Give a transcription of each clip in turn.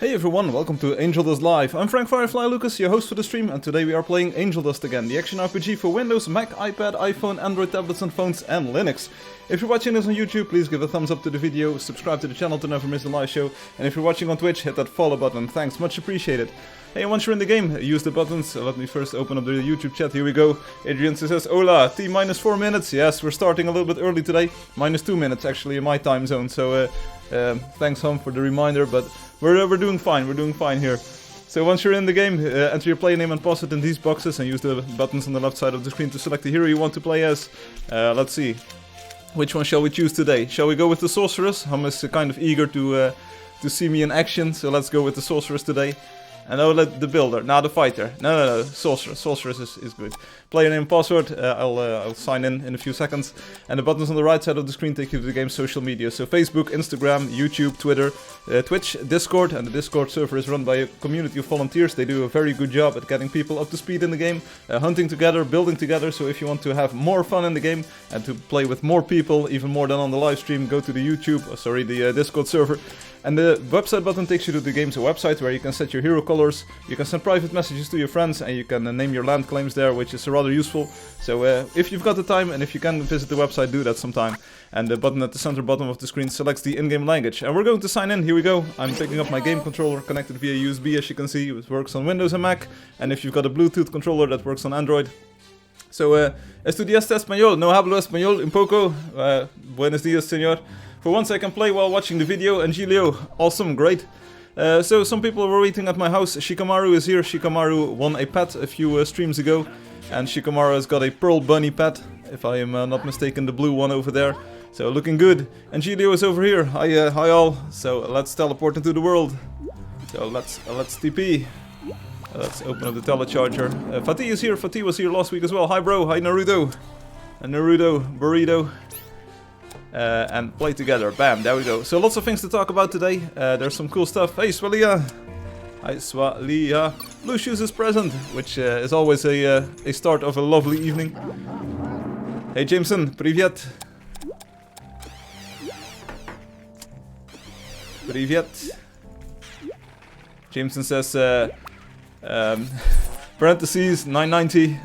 Hey everyone, welcome to Angeldust Live. I'm Frank Firefly Lucas, your host for the stream, and today we are playing Angeldust again, the action RPG for Windows, Mac, iPad, iPhone, Android tablets and phones, and Linux. If you're watching this on YouTube, please give a thumbs up to the video, subscribe to the channel to never miss a live show, and if you're watching on Twitch, hit that follow button. Thanks, much appreciated. Hey, once you're in the game, use the buttons. Let me first open up the YouTube chat. Here we go. Adrian says, Hola, T minus 4 minutes. Yes, we're starting a little bit early today. Minus 2 minutes actually in my time zone. So thanks, Hum, for the reminder. But we're doing fine. We're doing fine here. So once you're in the game, enter your player name and pass it in these boxes and use the buttons on the left side of the screen to select the hero you want to play as. Let's see. Which one shall we choose today? Shall we go with the Sorceress? Hum is kind of eager to see me in action. So let's go with the Sorceress today. And I'll let the builder, now the fighter. No, Sorceress. Sorceress is good. Player name and password, I'll sign in a few seconds. And the buttons on the right side of the screen take you to the game's social media. So Facebook, Instagram, YouTube, Twitter, Twitch, Discord. And the Discord server is run by a community of volunteers. They do a very good job at getting people up to speed in the game. Hunting together, building together. So if you want to have more fun in the game and to play with more people, even more than on the live stream, go to the the Discord server. And the website button takes you to the game's website where you can set your hero colors, you can send private messages to your friends, and you can name your land claims there, which is rather useful. So if you've got the time and if you can visit the website, do that sometime. And the button at the center bottom of the screen selects the in-game language. And we're going to sign in, here we go. I'm picking up my game controller connected via USB, as you can see. It works on Windows and Mac. And if you've got a Bluetooth controller, that works on Android. So, ¿estudiaste español? No hablo español un poco. Buenos días, señor. For once I can play while watching the video. Angelio, awesome, great. So some people were waiting at my house. Shikamaru is here. Shikamaru won a pet a few streams ago. And Shikamaru has got a Pearl Bunny pet, if I am not mistaken, the blue one over there. So looking good. Angelio is over here. Hi all. So let's teleport into the world. So let's TP. Let's open up the telecharger. Fatih is here. Fatih was here last week as well. Hi bro. Hi Naruto. And Naruto. Burrito. And play together. Bam, there we go. So lots of things to talk about today. There's some cool stuff. Hey Swalia! Hi Swalia! Blue Shoes is present, which is always a start of a lovely evening. Hey Jameson, привет! Привет! Jameson says, parentheses, 990.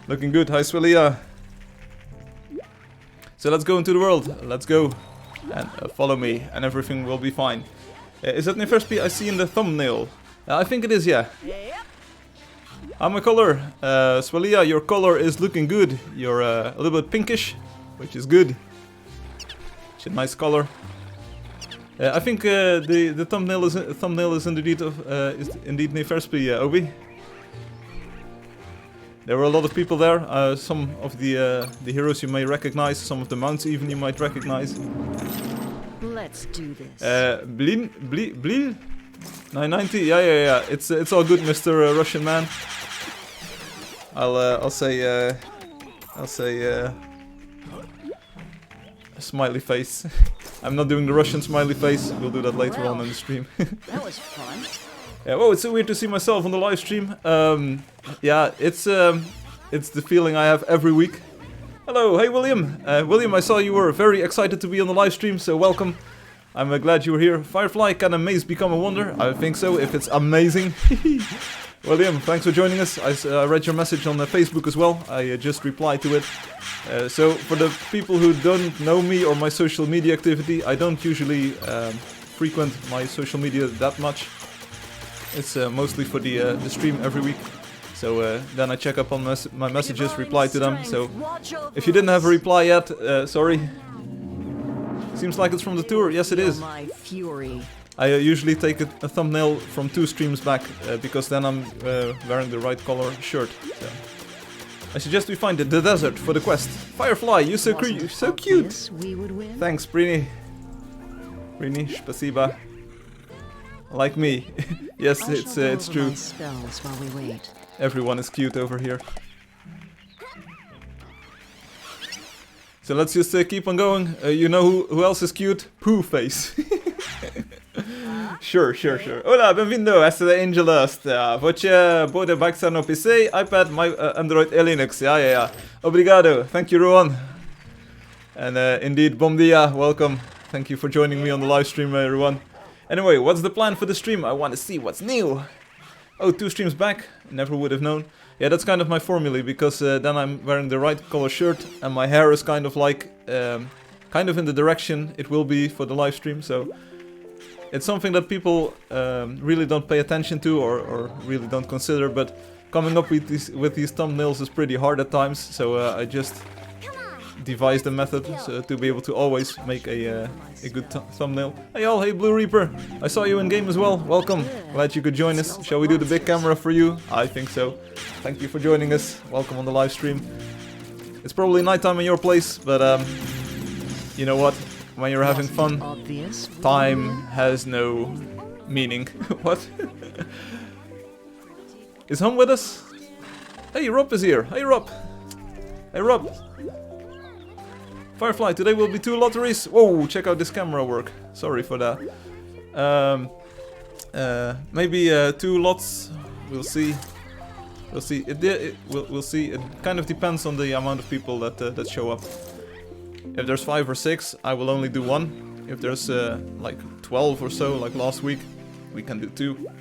Looking good. Hi Swalia! So let's go into the world, let's go, and follow me, and everything will be fine. Is that Neferspi I see in the thumbnail? I think it is, yeah. I'm a color. Swalia, your color is looking good. You're a little bit pinkish, which is good. It's a nice color. I think the thumbnail is indeed Neferspi, Obi. There were a lot of people there, some of the heroes you may recognize, some of the mounts even you might recognize. Let's do this. Blil? 990? Yeah. It's all good, Mr. Russian man. I'll say a smiley face. I'm not doing the Russian smiley face. We'll do that later on in the stream. That was fun. Yeah, whoa, it's so weird to see myself on the live stream. Yeah, it's the feeling I have every week. Hello, hey William. William, I saw you were very excited to be on the live stream, so welcome. I'm glad you were here. Firefly, can a maze become a wonder? I think so, if it's amazing. William, thanks for joining us. I read your message on Facebook as well. I just replied to it. So, for the people who don't know me or my social media activity, I don't usually frequent my social media that much. It's mostly for the stream every week. So then I check up on my messages, reply to them. So if you didn't have a reply yet, sorry. Seems like it's from the tour. Yes, it is. I usually take a thumbnail from 2 streams back because then I'm wearing the right color shirt. So. I suggest we find the desert for the quest. Firefly, you're so cute. Thanks, Brini. Brini, spasiba. Like me. Yes, it's true. Everyone is cute over here. So let's just keep on going. You know who else is cute? Pooh Face. Sure. Hola, bem-vindo. Esta é Angeldust. Você pode baixar no PC, iPad, Android e Linux. Yeah. Obrigado. Thank you, Rowan. And indeed, bom dia. Welcome. Thank you for joining me on the live stream, everyone. Anyway, what's the plan for the stream? I want to see what's new. Oh, 2 streams back. Never would have known. Yeah, that's kind of my formula, because then I'm wearing the right color shirt and my hair is kind of like, kind of in the direction it will be for the live stream. So it's something that people really don't pay attention to or really don't consider. But coming up with these thumbnails is pretty hard at times. So I just devised a method so to be able to always make a good thumbnail. Hey all, hey Blue Reaper, I saw you in game as well. Welcome, glad you could join us. Shall we do the big camera for you? I think so. Thank you for joining us. Welcome on the live stream. It's probably nighttime in your place, but you know what? When you're having fun, time has no meaning. What? Is Hum with us? Hey, Rob is here. Hey Rob. Hey Rob. Firefly, today will be 2 lotteries. Whoa, check out this camera work. Sorry for that. Maybe 2 lots. We'll see. We'll see. We'll see. It kind of depends on the amount of people that show up. If there's 5 or 6, I will only do 1. If there's like 12 or so, like last week, we can do 2. Yeah,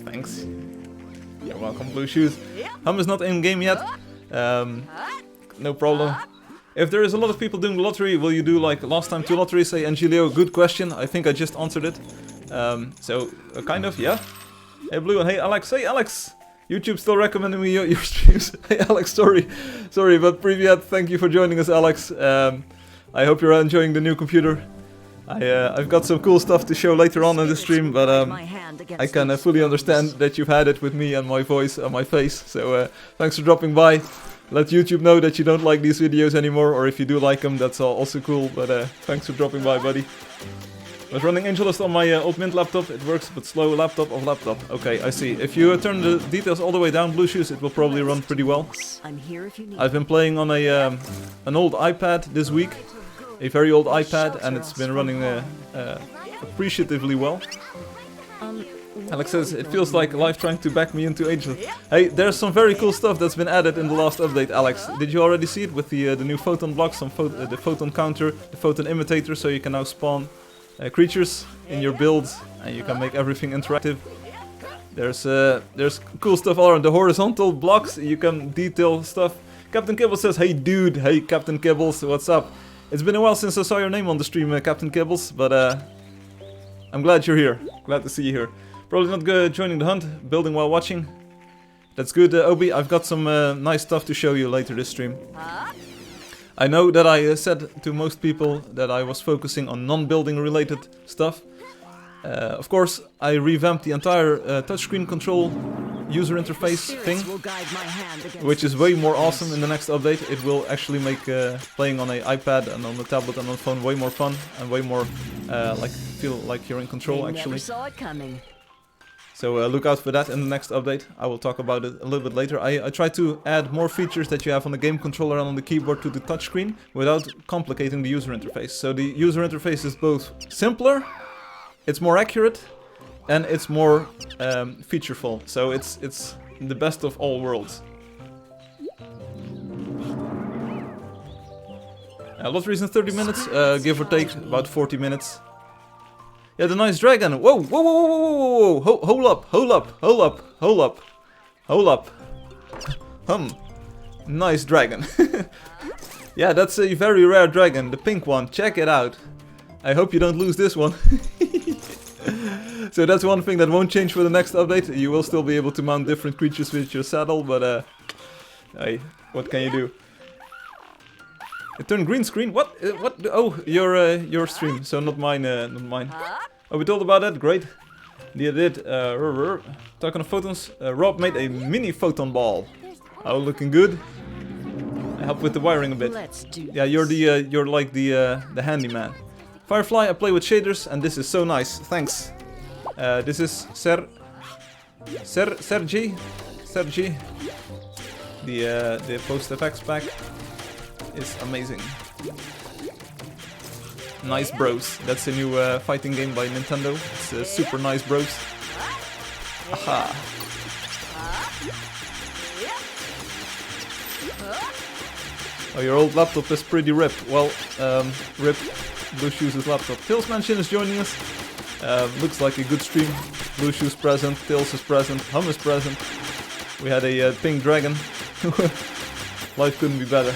thanks. You're welcome, Blue Shoes. Hum is not in game yet. No problem. If there is a lot of people doing the lottery, will you do like last time 2 lotteries? Say Angelio, good question. I think I just answered it. So kind of, yeah. Hey Blue and hey Alex. Hey Alex! YouTube still recommending me your streams. Hey Alex, sorry, but Privyat, thank you for joining us, Alex. I hope you're enjoying the new computer. I've got some cool stuff to show later on in the stream, but I can fully understand that you've had it with me and my voice and my face. So thanks for dropping by. Let YouTube know that you don't like these videos anymore, or if you do like them, that's also cool. But thanks for dropping by, buddy. I was running Angeldust on my old Mint laptop. It works, but slow laptop of laptop. Okay, I see. If you turn the details all the way down, Blue Shoes, it will probably run pretty well. I've been playing on an old iPad this week, a very old iPad, and it's been running appreciatively well. Alex says, it feels like life trying to back me into Angel. Hey, there's some very cool stuff that's been added in the last update, Alex. Did you already see it with the new photon blocks, the photon counter, the photon imitator, so you can now spawn creatures in your builds and you can make everything interactive. There's cool stuff all around. The horizontal blocks, you can detail stuff. Captain Kibbles says, hey dude, hey Captain Kibbles, what's up? It's been a while since I saw your name on the stream, Captain Kibbles, but I'm glad you're here. Glad to see you here. Probably not good joining the hunt, building while watching. That's good, Obi. I've got some nice stuff to show you later this stream. I know that I said to most people that I was focusing on non-building related stuff. Of course, I revamped the entire touchscreen control user interface thing, which is way more awesome in the next update. It will actually make playing on an iPad and on the tablet and on the phone way more fun and way more feel like you're in control actually. So look out for that in the next update. I will talk about it a little bit later. I try to add more features that you have on the game controller and on the keyboard to the touchscreen without complicating the user interface. So the user interface is both simpler, it's more accurate, and it's more featureful. So it's the best of all worlds. Lotteries in 30 minutes, give or take about 40 minutes. Yeah, the nice dragon. Whoa, whoa, whoa, whoa, whoa, whoa. Hold up, hold up, hold up, hold up, hold up. Nice dragon. Yeah, that's a very rare dragon, the pink one. Check it out. I hope you don't lose this one. So that's one thing that won't change for the next update. You will still be able to mount different creatures with your saddle, but hey, what can you do? It turned green screen. What? What? Oh, your stream. So not mine. Not mine. Oh, we told about that. Great. Yeah, did. Talking of photons, Rob made a mini photon ball. Oh, looking good. I help with the wiring a bit. Yeah, you're like the handyman. Firefly. I play with shaders, and this is so nice. Thanks. This is Sergi. The post effects pack is amazing. Nice Bros. That's a new fighting game by Nintendo. It's Super Nice Bros. Aha. Oh, your old laptop is pretty ripped. Well, rip Blue Shoes' laptop. Tails Mansion is joining us. Looks like a good stream. Blue Shoes present, Tails is present, Hum is present. We had a pink dragon. Life couldn't be better.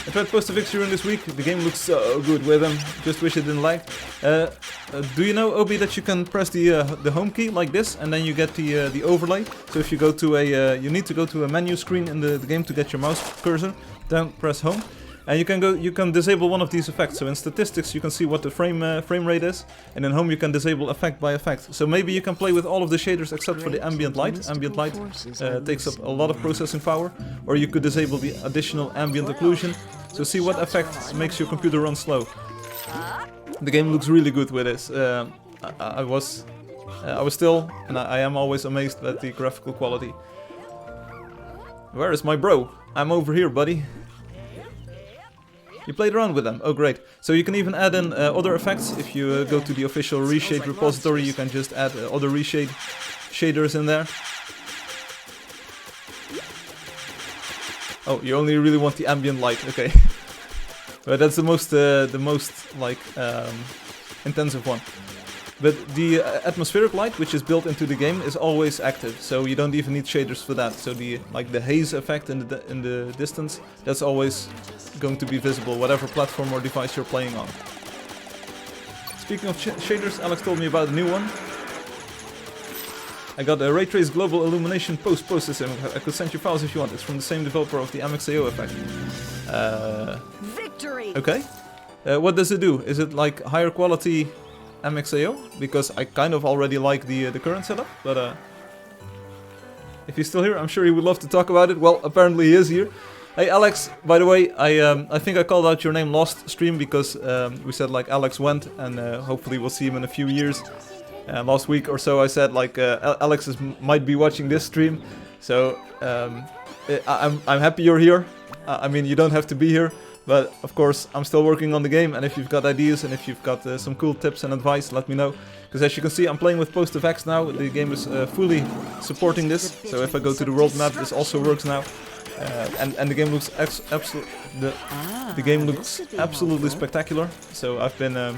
I tried Postafix during this week. The game looks so good with him. Just wish it didn't lag. Do you know, Obi, that you can press the home key like this, and then you get the overlay. So if you go to a, you need to go to a menu screen in the game to get your mouse cursor. Then press home, and you can disable one of these effects. So in statistics you can see what the frame rate is, and in home you can disable effect by effect. So maybe you can play with all of the shaders except for the ambient light. Ambient light takes up a lot of processing power, or you could disable the additional ambient occlusion. So see what effect makes your computer run slow. The game looks really good with this. I was still, and I am always amazed at the graphical quality. Where is my bro? I'm over here, buddy. You played around with them. Oh, great. So you can even add in other effects. If you go to the official reshade repository, you can just add other reshade shaders in there. Oh, you only really want the ambient light. Okay. But that's the most like intensive one. But the atmospheric light, which is built into the game, is always active, so you don't even need shaders for that. So the haze effect in the distance, that's always going to be visible, whatever platform or device you're playing on. Speaking of shaders, Alex told me about a new one. I got a Ray Trace Global Illumination post-processing. I could send you files if you want. It's from the same developer of the MXAO effect. Victory. Okay. What does it do? Is it like higher quality MXAO? Because I kind of already like the current setup, but if he's still here, I'm sure he would love to talk about it. Well, apparently he is here. Hey Alex, by the way, I think I called out your name last stream because we said like Alex went, and hopefully we'll see him in a few years. Last week or so I said like Alex might be watching this stream, so I'm happy you're here. I mean, you don't have to be here, but of course I'm still working on the game, and if you've got ideas and if you've got some cool tips and advice, let me know. Because as you can see, I'm playing with PostFX now. The game is fully supporting this, so if I go to the world map, this also works now. And the game looks absolutely spectacular. So I've been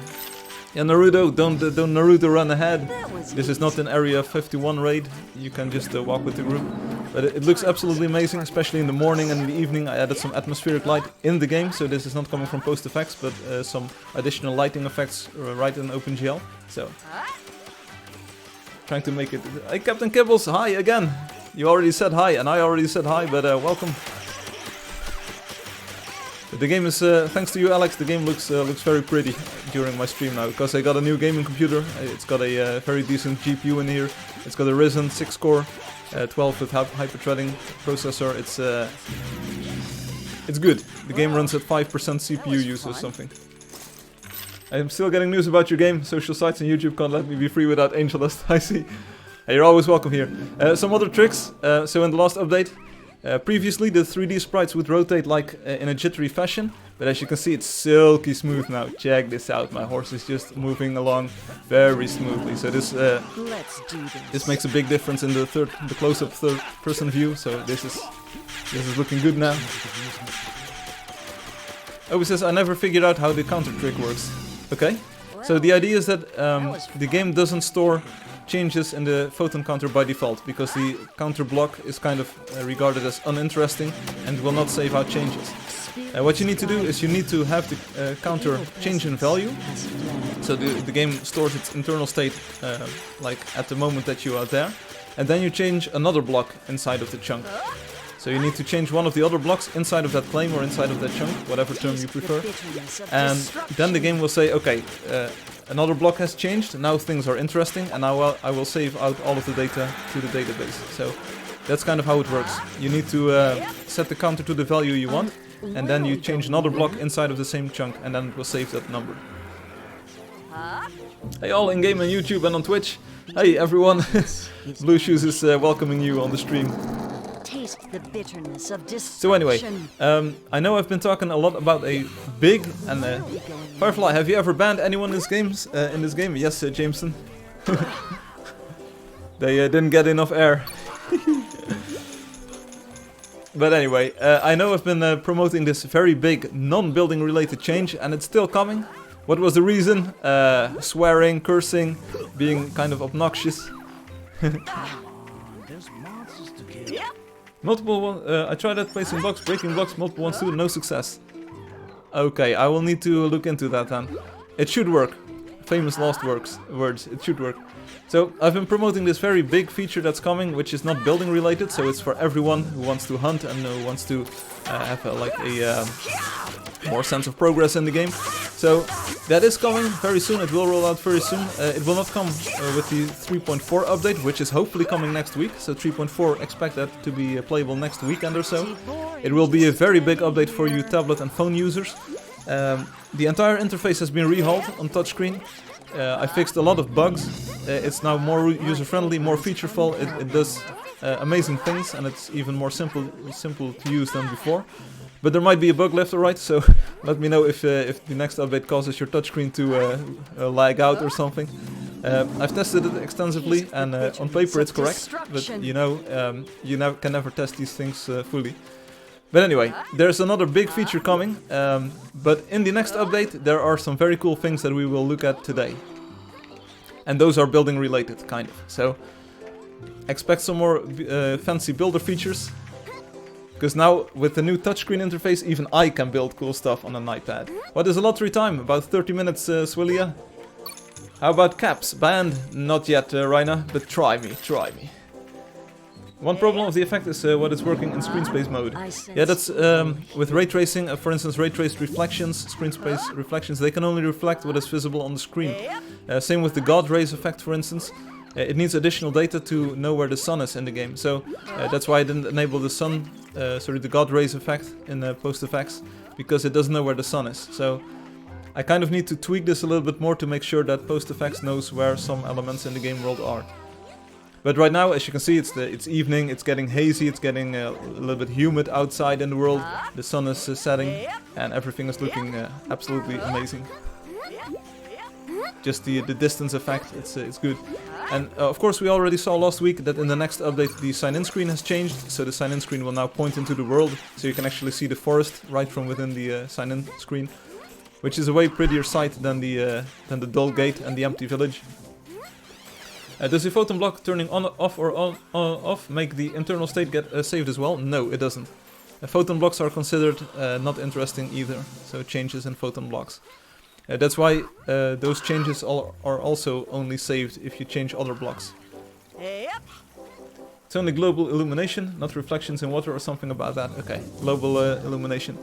yeah, Naruto, don't Naruto run ahead. This is not an Area 51 raid. You can just walk with the group. But it looks absolutely amazing, especially in the morning and in the evening. I added some atmospheric light in the game, so this is not coming from PostFX, but some additional lighting effects right in OpenGL. So trying to make it. Hey, Captain Kibbles, hi again. You already said hi, and I already said hi, but welcome. The game is, thanks to you Alex, the game looks very pretty during my stream now, because I got a new gaming computer. It's got a very decent GPU in here. It's got a Ryzen 6-core, 12 with hyper-threading processor. It's good. The game runs at 5% CPU use or something. I'm still getting news about your game. Social sites and YouTube can't let me be free without Angeldust. I see. Hey, you're always welcome here. Some other tricks. So in the last update, previously the 3D sprites would rotate like in a jittery fashion, but as you can see it's silky smooth now. Check this out, my horse is just moving along very smoothly. So this makes a big difference in the close-up third-person view. So this is looking good now. Obi says I never figured out how the counter trick works. Okay, so the idea is that the game doesn't store changes in the photon counter by default, because the counter block is kind of regarded as uninteresting and will not save out changes. What you need to do is you need to have the counter change in value, so the game stores its internal state like at the moment that you are there, and then you change another block inside of the chunk. So you need to change one of the other blocks inside of that claim or inside of that chunk, whatever term you prefer, and then the game will say, okay, another block has changed, now things are interesting, and now I will save out all of the data to the database. So that's kind of how it works. You need to set the counter to the value you want, and then you change another block inside of the same chunk, and then it will save that number. Hey all in game on YouTube and on Twitch. Hey everyone, Blue Shoes is welcoming you on the stream. The bitterness of so anyway, I know I've been talking a lot about a big and Firefly. Have you ever banned anyone in this game? Yes, Jameson. They didn't get enough air. But anyway, I know I've been promoting this very big non-building related change, and it's still coming. What was the reason? Swearing, cursing, being kind of obnoxious. I tried that, placing blocks, breaking blocks, multiple ones too, no success. Okay, I will need to look into that then. It should work. Famous last words, it should work. So, I've been promoting this very big feature that's coming, which is not building related, so it's for everyone who wants to hunt and who wants to have a more sense of progress in the game. So, that is coming very soon, it will roll out very soon. It will not come with the 3.4 update, which is hopefully coming next week. So 3.4, expect that to be playable next weekend or so. It will be a very big update for you tablet and phone users. The entire interface has been rehauled on touchscreen. I fixed a lot of bugs. It's now more user-friendly, more featureful. It does amazing things, and it's even more simple to use than before. But there might be a bug left or right, so let me know if the next update causes your touchscreen to lag out or something. I've tested it extensively, and on paper it's correct, but you know, you can never test these things fully. But anyway, there's another big feature coming, but in the next update there are some very cool things that we will look at today. And those are building related, kind of. So, expect some more fancy builder features. Because now, with the new touchscreen interface, even I can build cool stuff on an iPad. What is a lottery time? About 30 minutes, Swillia? How about caps? Banned? Not yet, Raina, but try me. One problem of the effect is what is working in screen space mode. Yeah, that's with ray tracing, for instance, ray traced reflections, screen space reflections, they can only reflect what is visible on the screen. Same with the God rays effect, for instance. It needs additional data to know where the sun is in the game, so that's why I didn't enable the God rays effect in post effects, because it doesn't know where the sun is. So I kind of need to tweak this a little bit more to make sure that post effects knows where some elements in the game world are. But right now, as you can see, it's evening, it's getting hazy, it's getting a little bit humid outside in the world. The sun is setting, and everything is looking absolutely amazing. Just the distance effect, it's good. And of course we already saw last week that in the next update the sign-in screen has changed, so the sign-in screen will now point into the world, so you can actually see the forest right from within the sign-in screen, which is a way prettier sight than the dull gate and the empty village. Does the photon block turning on, off, or on, off make the internal state get saved as well? No, it doesn't. Photon blocks are considered not interesting either, so changes in photon blocks. That's why those changes are also only saved if you change other blocks. It's only global illumination, not reflections in water or something about that. Okay, global illumination.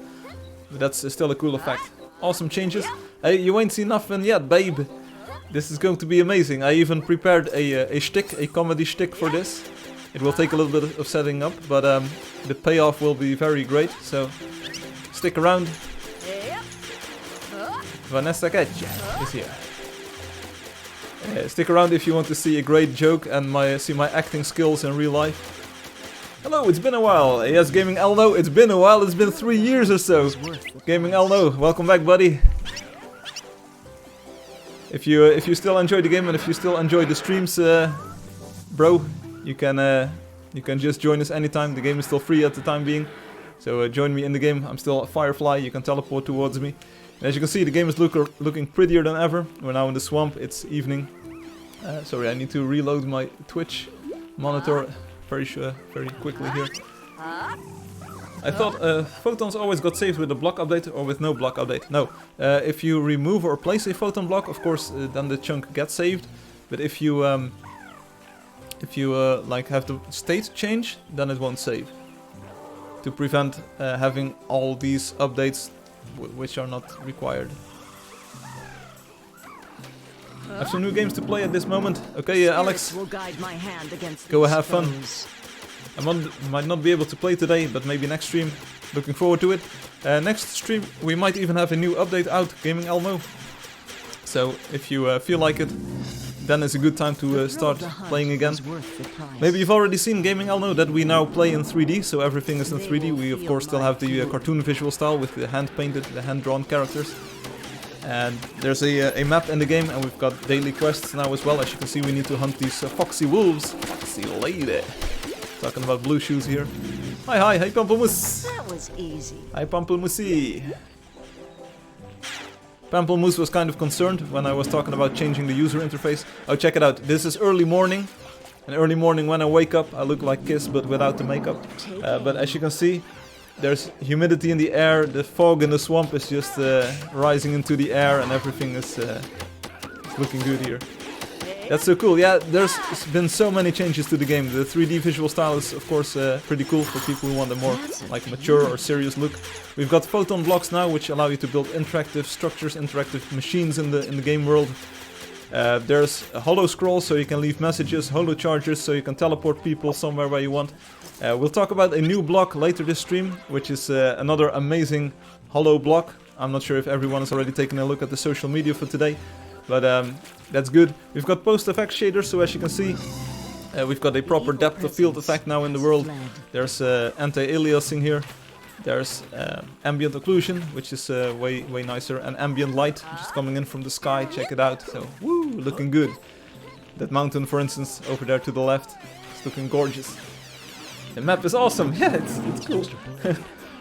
That's still a cool effect. Awesome changes. Hey, you ain't seen nothing yet, babe. This is going to be amazing. I even prepared a comedy shtick for this. It will take a little bit of setting up, but the payoff will be very great, so stick around. Vanessa Ketja is here. Stick around if you want to see a great joke and see my acting skills in real life. Hello, it's been a while. Yes, Gaming Elno, it's been a while. It's been 3 years or so. Gaming Elno, welcome back, buddy. If you still enjoy the game and if you still enjoy the streams, bro, you can just join us anytime. The game is still free at the time being, so join me in the game. I'm still at Firefly. You can teleport towards me. And as you can see, the game is looking prettier than ever. We're now in the swamp. It's evening. Sorry, I need to reload my Twitch monitor very quickly here. I thought photons always got saved with a block update or with no block update. No, if you remove or place a photon block, of course, then the chunk gets saved. But if you like have the state change, then it won't save. To prevent having all these updates, which are not required. I have some new games to play at this moment. Okay, Alex, go have fun. I might not be able to play today, but maybe next stream. Looking forward to it. Next stream we might even have a new update out, Gaming Elmo. So if you feel like it, then it's a good time to start playing again. Maybe you've already seen Gaming Elmo that we now play in 3D, so everything is in 3D. We of course still have the cartoon visual style with the hand-painted, the hand-drawn characters. And there's a map in the game, and we've got daily quests now as well. As you can see, we need to hunt these foxy wolves. See you later. Talking about blue shoes here. Hi, Pamplemousse. That was easy. Hi, Pamplemousse. Pamplemousse was kind of concerned when I was talking about changing the user interface. Oh, check it out. This is early morning. And early morning when I wake up, I look like Kiss, but without the makeup. But as you can see, there's humidity in the air. The fog in the swamp is just rising into the air, and everything is looking good here. That's so cool. Yeah, there's been so many changes to the game. The 3D visual style is, of course, pretty cool for people who want a more like mature or serious look. We've got photon blocks now, which allow you to build interactive structures, interactive machines in the game world. There's a holo scroll, so you can leave messages, holo chargers, so you can teleport people somewhere where you want. We'll talk about a new block later this stream, which is another amazing holo block. I'm not sure if everyone has already taken a look at the social media for today, but that's good. We've got post-effect shaders, so as you can see, we've got a proper depth of field effect now in the world. There's anti-aliasing here. There's ambient occlusion, which is way nicer, and ambient light, just coming in from the sky. Check it out. So, woo, looking good. That mountain, for instance, over there to the left, it's looking gorgeous. The map is awesome. Yeah, it's cool.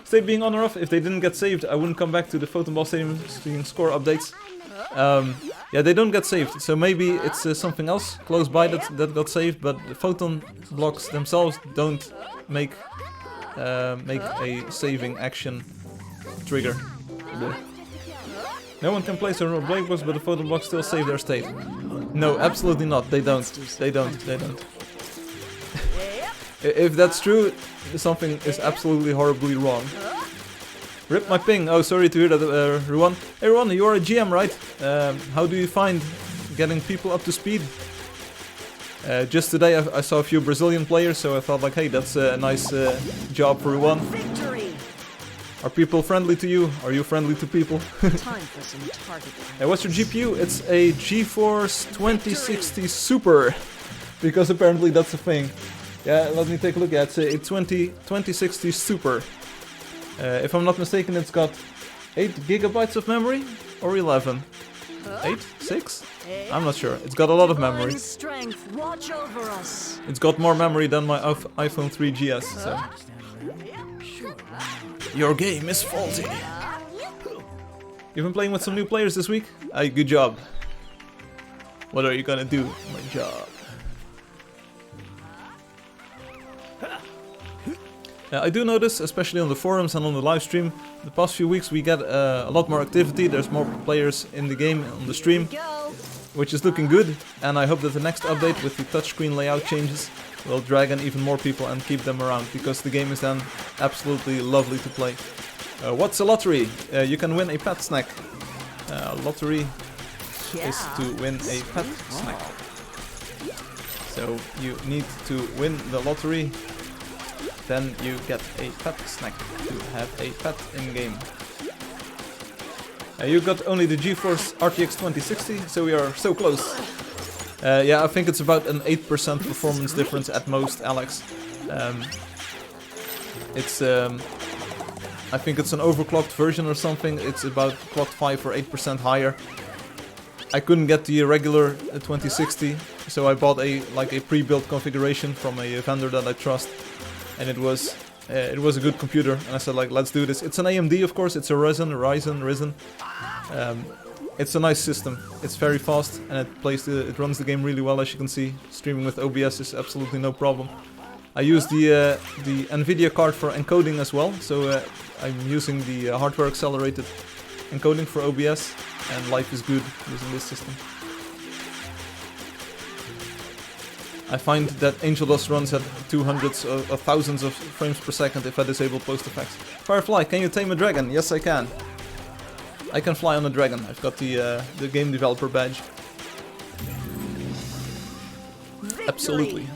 State being on or off. If they didn't get saved, I wouldn't come back to the Photon Ball Stadium score updates. Yeah, they don't get saved, so maybe it's something else close by that got saved, but the photon blocks themselves don't make a saving action trigger. No one can place a break box, but the photon blocks still save their state. No, absolutely not. They don't. They don't. If that's true, something is absolutely horribly wrong. Rip my ping. Oh, sorry to hear that, Ruan. Hey, Ruan, you're a GM, right? How do you find getting people up to speed? Just today I saw a few Brazilian players, so I thought like, hey, that's a nice job for Ruan. Are people friendly to you? Are you friendly to people? Time for some target. Hey, what's your GPU? It's a GeForce 2060 Super, because apparently that's a thing. Yeah, let me take a look. Yeah, it's a 2060 Super. If I'm not mistaken, it's got 8 gigabytes of memory or 11. 8? 6? I'm not sure. It's got a lot of memory. Watch over us. It's got more memory than my iPhone 3GS. So. Your game is faulty. You've been playing with some new players this week? Hey, good job. What are you gonna do? My job. I do notice, especially on the forums and on the live stream, the past few weeks we get a lot more activity. There's more players in the game on the stream, which is looking good. And I hope that the next update with the touchscreen layout changes will drag in even more people and keep them around, because the game is then absolutely lovely to play. What's a lottery? You can win a pet snack. Lottery is to win a pet snack. So you need to win the lottery. Then you get a pet snack to have a pet in-game. You got only the GeForce RTX 2060, so we are so close. Yeah, I think it's about an 8% performance difference at most, Alex. I think it's an overclocked version or something. It's about clocked 5 or 8% higher. I couldn't get the regular 2060, so I bought a pre-built configuration from a vendor that I trust. And it was a good computer, and I said like, let's do this. It's an AMD, of course. It's a Ryzen. It's a nice system. It's very fast, and it runs the game really well, as you can see. Streaming with OBS is absolutely no problem. I use the NVIDIA card for encoding as well, so I'm using the hardware accelerated encoding for OBS, and life is good using this system. I find that Angeldust runs at 200s of thousands of frames per second if I disable post effects. Firefly, can you tame a dragon? Yes, I can. I can fly on a dragon. I've got the game developer badge. Victory. Absolutely.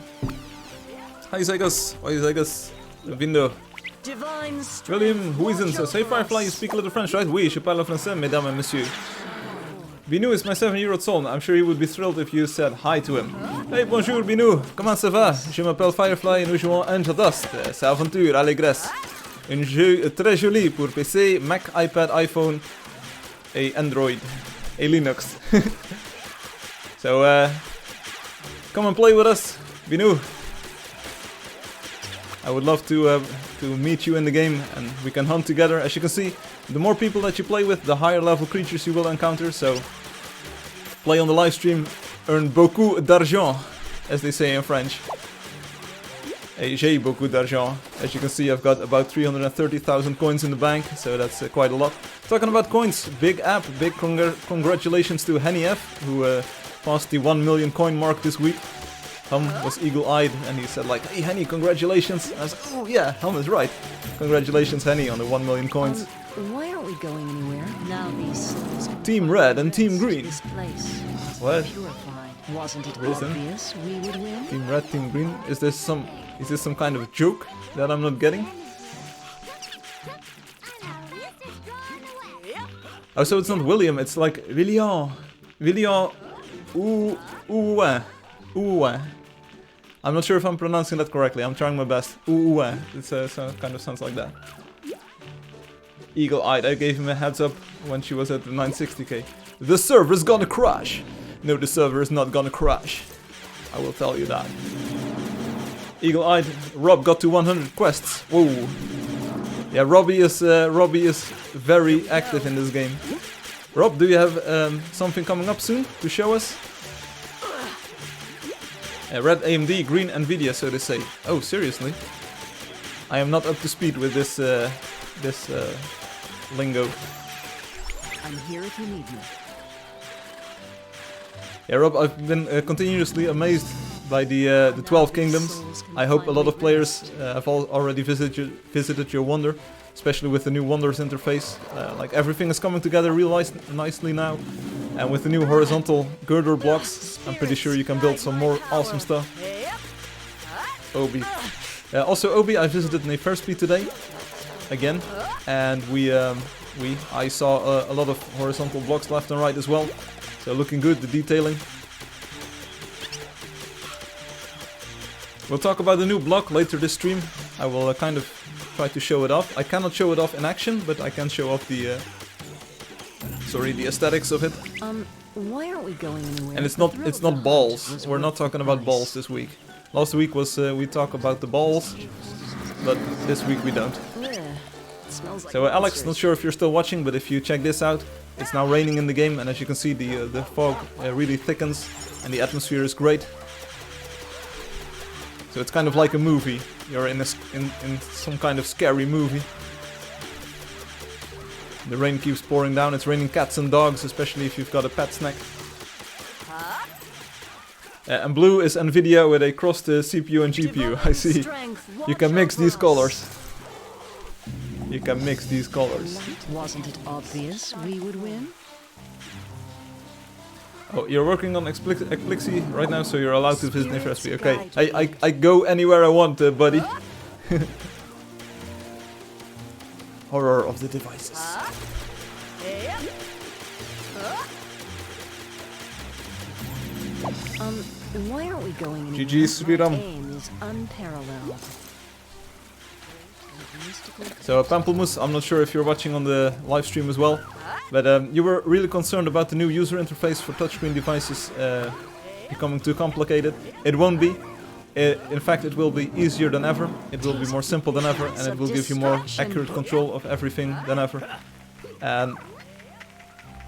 Hi Zegas. Hi Zegas. Vindo. William Huizen says, hey Firefly, you speak a little French, right? Oui, je parle français, mesdames et messieurs. Binou is my 7-year-old son. I'm sure he would be thrilled if you said hi to him. Hey, bonjour Binou, comment ça va? Je m'appelle Firefly et nous jouons Angeldust. C'est aventure, allégresse. Un jeu très joli pour PC, Mac, iPad, iPhone et Android. Et Linux. So, come and play with us, Binou. I would love to meet you in the game, and we can hunt together. As you can see, The more people that you play with, the higher level creatures you will encounter, so play on the live stream, earn beaucoup d'argent, as they say in French. J'ai beaucoup d'argent. As you can see, I've got about 330,000 coins in the bank, so that's quite a lot. Talking about coins, big app, big congratulations to Henny F, who passed the 1 million coin mark this week. Hum was eagle-eyed and he said like, "Hey Henny, congratulations." And I was like, "Oh yeah, Hum is right. Congratulations Henny on the 1 million coins." Why aren't we going anywhere? Now these Team Red and Team Green. This place. What? Purified. Wasn't it Reason? obvious we would win? Team Red, Team Green. Is this some kind of joke that I'm not getting? Oh, so it's not William, it's like William. William. Ooh. I'm not sure if I'm pronouncing that correctly. I'm trying my best. It's kind of sounds like that. Eagle-eyed. I gave him a heads up when she was at the 960k. The server's gonna crash. No, the server is not gonna crash. I will tell you that. Eagle-eyed. Rob got to 100 quests. Whoa. Yeah, Robbie is very active in this game. Rob, do you have something coming up soon to show us? Red AMD, green Nvidia, so they say. Oh, seriously? I am not up to speed with this lingo. I'm here if you need me. Yeah, Rob, I've been continuously amazed by the 12 Kingdoms. I hope a lot of players have already visited your wonder, especially with the new Wonders interface. Like everything is coming together real nicely now. And with the new horizontal girder blocks, I'm pretty sure you can build some more awesome stuff. Obi. Also Obi, I visited Neferspi today, again, and I saw a lot of horizontal blocks left and right as well. So looking good, the detailing. We'll talk about the new block later this stream. I will kind of try to show it off. I cannot show it off in action, but I can show off the aesthetics of it. Why aren't we going anywhere? And it's not balls. We're not talking about balls this week. Last week was we talk about the balls, but this week we don't. So Alex, not sure if you're still watching, but if you check this out, it's now raining in the game, and as you can see, the fog really thickens, and the atmosphere is great. So it's kind of like a movie. You're in some kind of scary movie. The rain keeps pouring down. It's raining cats and dogs, especially if you've got a pet snack. And blue is Nvidia with a crossed CPU and GPU. I see. You can mix these colors. You can mix these colors. Wasn't it obvious we would win? Oh, you're working on Explixi right now, so you're allowed to visit Neferspi. Okay, I go anywhere I want, buddy. Horror of the devices. Why aren't we going anywhere? GG's, Sriram. Aim is unparalleled. So Pamplemousse, I'm not sure if you're watching on the live stream as well, but you were really concerned about the new user interface for touchscreen devices becoming too complicated. It won't be. In fact, it will be easier than ever, it will be more simple than ever, and it will give you more accurate control of everything than ever. And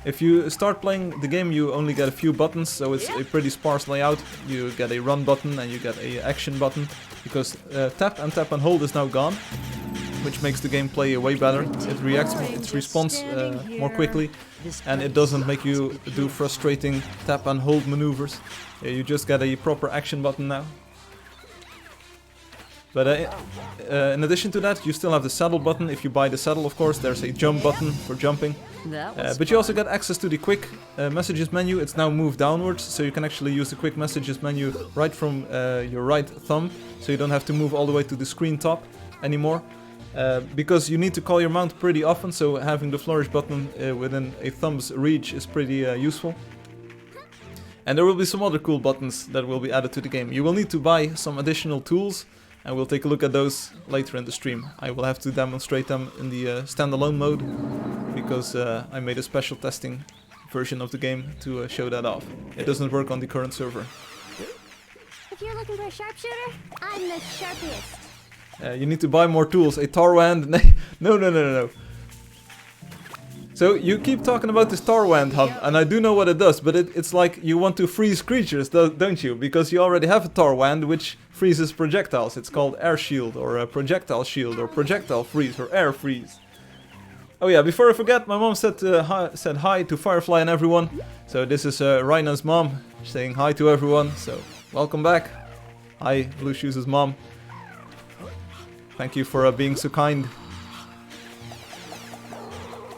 if you start playing the game, you only get a few buttons, so it's a pretty sparse layout. You get a run button and you get a action button, because tap and hold is now gone, which makes the game play way better. It reacts, it responds more quickly, and it doesn't make you do frustrating tap and hold maneuvers. You just get a proper action button now. But in addition to that, you still have the saddle button. If you buy the saddle, of course, there's a jump button for jumping. But you also get access to the quick messages menu. It's now moved downwards, so you can actually use the quick messages menu right from your right thumb. So you don't have to move all the way to the screen top anymore. Because you need to call your mount pretty often, so having the flourish button within a thumb's reach is pretty useful. And there will be some other cool buttons that will be added to the game. You will need to buy some additional tools, and we'll take a look at those later in the stream. I will have to demonstrate them in the standalone mode, because I made a special testing version of the game to show that off. It doesn't work on the current server. If you're looking for a sharpshooter, I'm the sharpiest. You need to buy more tools. A Tarwand. No. So you keep talking about this Tar Wand hub, and I do know what it does, but it's like you want to freeze creatures, don't you? Because you already have a Tar Wand which freezes projectiles. It's called Air Shield, or a Projectile Shield, or Projectile Freeze, or Air Freeze. Oh yeah, before I forget, my mom said hi to Firefly and everyone. So this is Rhina's mom saying hi to everyone, so welcome back. Hi, Blue Shoes' mom. Thank you for being so kind.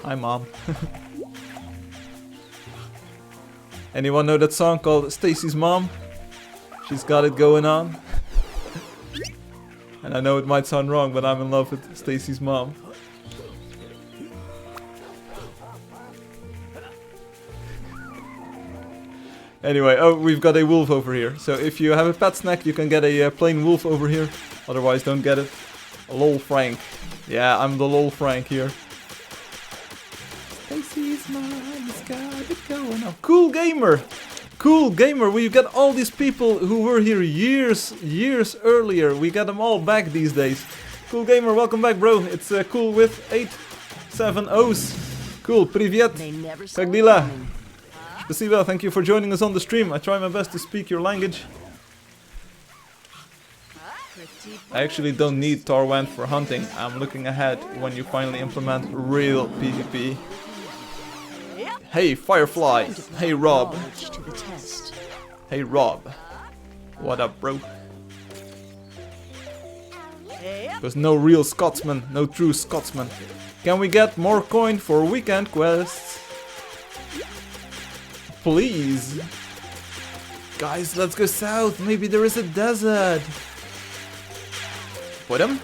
Hi, Mom. Anyone know that song called Stacy's Mom? She's got it going on. And I know it might sound wrong, but I'm in love with Stacy's mom. Anyway, oh, we've got a wolf over here. So if you have a pet snack, you can get a plain wolf over here. Otherwise, don't get it. Lol Frank. Yeah, I'm the Lol Frank here. Stacy's mom's got it going on. Cool gamer! Cool gamer, we got all these people who were here years earlier. We got them all back these days. Cool gamer, welcome back, bro. It's cool with 8 7 O's. Cool, привет. Как дела? Спасибо, thank you for joining us on the stream. I try my best to speak your language. I actually don't need Tar Wand for hunting. I'm looking ahead when you finally implement real PvP. Hey Firefly! Hey Rob! Hey Rob! What up, bro? There's no real Scotsman, no true Scotsman. Can we get more coin for weekend quests? Please! Guys, let's go south. Maybe there is a desert. Put him.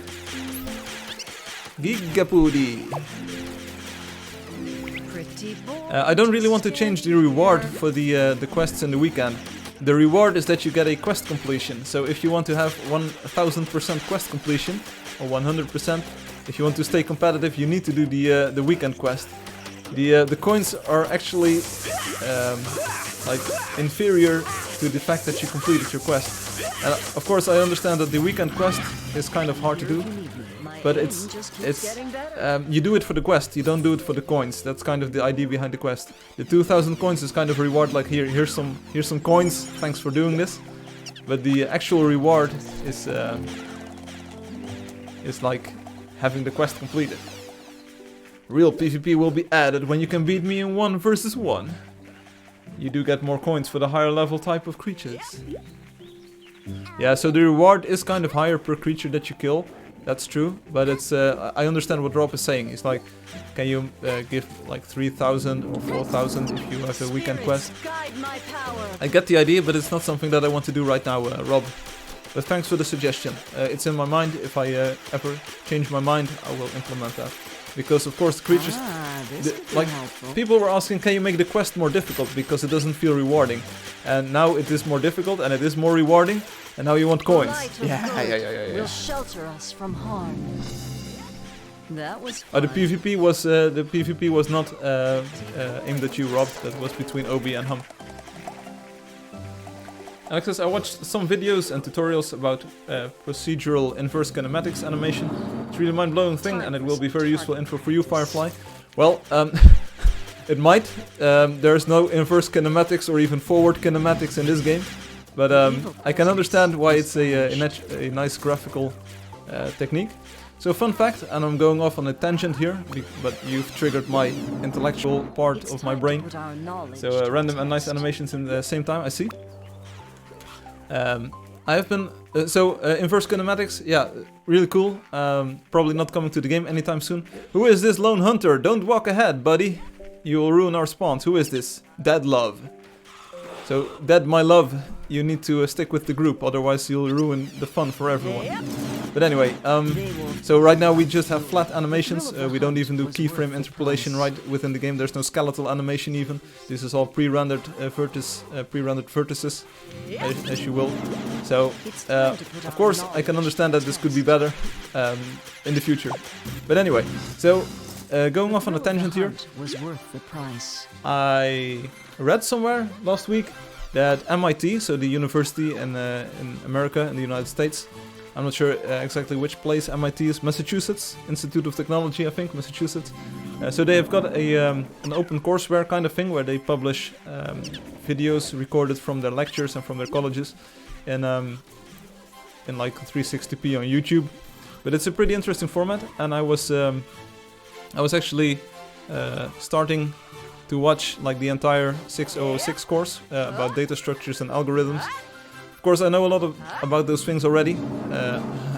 Gigapudi. I don't really want to change the reward for the quests in the weekend. The reward is that you get a quest completion. So if you want to have 1000% quest completion, or 100%, if you want to stay competitive, you need to do the weekend quest. The coins are actually like inferior to the fact that you completed your quest. And of course, I understand that the weekend quest is kind of hard to do, but it's you do it for the quest. You don't do it for the coins. That's kind of the idea behind the quest. The 2000 coins is kind of a reward, like here's some coins. Thanks for doing this. But the actual reward is like having the quest completed. Real PvP will be added when you can beat me in 1 versus 1. You do get more coins for the higher level type of creatures. Yeah, so the reward is kind of higher per creature that you kill. That's true, but it's I understand what Rob is saying. It's like, can you give like 3000 or 4000 if you have a weekend quest? I get the idea, but it's not something that I want to do right now, Rob. But thanks for the suggestion. It's in my mind. If I ever change my mind, I will implement that. Because of course the creatures, like people were asking, can you make the quest more difficult because it doesn't feel rewarding? And now it is more difficult and it is more rewarding. And now you want coins. Yeah. Will shelter us from harm. That was fun. The PvP was not aimed at you, Rob. That was between Obi and Hum. Alexis, I watched some videos and tutorials about procedural inverse kinematics animation. It's really mind-blowing thing, and it will be very useful info for you, Firefly. Well, it might. There's no inverse kinematics or even forward kinematics in this game, but I can understand why it's a nice graphical technique. So fun fact, and I'm going off on a tangent here, but you've triggered my intellectual part of my brain. So random and nice animations in the same time, I see. I have been inverse kinematics, yeah, really cool. Probably not coming to the game anytime soon. Who is this lone hunter? Don't walk ahead, buddy. You will ruin our spawns. Who is this? Dead Love. So, Dead my love, you need to stick with the group, otherwise you'll ruin the fun for everyone. But anyway, so right now we just have flat animations. We don't even do keyframe interpolation right within the game. There's no skeletal animation even. This is all pre-rendered vertices, as you will. So, of course, I can understand that this could be better in the future. But anyway, so going off on a tangent here. I read somewhere last week that MIT, so the university in America, in the United States, I'm not sure exactly which place MIT is, Massachusetts, Institute of Technology, I think, Massachusetts, So they have got an open courseware kind of thing where they publish videos recorded from their lectures and from their colleges in like 360p on YouTube. But it's a pretty interesting format, and I was actually starting to watch like the entire 6006 course about data structures and algorithms. Of course, I know a lot about those things already.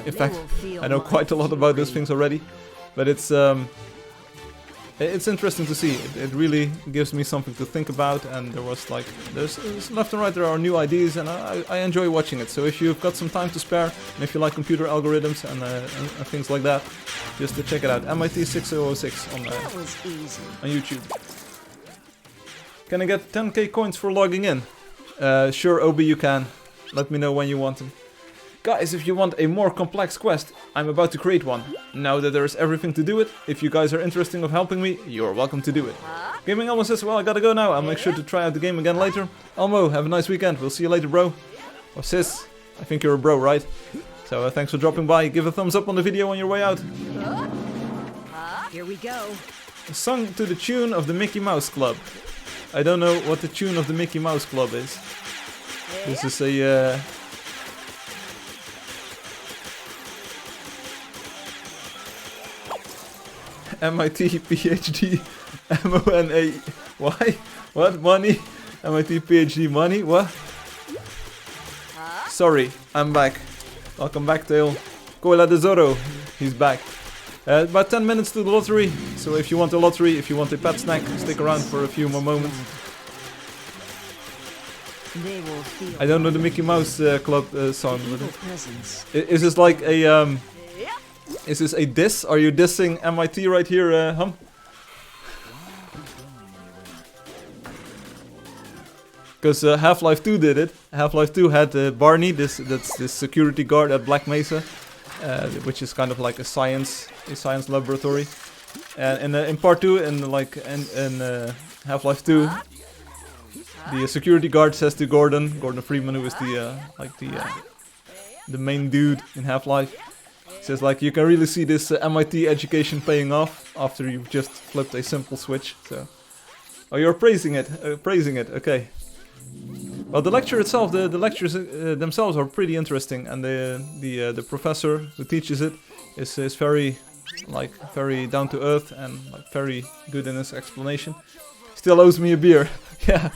In fact, I know quite a lot about those things already. But it's interesting to see. It really gives me something to think about, and there's left and right there are new ideas, and I enjoy watching it. So if you've got some time to spare, and if you like computer algorithms and things like that, just to check it out. MIT 6006 on YouTube. Can I get 10k coins for logging in? Sure, Obi, you can. Let me know when you want them. Guys, if you want a more complex quest, I'm about to create one. Now that there is everything to do it, if you guys are interested in helping me, you're welcome to do it. Gaming Elmo says, well, I gotta go now. I'll make sure to try out the game again later. Elmo, have a nice weekend. We'll see you later, bro. Or sis, I think you're a bro, right? So thanks for dropping by. Give a thumbs up on the video on your way out. Here we go. Sung to the tune of the Mickey Mouse Club. I don't know what the tune of the Mickey Mouse Club is. This is a... MIT PhD MONA. Why? What? Money? MIT PhD money? What? Sorry, I'm back. Welcome back, Tail. Cola de Zorro. He's back. About 10 minutes to the lottery. So if you want a lottery, if you want a pet snack, stick around for a few more moments. I don't know the Mickey Mouse Club song. Is this like a... Is this a diss? Are you dissing MIT right here, Hum? Because Half-Life 2 did it. Half-Life 2 had Barney, this security guard at Black Mesa, which is kind of like a science laboratory. And in part 2, in Half-Life 2, the security guard says to Gordon Freeman, who is the main dude in Half-Life. Says like, you can really see this MIT education paying off after you've just flipped a simple switch. So, oh, you're praising it, okay. Well, the lecture itself, the lectures themselves are pretty interesting, and the professor who teaches it is very down to earth and like very good in his explanation. Still owes me a beer, yeah.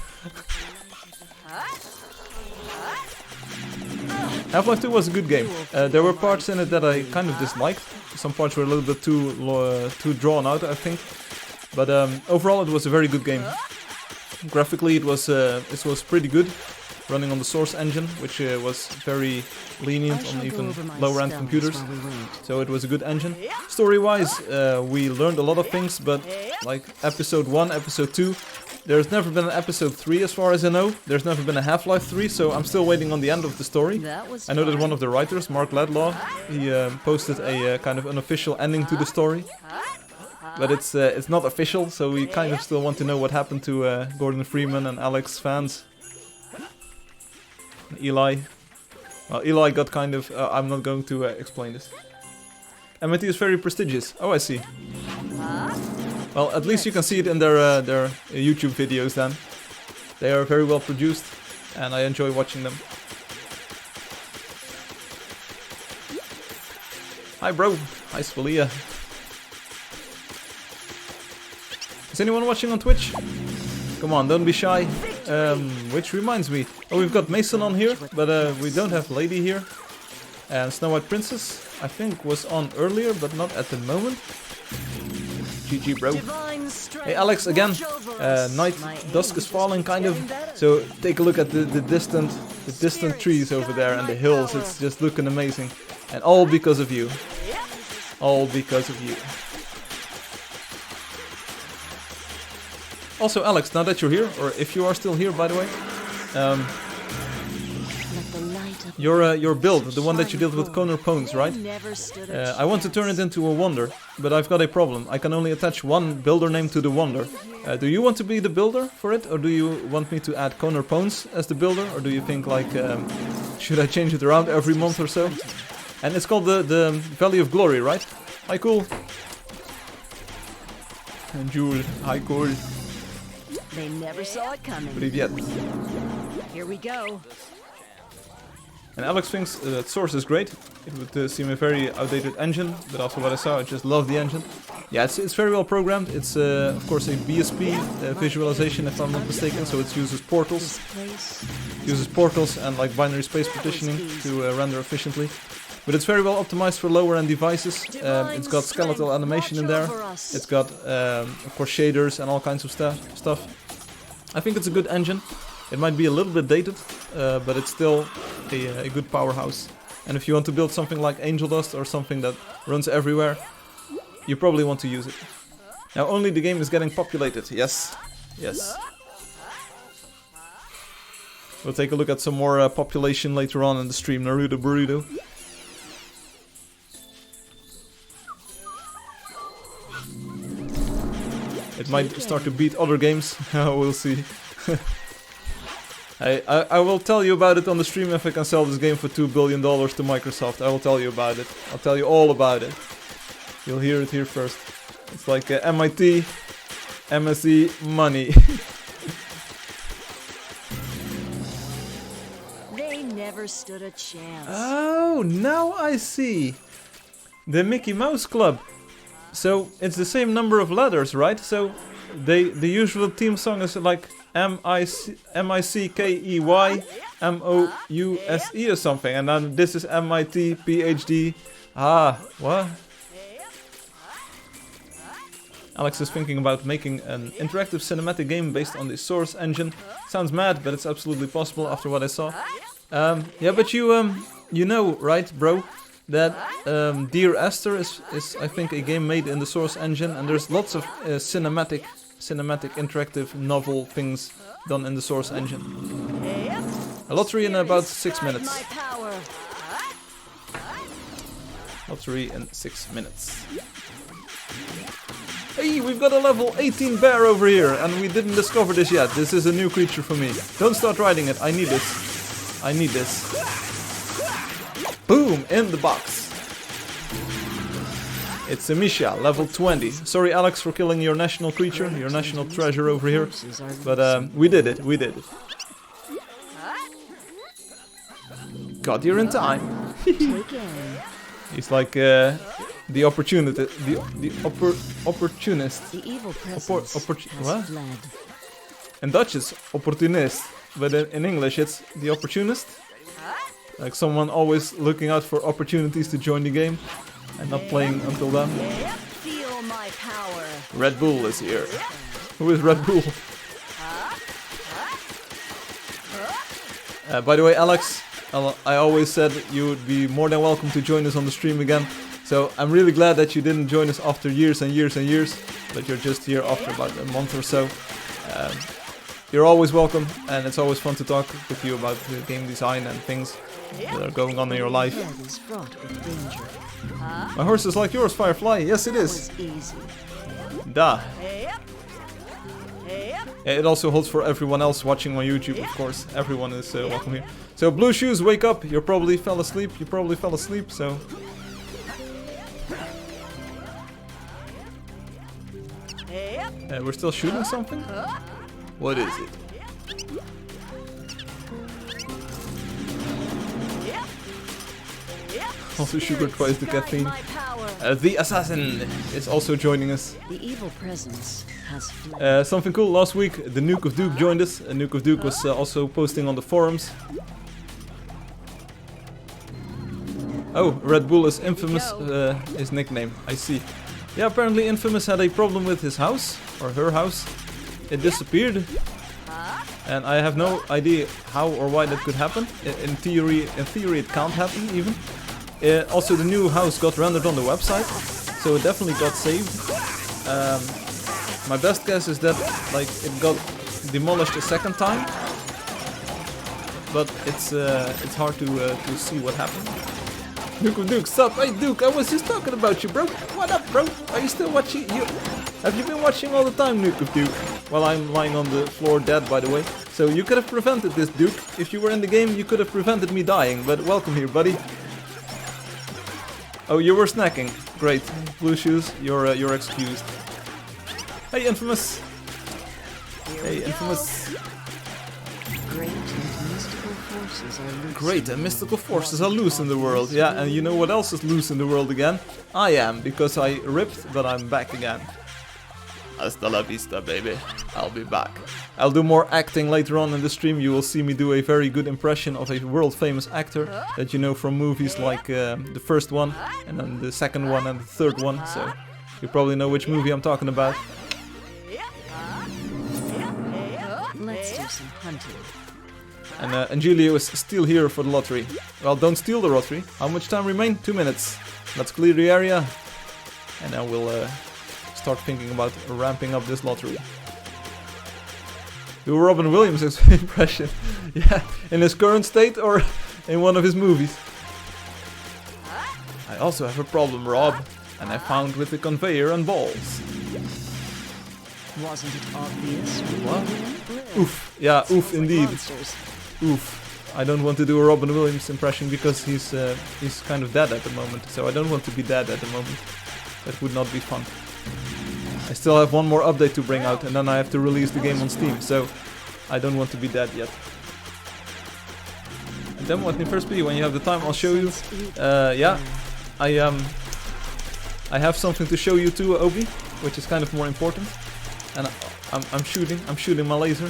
Half-Life 2 was a good game. There were parts in it that I kind of disliked. Some parts were a little bit too drawn out, I think. But overall, it was a very good game. Graphically, it was pretty good, running on the Source engine, which was very lenient on even lower-end computers. So it was a good engine. Story-wise, we learned a lot of things, but like Episode 1, Episode 2, there's never been an Episode 3 as far as I know. There's never been a Half-Life 3, so I'm still waiting on the end of the story. I know that one of the writers, Mark Ladlaw, he posted a kind of unofficial ending to the story. But it's not official, so we kind of still want to know what happened to Gordon Freeman and Alex fans. And Eli. Well, Eli got kind of... I'm not going to explain this. MIT is very prestigious. Oh, I see. Well, at least you can see it in their YouTube videos then. They are very well produced, and I enjoy watching them. Hi bro, hi Spalia. Is anyone watching on Twitch? Come on, don't be shy. Which reminds me, oh, we've got Mason on here, but we don't have Lady here. And Snow White Princess, I think, was on earlier, but not at the moment. GG, bro. Hey, Alex, again. Night, dusk is falling, kind of. So take a look at the distant trees over there and the hills. It's just looking amazing, and all because of you. All because of you. Also, Alex, now that you're here, or if you are still here, by the way, your build, the one that you did with Connor Pones, right? I want to turn it into a wonder, but I've got a problem. I can only attach one builder name to the wonder. Do you want to be the builder for it, or do you want me to add Connor Pones as the builder, or do you think like, should I change it around every month or so? And it's called the Valley of Glory, right? Hi, cool. Jule, hi Cole. They never saw it coming. Привет. Here we go. And Alex thinks that Source is great. It would seem a very outdated engine, but also what I saw, I just love the engine. Yeah, it's very well programmed. It's of course a BSP visualization, if I'm not mistaken. So it uses portals, and like binary space partitioning to render efficiently. But it's very well optimized for lower end devices. It's got skeletal animation in there. It's got of course shaders and all kinds of stuff. I think it's a good engine. It might be a little bit dated, but it's still a good powerhouse. And if you want to build something like Angeldust or something that runs everywhere, you probably want to use it. Now only the game is getting populated, yes. Yes. We'll take a look at some more population later on in the stream, Naruto Burrito. It might start to beat other games, we'll see. I will tell you about it on the stream if I can sell this game for $2 billion to Microsoft. I will tell you about it. I'll tell you all about it. You'll hear it here first. It's like MIT, MSE money. They never stood a chance. Oh, now I see. The Mickey Mouse Club. So it's the same number of letters, right? So the usual theme song is like MICKEY MOUSE or something, and then this is MIT PhD. Ah, what? Alex is thinking about making an interactive cinematic game based on the Source engine. Sounds mad, but it's absolutely possible after what I saw. Yeah, but you know, right, bro? That Dear Esther is I think a game made in the Source engine, and there's lots of cinematic interactive novel things done in the Source engine. A lottery in about 6 minutes. Lottery in 6 minutes. Hey, we've got a level 18 bear over here, and we didn't discover this yet. This is a new creature for me. Don't start riding it. I need this. I need this. Boom! In the box. It's a Misha, level 20. Sorry, Alex, for killing your national creature, your national treasure over here. But we did it, we did it. God, you're in time. He's like the opportunity, opportunist. The evil presence what? In Dutch it's opportunist, but in English it's the opportunist. Like someone always looking out for opportunities to join the game and not playing until then. Feel my power. Red Bull is here. Who is Red Bull? By the way, Alex, I always said you would be more than welcome to join us on the stream again. So I'm really glad that you didn't join us after years and years and years, but you're just here after about a month or so. You're always welcome, and it's always fun to talk with you about game design and things that are going on in your life. My horse is like yours, Firefly. Yes, it is. Da. It also holds for everyone else watching on YouTube, of course. Everyone is welcome here. So, Blue Shoes, wake up. You probably fell asleep. So... we're still shooting something? What is it? Also sugar twice the caffeine. The assassin is also joining us. The evil presence has fled. Something cool, last week the Nuke of Duke joined us. Nuke of Duke was also posting on the forums. Oh, Red Bull is Infamous, his nickname, I see. Yeah, apparently Infamous had a problem with his house, or her house. It disappeared. And I have no idea how or why that could happen. In theory it can't happen even. Also the new house got rendered on the website, so it definitely got saved. My best guess is that like it got demolished a second time, but it's hard to see what happened. Duke of Duke, stop! Hey Duke, I was just talking about you, bro. What up, bro? Are you still watching? Have you been watching all the time, Nuke of Duke? Well, I'm lying on the floor dead, by the way. So you could have prevented this, Duke. If you were in the game, you could have prevented me dying. But welcome here, buddy. Oh, you were snacking. Great. Blue Shoes, you're excused. Hey, Infamous! Hey, Infamous! Great and mystical forces are loose in the world. Yeah, and you know what else is loose in the world again? I am, because I ripped, but I'm back again. Hasta la vista, baby. I'll be back. I'll do more acting later on in the stream. You will see me do a very good impression of a world-famous actor that you know from movies like the first one, and then the second one, and the third one. So you probably know which movie I'm talking about. Let's do some hunting. And Angelio is still here for the lottery. Well, don't steal the lottery. How much time remains? 2 minutes. Let's clear the area. And then we'll start thinking about ramping up this lottery. Do Robin Williams' impression. Yeah, in his current state or in one of his movies. I also have a problem, Rob. And I found with the conveyor and balls. Wasn't it obvious? What? Oof. Yeah, oof indeed. Oof. I don't want to do a Robin Williams impression because he's kind of dead at the moment. So I don't want to be dead at the moment. That would not be fun. I still have one more update to bring out and then I have to release the game on Steam. So I don't want to be dead yet. And then what in first be when you have the time I'll show you. Yeah. I have something to show you too, Obi, which is kind of more important. And I'm shooting my laser.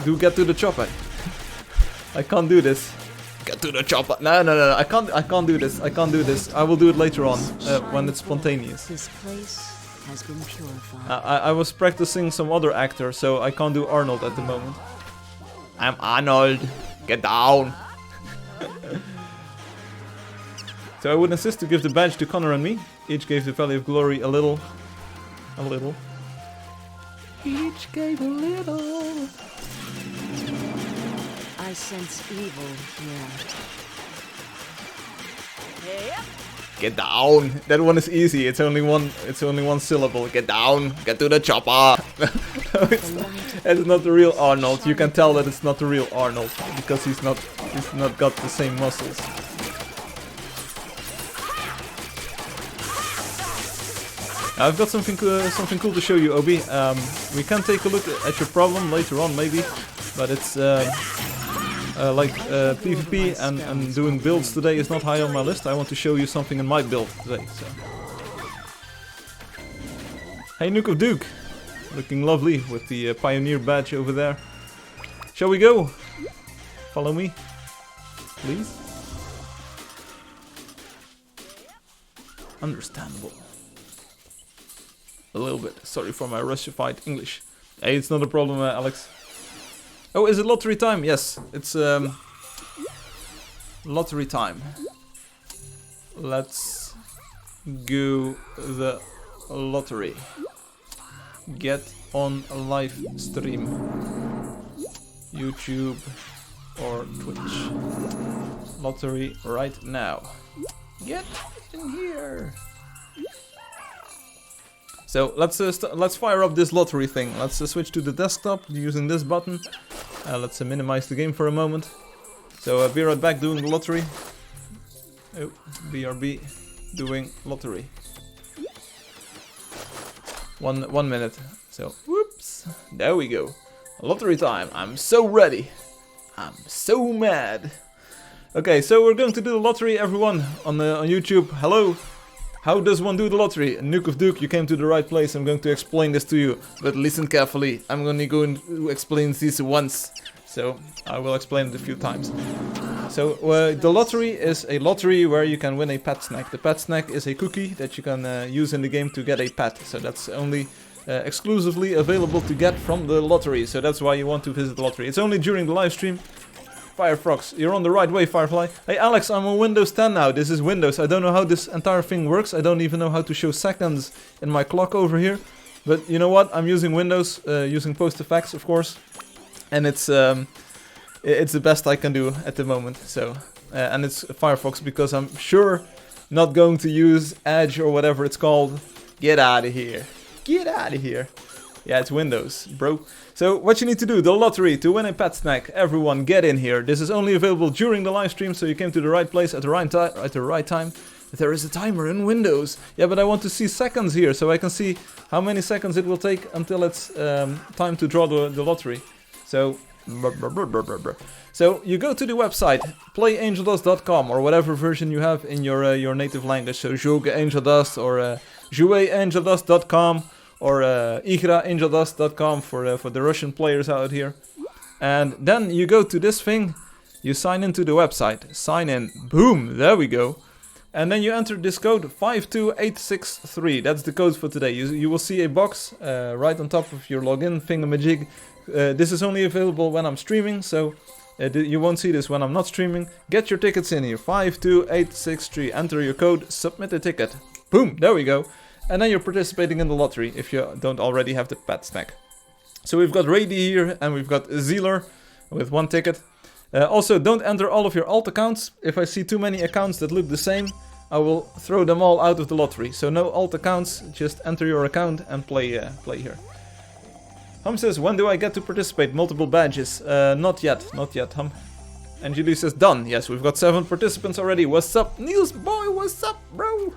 Do get to the chopper. I can't do this. Get to the chopper. No. I can't do this. I can't do this. I will do it later on when it's spontaneous. This place has been purified. I was practicing some other actor, so I can't do Arnold at the moment. I'm Arnold. Get down. So I would insist to give the badge to Connor and me. Each gave the Valley of Glory a little. Each gave a little. I sense evil here. Get down. That one is easy. It's only one syllable. Get down. Get to the chopper. No, it's not the real Arnold. You can tell that it's not the real Arnold because he's not got the same muscles. I've got something cool to show you, Obi. We can take a look at your problem later on, maybe, but it's like PvP and doing builds today is not high on my list. I want to show you something in my build today. So. Hey, Nuke of Duke, looking lovely with the Pioneer badge over there. Shall we go? Follow me, please. Understandable. A little bit. Sorry for my Russified English. Hey, it's not a problem, Alex. Oh, is it lottery time? Yes, it's lottery time. Let's go the lottery. Get on a live stream. YouTube or Twitch. Lottery right now. Get in here. So let's fire up this lottery thing. Let's switch to the desktop using this button. Let's minimize the game for a moment. So be right back doing the lottery. Oh, BRB doing lottery. One minute. So whoops, there we go. Lottery time. I'm so ready. I'm so mad. Okay, so we're going to do the lottery, everyone on YouTube. Hello. How does one do the lottery? Nuke of Duke, you came to the right place. I'm going to explain this to you, but listen carefully. I'm going to go and explain this once, so I will explain it a few times. So the lottery is a lottery where you can win a pet snack. The pet snack is a cookie that you can use in the game to get a pet. So that's only exclusively available to get from the lottery. So that's why you want to visit the lottery. It's only during the live stream. Firefox, you're on the right way, Firefly. Hey Alex, I'm on Windows 10 now. This is Windows. I don't know how this entire thing works. I don't even know how to show seconds in my clock over here. But you know what? I'm using Windows, using PostFX, of course. And it's the best I can do at the moment. So, and it's Firefox because I'm sure not going to use Edge or whatever it's called. Get out of here. Get out of here. Yeah, it's Windows, bro. So what you need to do, the lottery to win a pet snack. Everyone get in here. This is only available during the live stream, so you came to the right place at the right time. There is a timer in Windows. Yeah, but I want to see seconds here, so I can see how many seconds it will take until it's time to draw the lottery. So you go to the website, playangeldust.com, or whatever version you have in your native language. So Jogue Angeldust, or joueangeldust.com, or igraangeldust.com for the Russian players out here. And then you go to this thing, you sign into the website, sign in, boom, there we go. And then you enter this code 52863. That's the code for today. You will see a box right on top of your login thingamajig. This is only available when I'm streaming, so you won't see this when I'm not streaming. Get your tickets in here. 52863. Enter your code, submit a ticket. Boom, there we go. And then you're participating in the lottery if you don't already have the pet snack. So we've got Rady here and we've got Zealer with 1 ticket. Also, don't enter all of your alt accounts. If I see too many accounts that look the same, I will throw them all out of the lottery. So no alt accounts, just enter your account and play here. Hum says, when do I get to participate? Multiple badges. Not yet, Hum. Angeldust says, done. Yes, we've got 7 participants already. What's up, Niels boy? What's up, bro?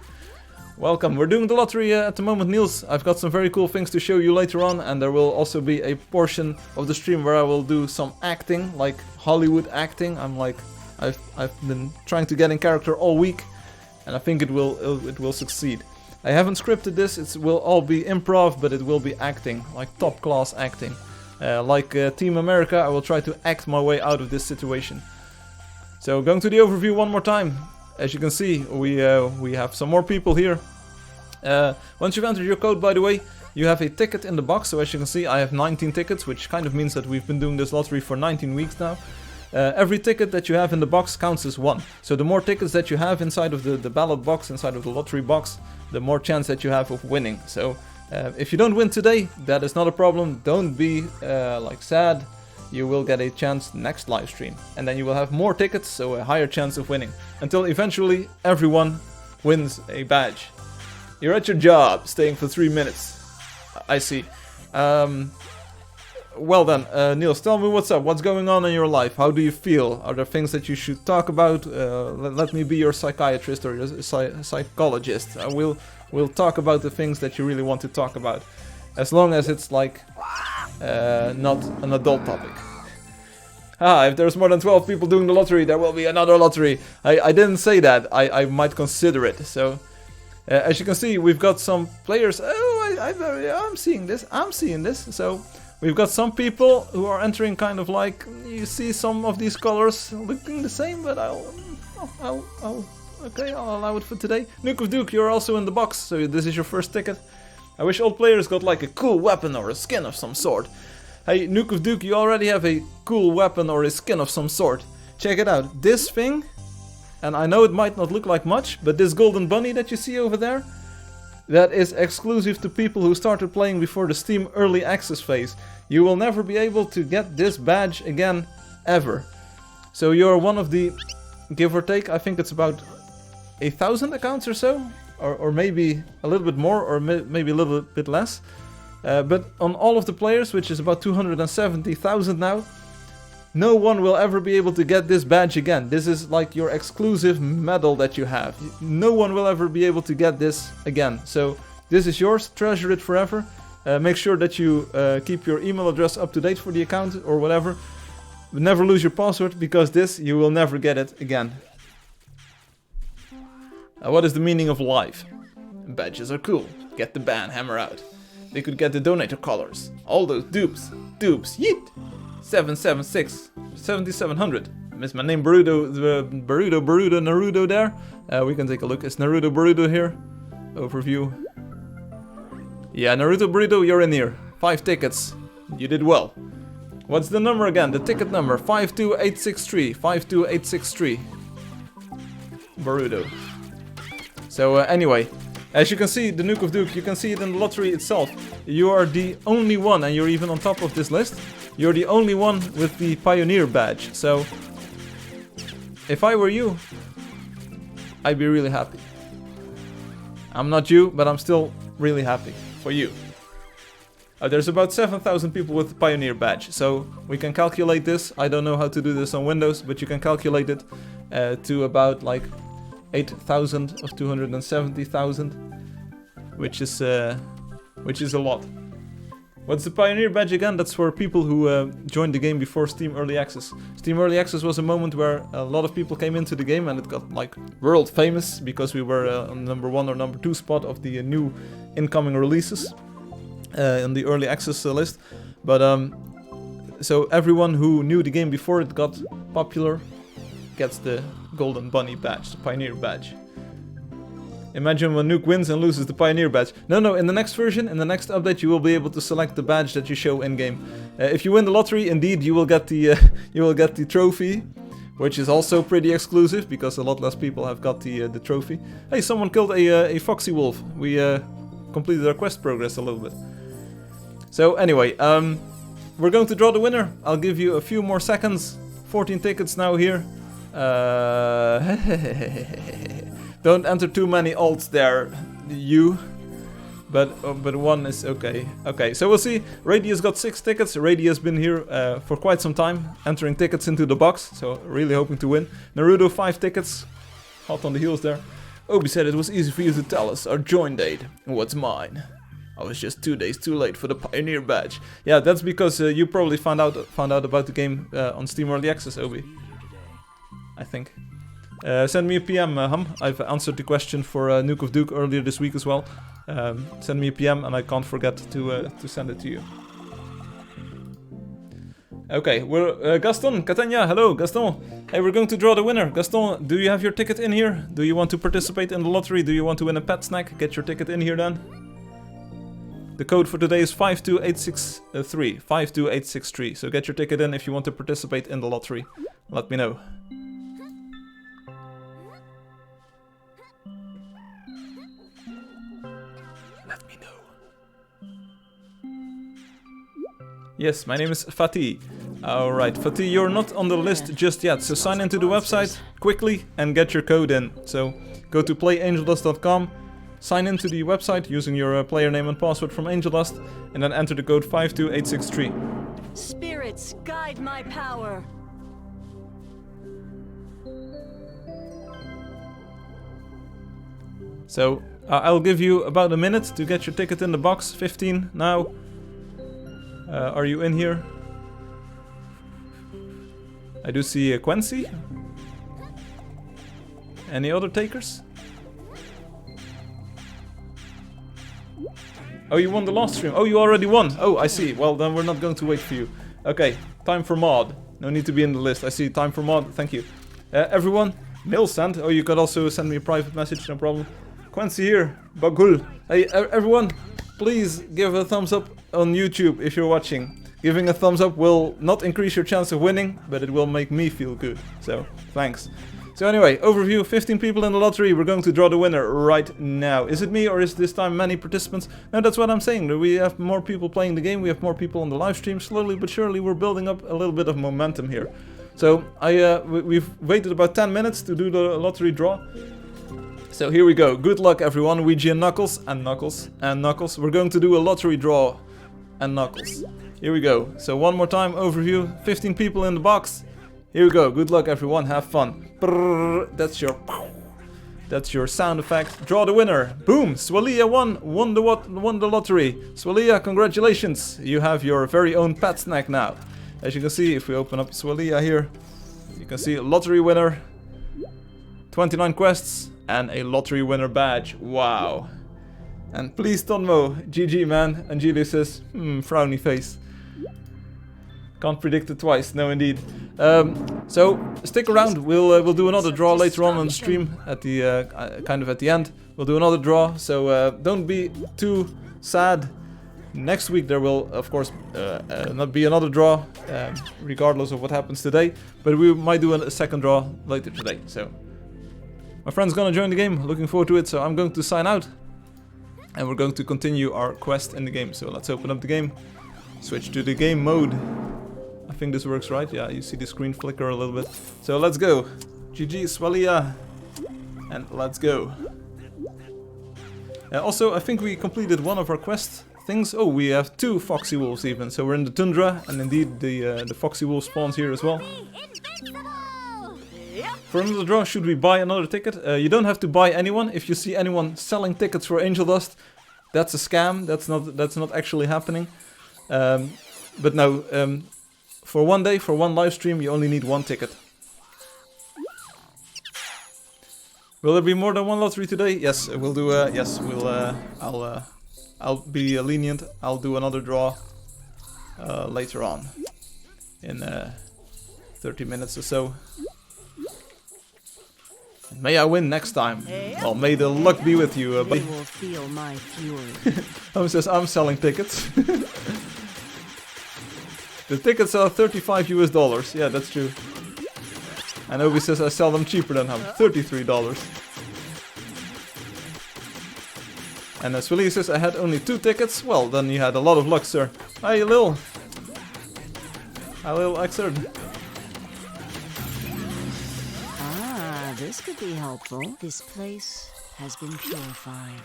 Welcome. We're doing the lottery at the moment, Niels. I've got some very cool things to show you later on, and there will also be a portion of the stream where I will do some acting, like Hollywood acting. I've been trying to get in character all week, and I think it will succeed. I haven't scripted this. It will all be improv, but it will be acting, like top class acting. Like Team America, I will try to act my way out of this situation. So going to the overview one more time. As you can see, we have some more people here. Once you've entered your code, by the way, you have a ticket in the box. So as you can see, I have 19 tickets, which kind of means that we've been doing this lottery for 19 weeks now. Every ticket that you have in the box counts as 1. So the more tickets that you have inside of the ballot box, inside of the lottery box, the more chance that you have of winning. So if you don't win today, that is not a problem. Don't be sad. You will get a chance next live stream. And then you will have more tickets, so a higher chance of winning. Until eventually everyone wins a badge. You're at your job, staying for 3 minutes. I see. Well then, Niels, tell me what's up. What's going on in your life? How do you feel? Are there things that you should talk about? Let me be your psychiatrist or your psychologist. We'll talk about the things that you really want to talk about. As long as it's like not an adult topic. If there's more than 12 people doing the lottery, there will be another lottery. I didn't say that. I might consider it. So, as you can see, we've got some players. Oh, I'm seeing this. So, we've got some people who are entering kind of like, you see some of these colors looking the same, but I'll allow it for today. Nuke of Duke, you're also in the box, so this is your first ticket. I wish all players got like a cool weapon or a skin of some sort. Hey, Nuke of Duke, you already have a cool weapon or a skin of some sort. Check it out. This thing, and I know it might not look like much, but this golden bunny that you see over there, that is exclusive to people who started playing before the Steam Early Access phase. You will never be able to get this badge again, ever. So you're one of the, give or take, I think it's about 1,000 accounts or so. Or maybe a little bit more, or maybe a little bit less. But on all of the players, which is about 270,000 now, no one will ever be able to get this badge again. This is like your exclusive medal that you have. No one will ever be able to get this again. So this is yours, treasure it forever. Make sure that you keep your email address up to date for the account or whatever. Never lose your password, because this, you will never get it again. What is the meaning of life? Badges are cool. Get the ban hammer out. They could get the donator colors. All those dupes. Yeet! 776. 7700. I miss my name Naruto there. We can take a look. Is Naruto Boruto here? Overview. Yeah, Naruto Boruto, you're in here. 5 tickets. You did well. What's the number again? The ticket number. 52863. 52863. Boruto. So anyway, as you can see, the Nuke of Duke, you can see it in the lottery itself. You are the only one, and you're even on top of this list, you're the only one with the Pioneer badge. So, if I were you, I'd be really happy. I'm not you, but I'm still really happy for you. There's about 7,000 people with the Pioneer badge, so we can calculate this. I don't know how to do this on Windows, but you can calculate it to about like 8,000 of 270,000, which is a lot. What's the Pioneer Badge again? That's for people who joined the game before Steam Early Access. Steam Early Access was a moment where a lot of people came into the game and it got like world famous because we were on #1 or #2 spot of the new incoming releases in the Early Access list. But so everyone who knew the game before it got popular gets the Golden Bunny Badge, the Pioneer Badge. Imagine when Nuke wins and loses the Pioneer Badge. No, in the next version, in the next update, you will be able to select the badge that you show in-game. If you win the lottery, indeed, you will get the trophy, which is also pretty exclusive because a lot less people have got the trophy. Hey, someone killed a foxy wolf. We completed our quest progress a little bit. So anyway, we're going to draw the winner. I'll give you a few more seconds. 14 tickets now here. Don't enter too many alts there, you. But one is okay. Okay, so we'll see. Radius got 6 tickets. Radius been here for quite some time, entering tickets into the box. So really hoping to win. Naruto 5 tickets. Hot on the heels there. Obi said it was easy for you to tell us our join date. What's mine? I was just 2 days too late for the Pioneer Badge. Yeah, that's because you probably found out about the game on Steam Early Access, Obi. I think. Send me a PM, Hum. I've answered the question for Nuke of Duke earlier this week as well. Send me a PM and I can't forget to send it to you. Okay, we're Gaston, Catania, hello, Gaston. Hey, we're going to draw the winner. Gaston, do you have your ticket in here? Do you want to participate in the lottery? Do you want to win a pet snack? Get your ticket in here then. The code for today is 52863. 52863. So get your ticket in if you want to participate in the lottery. Let me know. Yes, my name is Fatih. Alright, Fatih, you're not on the list just yet, so sign into the website quickly and get your code in. So go to playangeldust.com, sign into the website using your player name and password from Angeldust, and then enter the code 52863. Spirits, guide my power. So I'll give you about a minute to get your ticket in the box. 15 now. Are you in here? I do see a Quincy. Any other takers? Oh, you won the last stream. Oh, you already won. Oh, I see. Well, then we're not going to wait for you. Okay, time for mod. No need to be in the list. I see. Time for mod. Thank you. Everyone, mail send. Oh, you could also send me a private message. No problem. Quincy here. Bagul. Hey, everyone, please give a thumbs up on YouTube if you're watching. Giving a thumbs up will not increase your chance of winning, but it will make me feel good. So, thanks. So anyway, overview, 15 people in the lottery. We're going to draw the winner right now. Is it me or is this time many participants? No, that's what I'm saying. We have more people playing the game. We have more people on the live stream. Slowly but surely we're building up a little bit of momentum here. So we've waited about 10 minutes to do the lottery draw. So here we go. Good luck everyone. Ouija and Knuckles and Knuckles and Knuckles. We're going to do a lottery draw and Knuckles. Here we go. So one more time, overview. 15 people in the box. Here we go. Good luck everyone. Have fun. Brrr, that's your sound effect. Draw the winner. Boom. Swalia won the lottery. Swalia, congratulations. You have your very own pet snack now. As you can see, if we open up Swalia here, you can see a lottery winner, 29 quests, and a lottery winner badge. Wow. And please Tonmo, GG man. And Julie says, frowny face. Can't predict it twice, no indeed. So stick around. We'll do another draw later on the stream at the kind of at the end. We'll do another draw. So don't be too sad. Next week there will of course not be another draw, regardless of what happens today. But we might do a second draw later today. So my friend's gonna join the game. Looking forward to it. So I'm going to sign out, and we're going to continue our quest in the game. So let's open up the game. Switch to the game mode. I think this works right. Yeah, you see the screen flicker a little bit. So let's go. GG Swalia. And let's go. Also, I think we completed one of our quest things. Oh, we have 2 foxy wolves even. So we're in the tundra, and indeed the foxy wolf spawns here as well. Invincible! Yep. For another draw, should we buy another ticket? You don't have to buy anyone. If you see anyone selling tickets for Angeldust, that's a scam. That's not actually happening. But no, for one day, for one live stream, you only need one ticket. Will there be more than one lottery today? Yes, we'll do. Yes, we'll. I'll be lenient. I'll do another draw later on, in 30 minutes or so. And may I win next time. Well, may the luck be with you. But will feel my fury. Home says I'm selling tickets. The tickets are $35 US. Yeah, that's true. And Obi says I sell them cheaper than him. $33. And Swilly says I had only 2 tickets. Well, then you had a lot of luck, sir. Hi, Lil. Hi, Lil Xerd. Ah, this could be helpful. This place has been purified.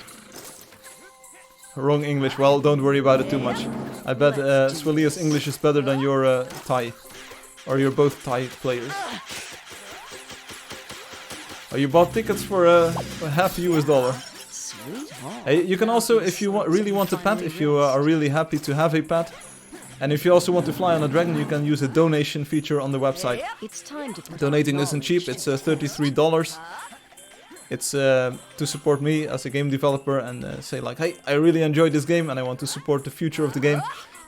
Wrong English. Well, don't worry about it too much. I bet Swilly's English is better than your Thai. Or you're both Thai players. Oh, you bought tickets for half $1. Hey, you can also, if you really want a pet, if you are really happy to have a pet, and if you also want to fly on a dragon, you can use a donation feature on the website. It's time to Donating isn't cheap, it's $33. It's to support me as a game developer and say like, hey, I really enjoyed this game and I want to support the future of the game.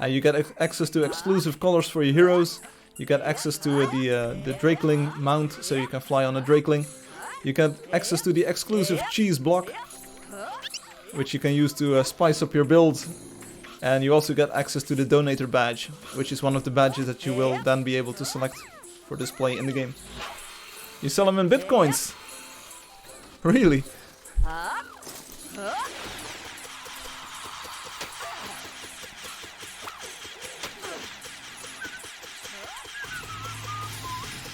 You get access to exclusive colors for your heroes. You get access to the Drakeling mount, so you can fly on a Drakeling. You get access to the exclusive cheese block, which you can use to spice up your build. And you also get access to the donator badge, which is one of the badges that you will then be able to select for display in the game. You sell them in bitcoins. Really?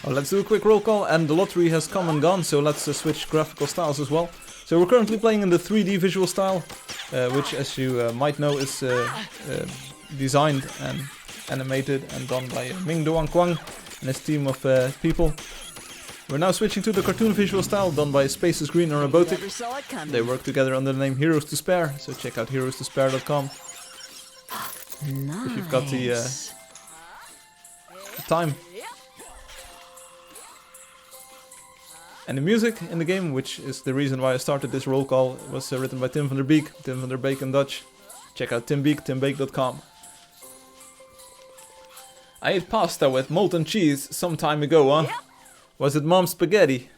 Oh, let's do a quick roll call, and the lottery has come and gone, so let's switch graphical styles as well. So we're currently playing in the 3D visual style, which, as you might know, is designed and animated and done by Ming Doan Kwang and his team of people. We're now switching to the cartoon visual style done by Spaces Green and Robotic. They work together under the name Heroes to Spare, so check out heroes2spare.com if you've got the time. And the music in the game, which is the reason why I started this roll call, was written by Tim van der Beek, Tim van der Beek in Dutch. Check out Tim Beek, timbeek.com. I ate pasta with molten cheese some time ago, huh? Was it Mom's spaghetti?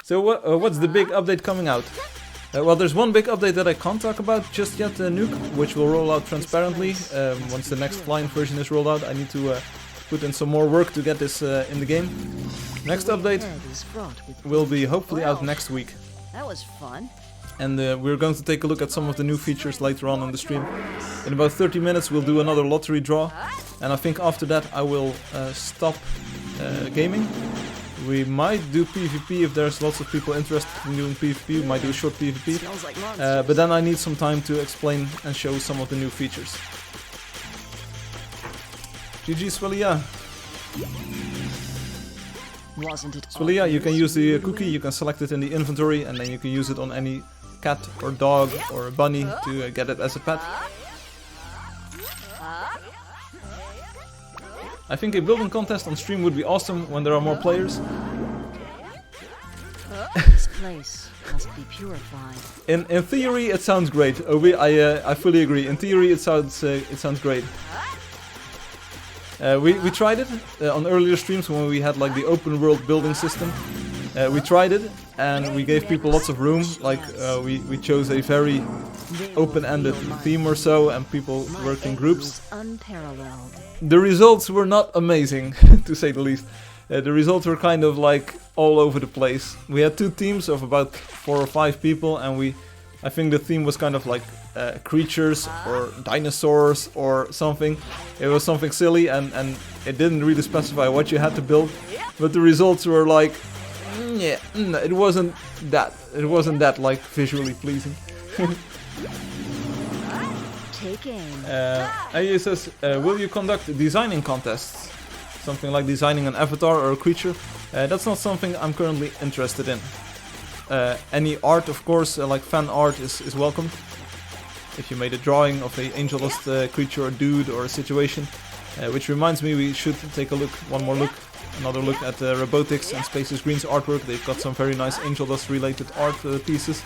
So what's the big update coming out? Well, there's one big update that I can't talk about just yet, Nuke, which will roll out transparently. Once the next client version is rolled out, I need to put in some more work to get this in the game. Next update will be hopefully out next week. That was fun. And we're going to take a look at some of the new features later on in the stream. In about 30 minutes we'll do another lottery draw. And I think after that I will stop gaming. We might do PvP if there's lots of people interested in doing PvP. We might do a short PvP. But then I need some time to explain and show some of the new features. GG Swillia. Swillia, you can use the cookie, you can select it in the inventory and then you can use it on any cat or dog or bunny to get it as a pet. I think a building contest on stream would be awesome when there are more players. This place must be purified. In theory it sounds great. I fully agree. In theory it sounds great. We tried it on earlier streams when we had like the open world building system. We tried it and we gave people lots of room. Like we chose a very open-ended theme or so, and people worked in groups. The results were not amazing, to say the least. The results were kind of like all over the place. We had 2 teams of about 4 or 5 people, and I think the theme was kind of like creatures or dinosaurs or something. It was something silly, and it didn't really specify what you had to build. But the results were like, yeah, it wasn't that like visually pleasing. He says, will you conduct designing contests? something like designing an avatar or a creature. That's not something I'm currently interested in. Any art, of course, like fan art is welcome. If you made a drawing of a Angeldust creature or dude or a situation. Which reminds me, we should take another look at Robotics and Spaces Green's artwork. They've got some very nice Angeldust related art pieces.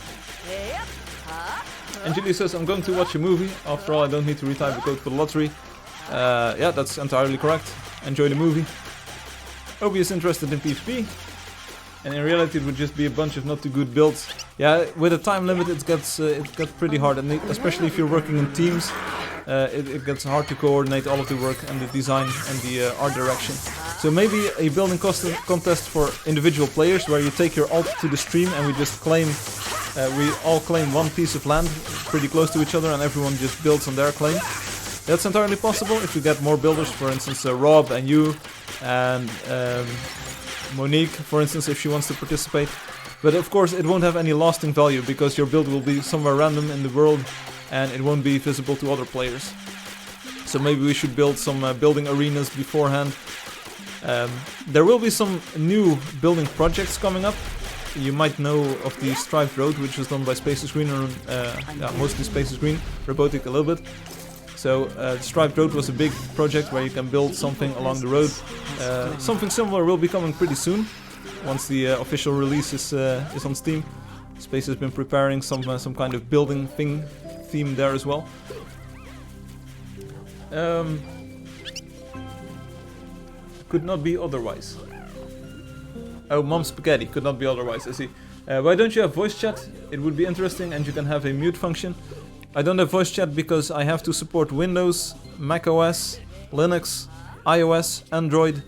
And Julie says, I'm going to watch a movie. After all, I don't need to retype the code for the lottery. Yeah, that's entirely correct. Enjoy the movie. Obi is interested in PvP. And in reality it would just be a bunch of not too good builds. Yeah, with a time limit it gets pretty hard, and especially if you're working in teams, it gets hard to coordinate all of the work and the design and the art direction. So maybe a building contest for individual players, where you take your alt to the stream and we just claim, we all claim one piece of land pretty close to each other, and everyone just builds on their claim. That's entirely possible if you get more builders, for instance Rob and you and Monique, for instance, if she wants to participate. But of course it won't have any lasting value, because your build will be somewhere random in the world and it won't be visible to other players. So maybe we should build some building arenas beforehand. There will be some new building projects coming up. You might know of the Striped Road, which was done by Spaces Green, or yeah, mostly Spaces Green, Robotic a little bit. So Striped Road was a big project where you can build something along the road. Something similar will be coming pretty soon, once the official release is on Steam. Space has been preparing some kind of building theme there as well. Could not be otherwise. Oh, Mom Spaghetti, could not be otherwise, I see. Why don't you have voice chat? It would be interesting, and you can have a mute function. I don't have voice chat because I have to support Windows, Mac OS, Linux, iOS, Android.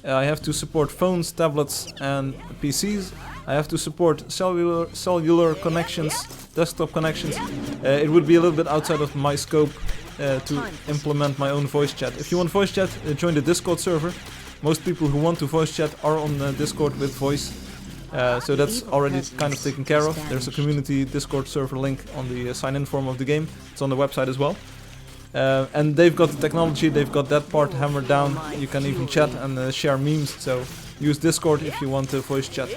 I have to support phones, tablets and PCs. I have to support cellular connections, desktop connections. It would be a little bit outside of my scope to implement my own voice chat. If you want voice chat, join the Discord server. Most people who want to voice chat are on Discord with voice. So that's already kind of taken care of. There's a community Discord server link on the sign-in form of the game. It's on the website as well. And they've got the technology, they've got that part hammered down. You can even chat and share memes, so use Discord if you want to voice chat.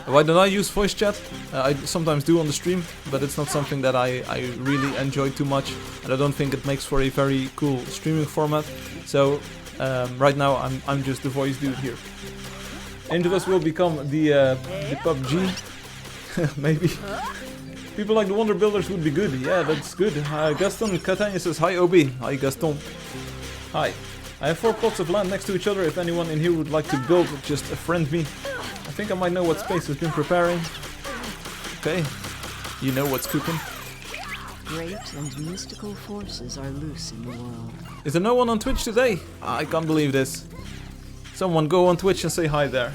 Why don't I use voice chat? I sometimes do on the stream, but it's not something that I really enjoy too much. And I don't think it makes for a very cool streaming format. So right now I'm just the voice dude here. Angeldust will become the PUBG, maybe. People like the Wonder Builders would be good. Yeah, that's good. Gaston Catania says, hi Obi. Hi Gaston. Hi. I have 4 plots of land next to each other. If anyone in here would like to build, just friend me. I think I might know what Space has been preparing. Okay. You know what's cooking. Great and mystical forces are loose in the world. Is there no one on Twitch today? I can't believe this. Someone go on Twitch and say hi there.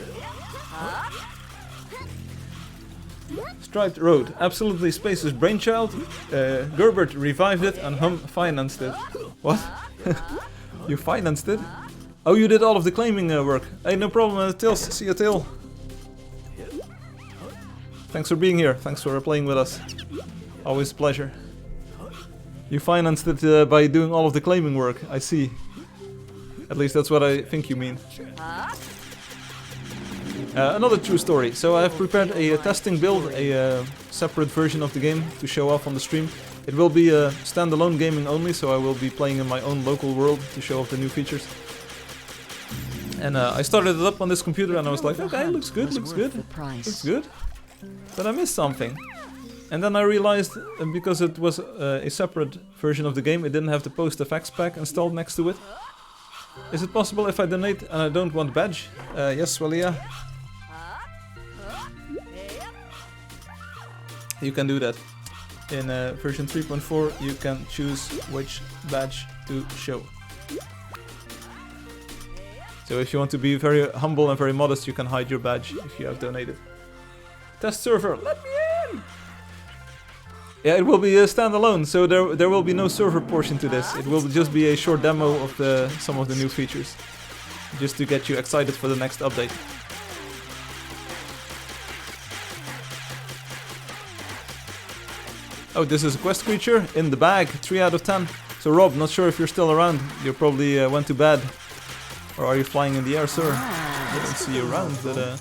Striped Road, absolutely Space's brainchild. Gerbert revived it and Hum financed it. What? You financed it? Oh, you did all of the claiming work. Hey, no problem, Tails. See you, Tail. Thanks for being here. Thanks for playing with us. Always a pleasure. You financed it by doing all of the claiming work. I see. At least that's what I think you mean. Another true story. So I have prepared a testing build, a separate version of the game to show off on the stream. It will be standalone gaming only, so I will be playing in my own local world to show off the new features. And I started it up on this computer and I was like, okay, looks good, looks good, looks good. But I missed something. And then I realized, because it was a separate version of the game, it didn't have the post effects pack installed next to it. Is it possible if I donate and I don't want badge? Yes, well, yeah. You can do that. In version 3.4 you can choose which badge to show. So if you want to be very humble and very modest, you can hide your badge if you have donated. Test server, let me in! Yeah, it will be standalone, so there will be no server portion to this. It will just be a short demo of some of the new features, just to get you excited for the next update. Oh, this is a quest creature in the bag, 3 out of 10. So Rob, not sure if you're still around. You probably went to bed. Or are you flying in the air, sir? Ah, I don't this see could you be around, helpful. but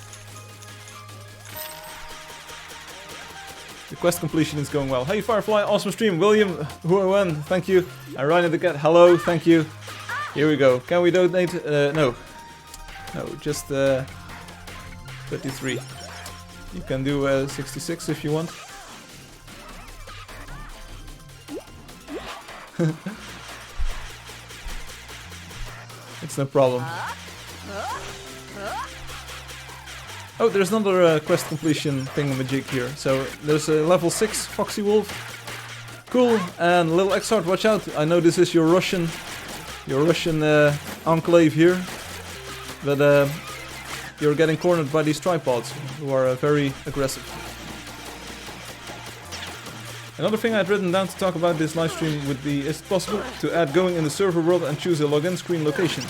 the quest completion is going well. Hey Firefly, awesome stream. William, Huan, thank you. And Ryan the Cat, hello, thank you. Here we go. Can we donate? No. No, just 33. You can do 66 if you want. It's no problem. Oh, there's another quest completion thingamajig here. So there's a level 6 Foxy Wolf. Cool. And little Exart, watch out. I know this is your Russian enclave here. But you're getting cornered by these tripods who are very aggressive. Another thing I'd written down to talk about this live stream would be, is it possible to add going in the server world and choose a login screen location?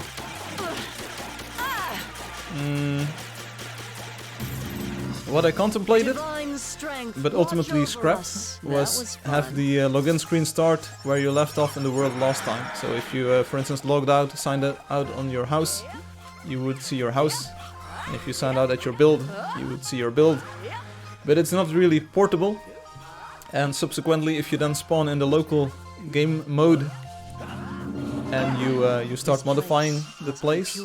What I contemplated, but ultimately scrapped, was have the login screen start where you left off in the world last time. So if you, for instance, logged out, signed out on your house, you would see your house. And if you signed out at your build, you would see your build. But it's not really portable. And subsequently, if you then spawn in the local game mode and you start modifying the place,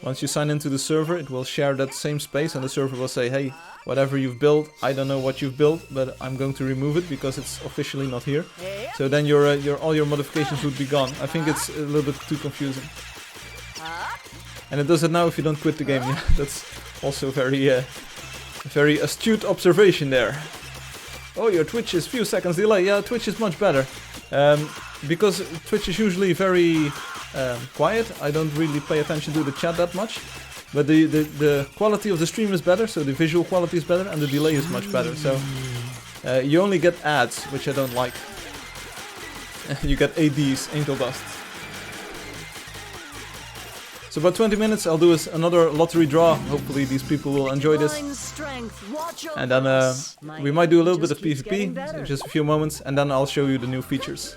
once you sign into the server, it will share that same space, and the server will say, hey, whatever you've built, I don't know what you've built, but I'm going to remove it because it's officially not here. So then all your modifications would be gone. I think it's a little bit too confusing. And it does it now if you don't quit the game. Yeah, that's also very astute observation there. Oh, your Twitch is few seconds delay. Yeah, Twitch is much better. Because Twitch is usually very quiet. I don't really pay attention to the chat that much. But the quality of the stream is better, so the visual quality is better, and the delay is much better. So you only get ads, which I don't like. You get ADs, Angeldust. So about 20 minutes I'll do another lottery draw. Hopefully these people will enjoy this. And then we might do a little bit of PvP, so just a few moments, and then I'll show you the new features.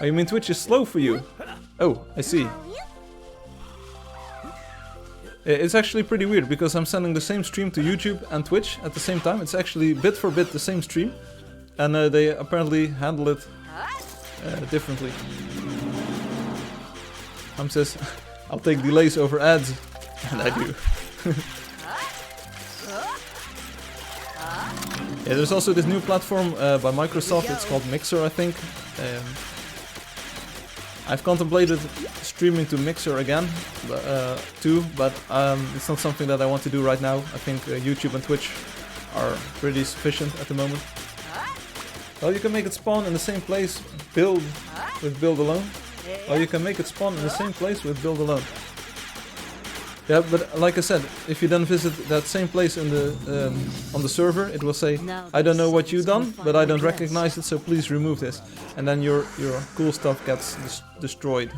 Oh, you mean Twitch is slow for you? Oh, I see. It's actually pretty weird, because I'm sending the same stream to YouTube and Twitch at the same time. It's actually bit for bit the same stream. And they apparently handle it differently. Says, I'll take delays over ads, and I do. Yeah, there's also this new platform by Microsoft, it's called Mixer, I think. I've contemplated streaming to Mixer again, too, but it's not something that I want to do right now. I think YouTube and Twitch are pretty sufficient at the moment. Well, you can make it spawn in the same place, build alone. Or you can make it spawn in the same place with build alone. Yeah, but like I said, if you then visit that same place in the on the server, it will say, I don't know what you've done, but I don't recognize it, so please remove this. And then your cool stuff gets destroyed.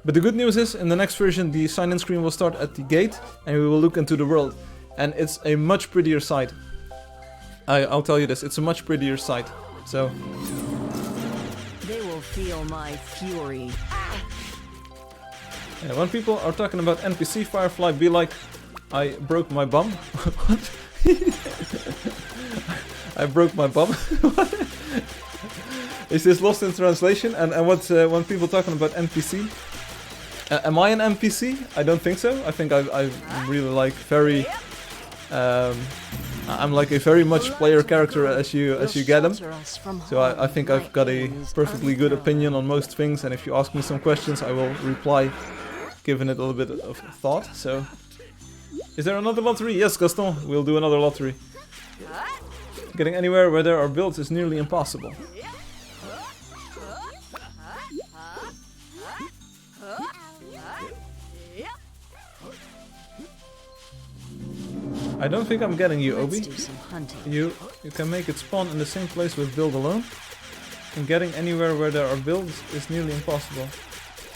But the good news is, in the next version, the sign-in screen will start at the gate, and we will look into the world. And it's a much prettier sight. I'll tell you this, it's a much prettier sight. So... They will feel my fury. Yeah, when people are talking about NPC Firefly, be like, I broke my bum. What? I broke my bum. Is this lost in translation? And what's when people talking about NPC? Am I an NPC? I don't think so. I think I'm really like very. I'm like a very much player character as you get them. So I think I've got a perfectly good opinion on most things, and if you ask me some questions, I will reply, giving it a little bit of thought. So, is there another lottery? Yes, Gaston, we'll do another lottery. Getting anywhere where there are builds is nearly impossible. I don't think I'm getting you, Obi. You can make it spawn in the same place with build alone. And getting anywhere where there are builds is nearly impossible.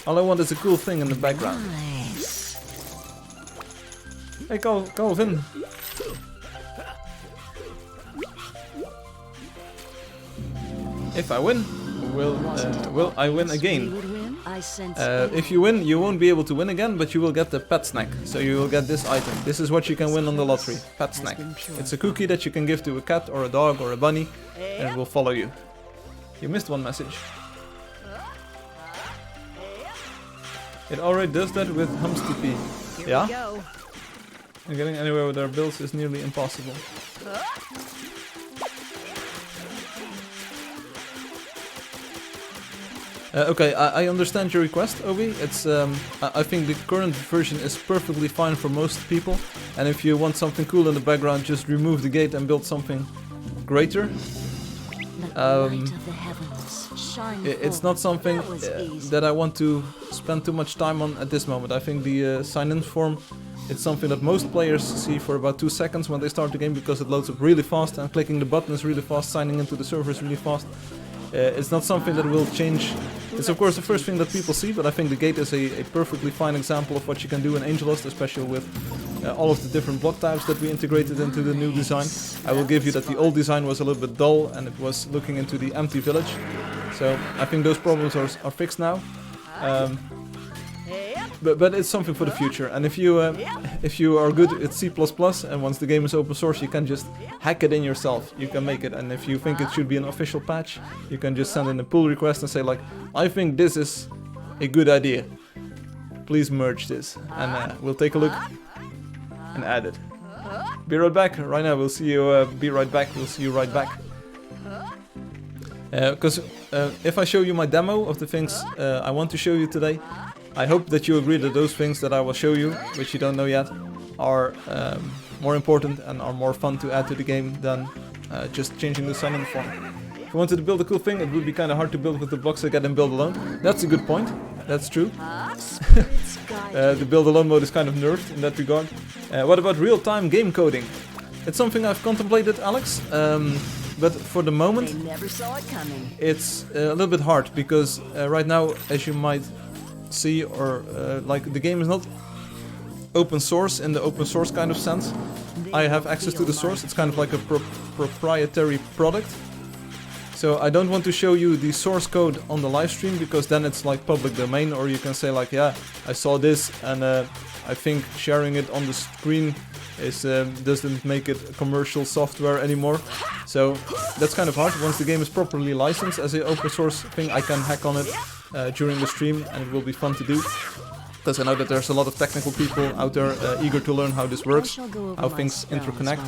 All I want is a cool thing in the background. Nice. Hey Calvin. If I win, will I win again? We would win. I sense If you win, you won't be able to win again, but you will get the pet snack. So you will get this item. This is what you can win on the lottery. Pet snack. It's a cookie that you can give to a cat or a dog or a bunny, and it will follow you. You missed one message. It already does that with HumsTP. Yeah? And getting anywhere with our builds is nearly impossible. Okay, I understand your request, Obi. It's I think the current version is perfectly fine for most people. And if you want something cool in the background, just remove the gate and build something greater. It's not something that I want to spend too much time on at this moment. I think the sign-in form, it's something that most players see for about 2 seconds when they start the game because it loads up really fast and clicking the button is really fast, signing into the server is really fast. It's not something that will change. It's of course the first thing that people see, but I think the gate is a perfectly fine example of what you can do in Angeldust, especially with all of the different block types that we integrated into the new design. I will give you that the old design was a little bit dull and it was looking into the empty village. So I think those problems are fixed now. But it's something for the future. And if you are good at C++ and once the game is open source, you can just hack it in yourself. You can make it. And if you think it should be an official patch, you can just send in a pull request and say like, I think this is a good idea. Please merge this, and we'll take a look and add it. Be right back. Right now, we'll see you. Be right back. We'll see you right back. Because if I show you my demo of the things I want to show you today, I hope that you agree that those things that I will show you, which you don't know yet, are more important and are more fun to add to the game than just changing the sign-in form. If you wanted to build a cool thing, it would be kind of hard to build with the blocks I get in build alone. That's a good point. That's true. The build alone mode is kind of nerfed in that regard. What about real-time game coding? It's something I've contemplated, Alex. But for the moment, it's a little bit hard because right now, as you might see, or like the game is not open source in the open source kind of sense. I have access to the source. It's kind of like a proprietary product. So I don't want to show you the source code on the live stream because then it's like public domain, or you can say like, yeah, I saw this and I think sharing it on the screen is doesn't make it commercial software anymore. So that's kind of hard. Once the game is properly licensed as an open source thing, I can hack on it during the stream, and it will be fun to do. Because I know that there's a lot of technical people out there eager to learn how this works, how things interconnect,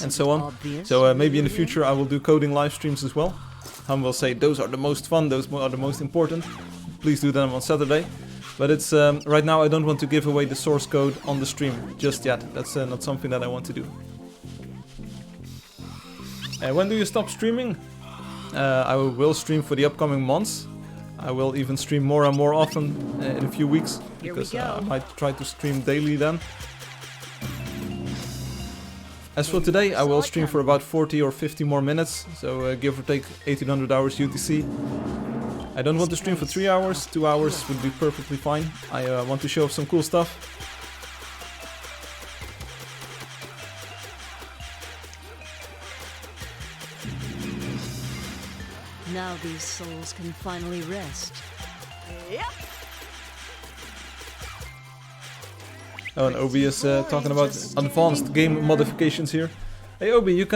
and so on. So maybe in the future I will do coding live streams as well. Hum will say those are the most fun, those are the most important. Please do them on Saturday. But it's right now I don't want to give away the source code on the stream just yet. That's not something that I want to do. When do you stop streaming? I will stream for the upcoming months. I will even stream more and more often in a few weeks, because I might try to stream daily then. As for today, I will stream for about 40 or 50 more minutes, so give or take 1800 hours UTC. I don't want to stream for 3 hours, 2 hours would be perfectly fine. I want to show off some cool stuff. Now these souls can finally rest. Oh, and Obi is talking about advanced game modifications here. Hey Obi,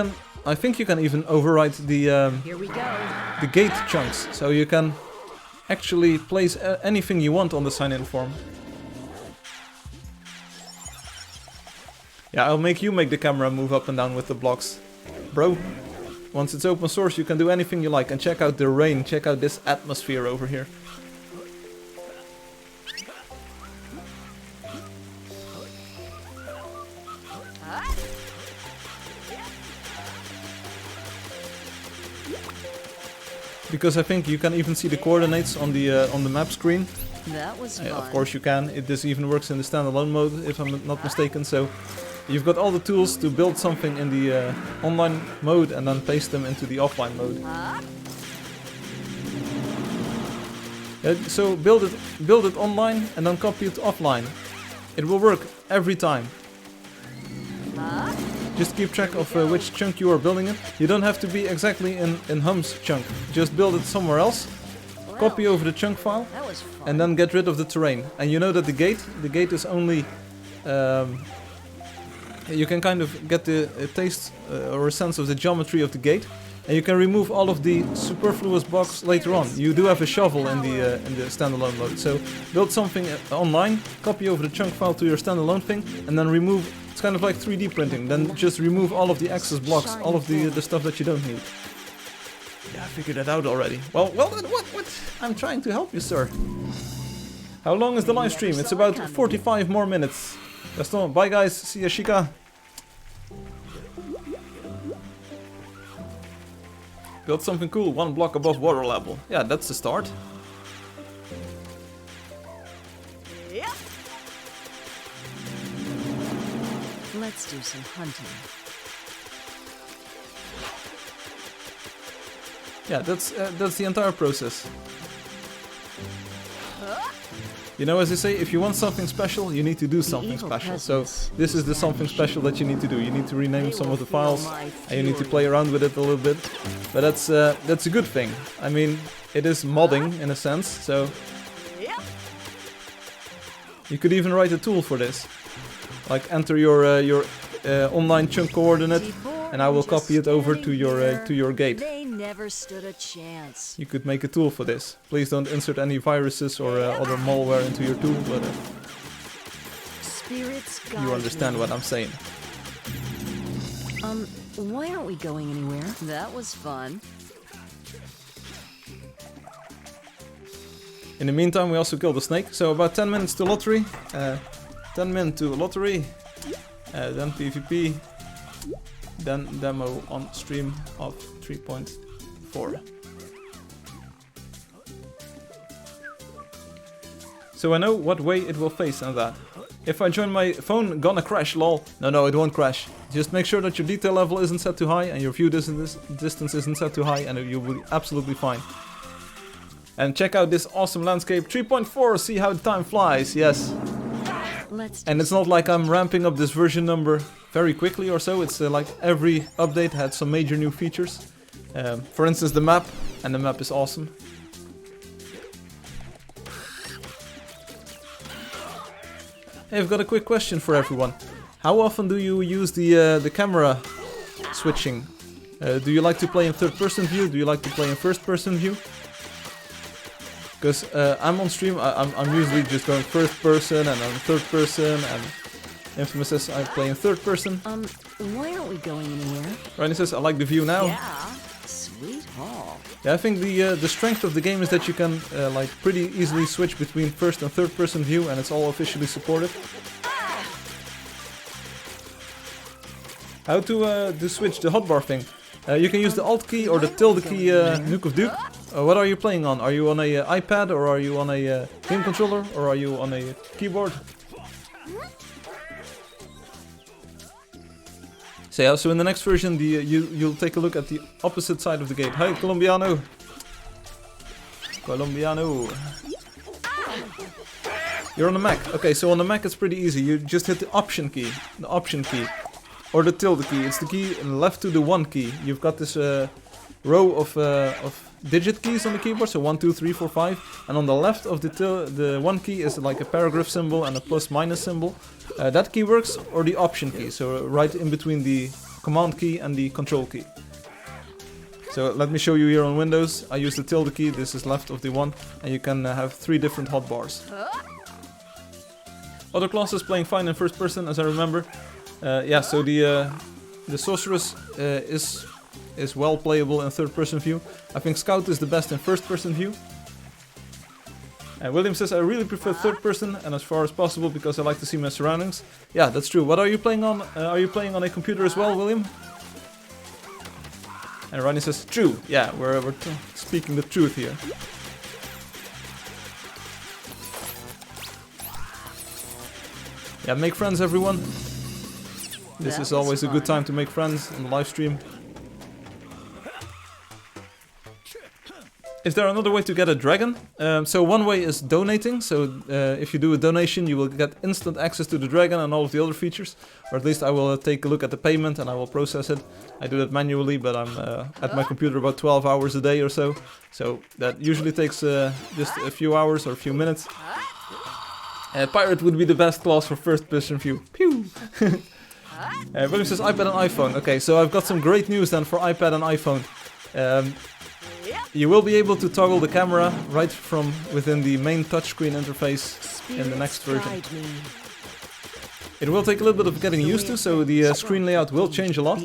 I think you can even override the gate chunks, so you can actually place anything you want on the sign-in form. Yeah, I'll make you make the camera move up and down with the blocks, bro. Once it's open source, you can do anything you like. And check out the rain, check out this atmosphere over here. Because I think you can even see the coordinates on the map screen. That was fun. Of course you can. This even works in the standalone mode, if I'm not mistaken. So you've got all the tools to build something in the online mode and then paste them into the offline mode. So build it online and then copy it offline. It will work every time. Just keep track of which chunk you are building in. You don't have to be exactly in Hum's chunk. Just build it somewhere else. Copy over the chunk file. That was fun. And then get rid of the terrain. And you know that the gate is only... you can kind of get a taste or a sense of the geometry of the gate. And you can remove all of the superfluous blocks later on. You do have a shovel in the standalone mode. So build something online, copy over the chunk file to your standalone thing, and then remove. It's kind of like 3D printing. Then just remove all of the excess blocks, all of the stuff that you don't need. Yeah, I figured that out already. Well then what? I'm trying to help you, sir. How long is the live stream? It's about 45 more minutes. Gaston, bye guys. See ya, Chica. Build something cool, 1 block above water level. Yeah, that's the start. Yeah. Let's do some hunting. Yeah, that's the entire process. You know, as they say, if you want something special, you need to do something special. So this is the something special that you need to do. You need to rename some of the files, and you need to play around with it a little bit. But that's a good thing. I mean, it is modding in a sense. So you could even write a tool for this, like enter your online chunk coordinate, and I will copy it over to your gate. They never stood a chance. You could make a tool for this. Please don't insert any viruses or other malware into your tool, but Spirits you understand what I'm saying. Why aren't we going anywhere? That was fun. In the meantime, we also killed the snake. So about 10 minutes to lottery. 10 minutes to lottery. Then PvP. Then demo on stream of 3.4. So I know what way it will face and that. If I join my phone, gonna crash, lol. No, it won't crash. Just make sure that your detail level isn't set too high and your view distance isn't set too high, and you will be absolutely fine. And check out this awesome landscape. 3.4, see how time flies, yes. And it's not like I'm ramping up this version number very quickly or so. It's like every update had some major new features. For instance, the map, and the map is awesome. Hey, I've got a quick question for everyone. How often do you use the camera switching? Do you like to play in third-person view? Do you like to play in first-person view? Because I'm on stream, I'm usually just going first person and then third person, and Infamous says I play in third person. Why aren't we going anywhere? Ryan says I like the view now. Yeah, sweet haul. Yeah, I think the strength of the game is that you can like pretty easily switch between first and third person view, and it's all officially supported. How to switch the hotbar thing? You can use the Alt key or the tilde key, Nuke of Duke. What are you playing on? Are you on a iPad, or are you on a game controller, or are you on a keyboard? So yeah, so in the next version, you'll take a look at the opposite side of the gate. Hi, Colombiano. You're on the Mac. Okay, so on the Mac it's pretty easy. You just hit the Option key, or the tilde key. It's the key left to the 1 key. You've got this row of digit keys on the keyboard, so 1, 2, 3, 4, 5, and on the left of the 1 key is like a paragraph symbol and a plus minus symbol. That key works, or the Option key, so right in between the command key and the control key. So let me show you here on Windows. I use the tilde key, this is left of the 1, and you can have 3 different hotbars. Other classes playing fine in first person, as I remember. Yeah, so the Sorceress is well playable in third person view. I think Scout is the best in first person view. William says I really prefer third person and as far as possible because I like to see my surroundings. Yeah, that's true. What are you playing on? Are you playing on a computer as well, William? And Ronnie says true. Yeah, we're speaking the truth here. Yeah, make friends, everyone. This is always a good time to make friends on the live stream. Is there another way to get a dragon? So one way is donating. So if you do a donation, you will get instant access to the dragon and all of the other features. Or at least I will take a look at the payment and I will process it. I do that manually, but I'm at my computer about 12 hours a day or so. So that usually takes just a few hours or a few minutes. Pirate would be the best class for first person view. Pew! William says iPad and iPhone. Okay, so I've got some great news then for iPad and iPhone. You will be able to toggle the camera right from within the main touchscreen interface in the next version. It will take a little bit of getting used to, so the screen layout will change a lot.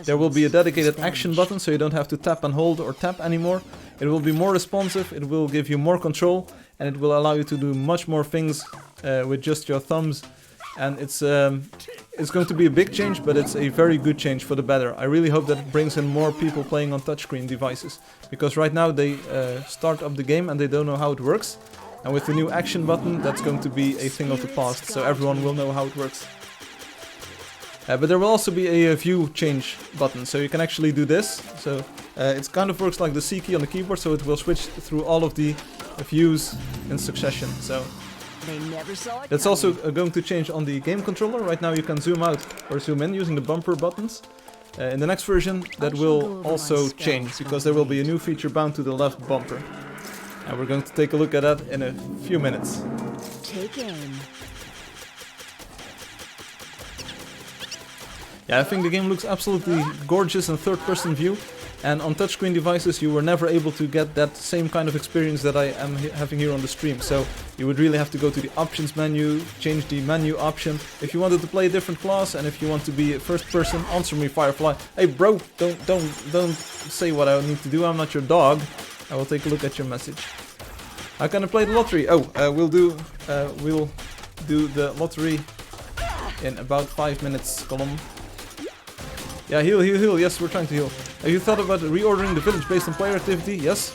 There will be a dedicated action button, so you don't have to tap and hold or tap anymore. It will be more responsive, it will give you more control, and it will allow you to do much more things with just your thumbs. And it's going to be a big change, but it's a very good change for the better. I really hope that it brings in more people playing on touchscreen devices. Because right now they start up the game and they don't know how it works. And with the new action button, that's going to be a thing of the past, so everyone will know how it works. But there will also be a view change button, so you can actually do this. So it kind of works like the C key on the keyboard, so it will switch through all of the views in succession. So that's also going to change on the game controller. Right now you can zoom out or zoom in using the bumper buttons. In the next version that will also change, because there will be a new feature bound to the left bumper. And we're going to take a look at that in a few minutes. Take aim. Yeah, I think the game looks absolutely gorgeous in third-person view. And on touchscreen devices you were never able to get that same kind of experience that I am having here on the stream. So you would really have to go to the options menu, change the menu option. If you wanted to play a different class and if you want to be first person, answer me Firefly. Hey bro, don't say what I need to do, I'm not your dog. I will take a look at your message. How can I play the lottery? Oh, we'll do the lottery in about 5 minutes, Column. Yeah, heal. Yes, we're trying to heal. Have you thought about reordering the village based on player activity? Yes.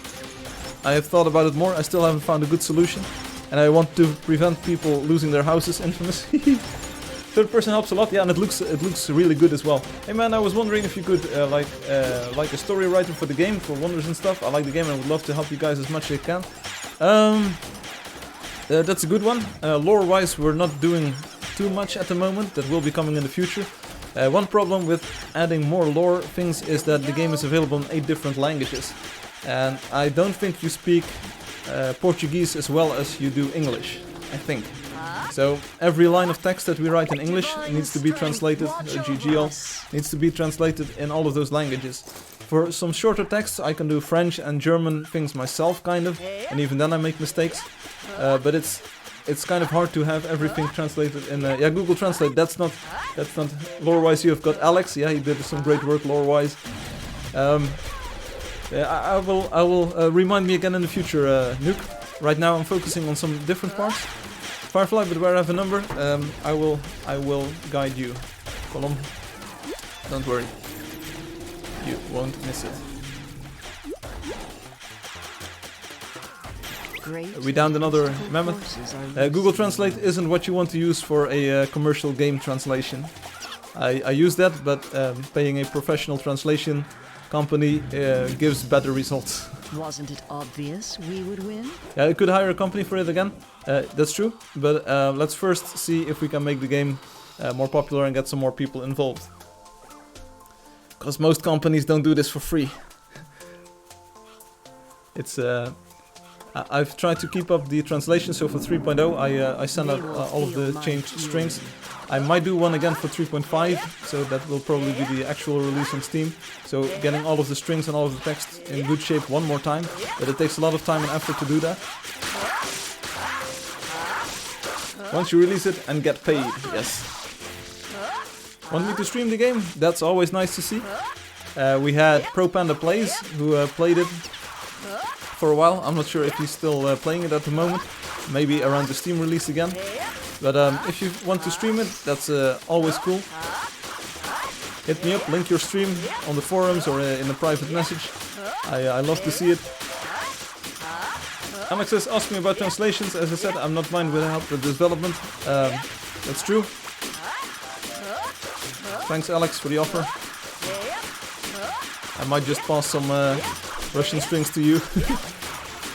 I have thought about it more. I still haven't found a good solution. And I want to prevent people losing their houses, infamous. Third person helps a lot, yeah, and it looks really good as well. Hey man, I was wondering if you could like a story writer for the game, for Wonders and stuff. I like the game and I would love to help you guys as much as I can. That's a good one. Lore-wise, we're not doing too much at the moment. That will be coming in the future. One problem with adding more lore things is that the game is available in 8 different languages. And I don't think you speak Portuguese as well as you do English, I think. So every line of text that we write in English needs to be translated, GGL, needs to be translated in all of those languages. For some shorter texts I can do French and German things myself, kind of, and even then I make mistakes. But it's kind of hard to have everything translated in yeah, Google Translate. That's not lore-wise. You've got Alex. Yeah, he did some great work lore-wise. Yeah, I will remind me again in the future, Nuke. Right now I'm focusing on some different parts. Firefly, but where I have a number, I will guide you. Column. Don't worry. You won't miss it. We downed another mammoth. Google Translate isn't what you want to use for a commercial game translation. I use that, but paying a professional translation company gives better results. Wasn't it obvious we would win? Yeah, I could hire a company for it again. That's true, but let's first see if we can make the game more popular and get some more people involved. Because most companies don't do this for free. It's I've tried to keep up the translation, so for 3.0 I send out all of the changed strings. I might do one again for 3.5, so that will probably be the actual release on Steam. So getting all of the strings and all of the text in good shape one more time, but it takes a lot of time and effort to do that. Once you release it and get paid, yes. Want me to stream the game? That's always nice to see. We had Pro Panda Plays, who played it for a while. I'm not sure if he's still playing it at the moment. Maybe around the Steam release again. But if you want to stream it, that's always cool. Hit me up, link your stream on the forums or in a private message. I love to see it. Alex says, ask me about translations. As I said, I'm not mine with help with development. That's true. Thanks Alex for the offer. I might just pass some Russian strings to you.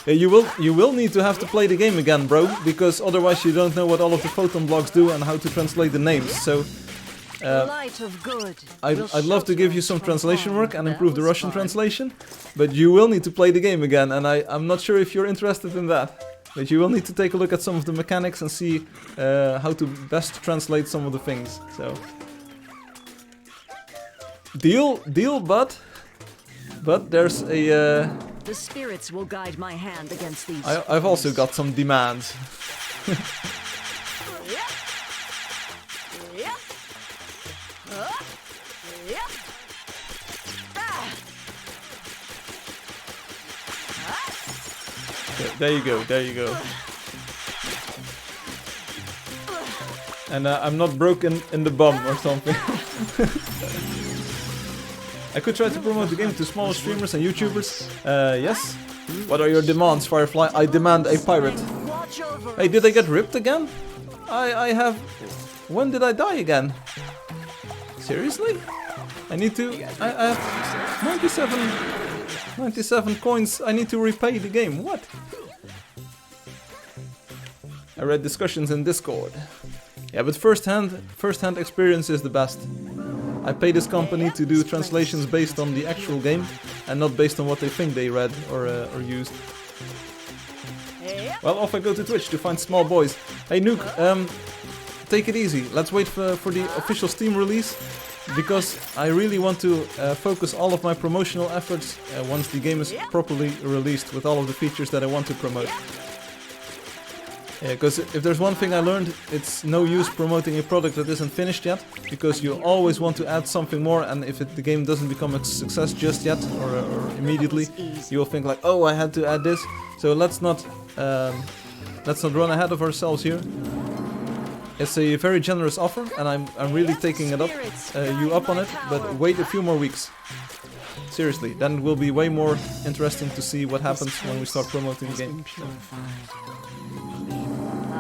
Yeah, you will need to have to play the game again, bro, because otherwise you don't know what all of the photon blocks do and how to translate the names. So I'd love to give you some translation work and improve the Russian translation, but you will need to play the game again, and I'm not sure if you're interested in that. But you will need to take a look at some of the mechanics and see how to best translate some of the things. So deal, but there's a. The spirits will guide my hand against these. I've also got some demands. There you go. And I'm not broken in the bum or something. I could try to promote the game to smaller streamers and YouTubers. Yes. What are your demands, Firefly? I demand a pirate. Hey, did I get ripped again? I have... When did I die again? Seriously? I need to... I have 97 coins. I need to repay the game. What? I read discussions in Discord. Yeah, but first-hand experience is the best. I pay this company to do translations based on the actual game and not based on what they think they read or used. Well, off I go to Twitch to find small boys. Hey Nuke, take it easy. Let's wait for the official Steam release, because I really want to focus all of my promotional efforts once the game is properly released with all of the features that I want to promote. Yeah, because if there's one thing I learned, it's no use promoting a product that isn't finished yet, because you always want to add something more, and if the game doesn't become a success just yet or immediately, you will think like, oh, I had to add this. So let's not run ahead of ourselves here. It's a very generous offer, and I'm really taking it up, you up on it. But wait a few more weeks. Seriously, then it will be way more interesting to see what happens when we start promoting the game.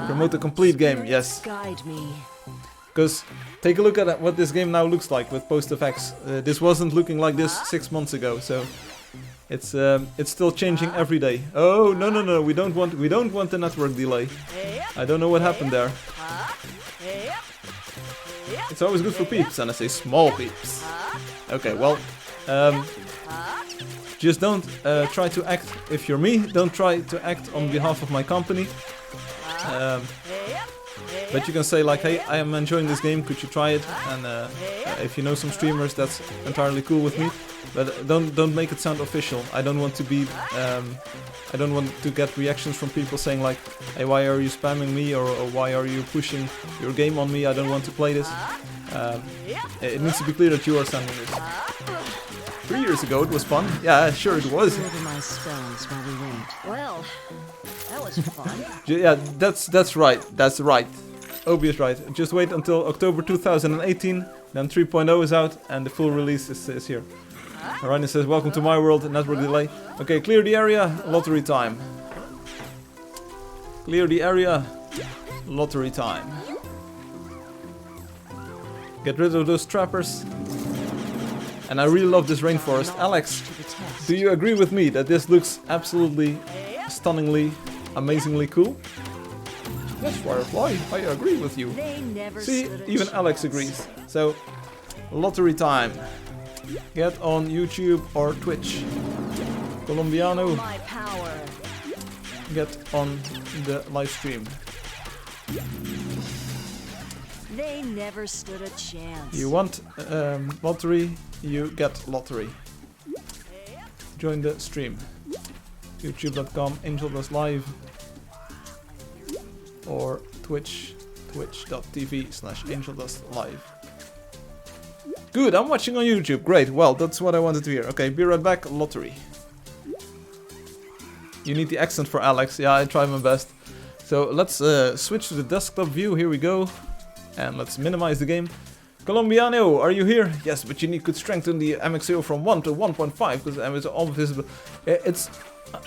Promote the complete game, yes. Because take a look at what this game now looks like with post effects. This wasn't looking like this 6 months ago, so it's still changing every day. Oh no, we don't want the network delay. I don't know what happened there. It's always good for peeps, and I say small peeps. Okay, well, just don't try to act. If you're me, don't try to act on behalf of my company. But you can say like, hey, I am enjoying this game, could you try it? And if you know some streamers, that's entirely cool with me. But don't make it sound official. I don't want to be, I don't want to get reactions from people saying like, hey, why are you spamming me, or why are you pushing your game on me? I don't want to play this. It needs to be clear that you are sending this. 3 years ago it was fun. Yeah, sure it was. Well, that was fun. Yeah, that's right. That's right. Obi is right. Just wait until October 2018. Then 3.0 is out and the full release is here. Ryan says, welcome to my world, network delay. Okay, clear the area, lottery time. Clear the area, lottery time. Get rid of those trappers. And I really love this rainforest. Alex, do you agree with me that this looks absolutely, stunningly, amazingly cool? Yes, Firefly, I agree with you. See, even Alex agrees. So, lottery time. Get on YouTube or Twitch. Colombiano, get on the live stream. They never stood a chance. You want lottery, you get lottery. Join the stream. YouTube.com, Angeldust Live. Or Twitch, twitch.tv/Angeldust Live. Good, I'm watching on YouTube. Great, well, that's what I wanted to hear. Okay, be right back. Lottery. You need the accent for Alex. Yeah, I try my best. So let's switch to the desktop view. Here we go. And let's minimize the game. Colombiano, are you here? Yes, but you could strengthen the MXO from 1 to 1.5 because it's all visible.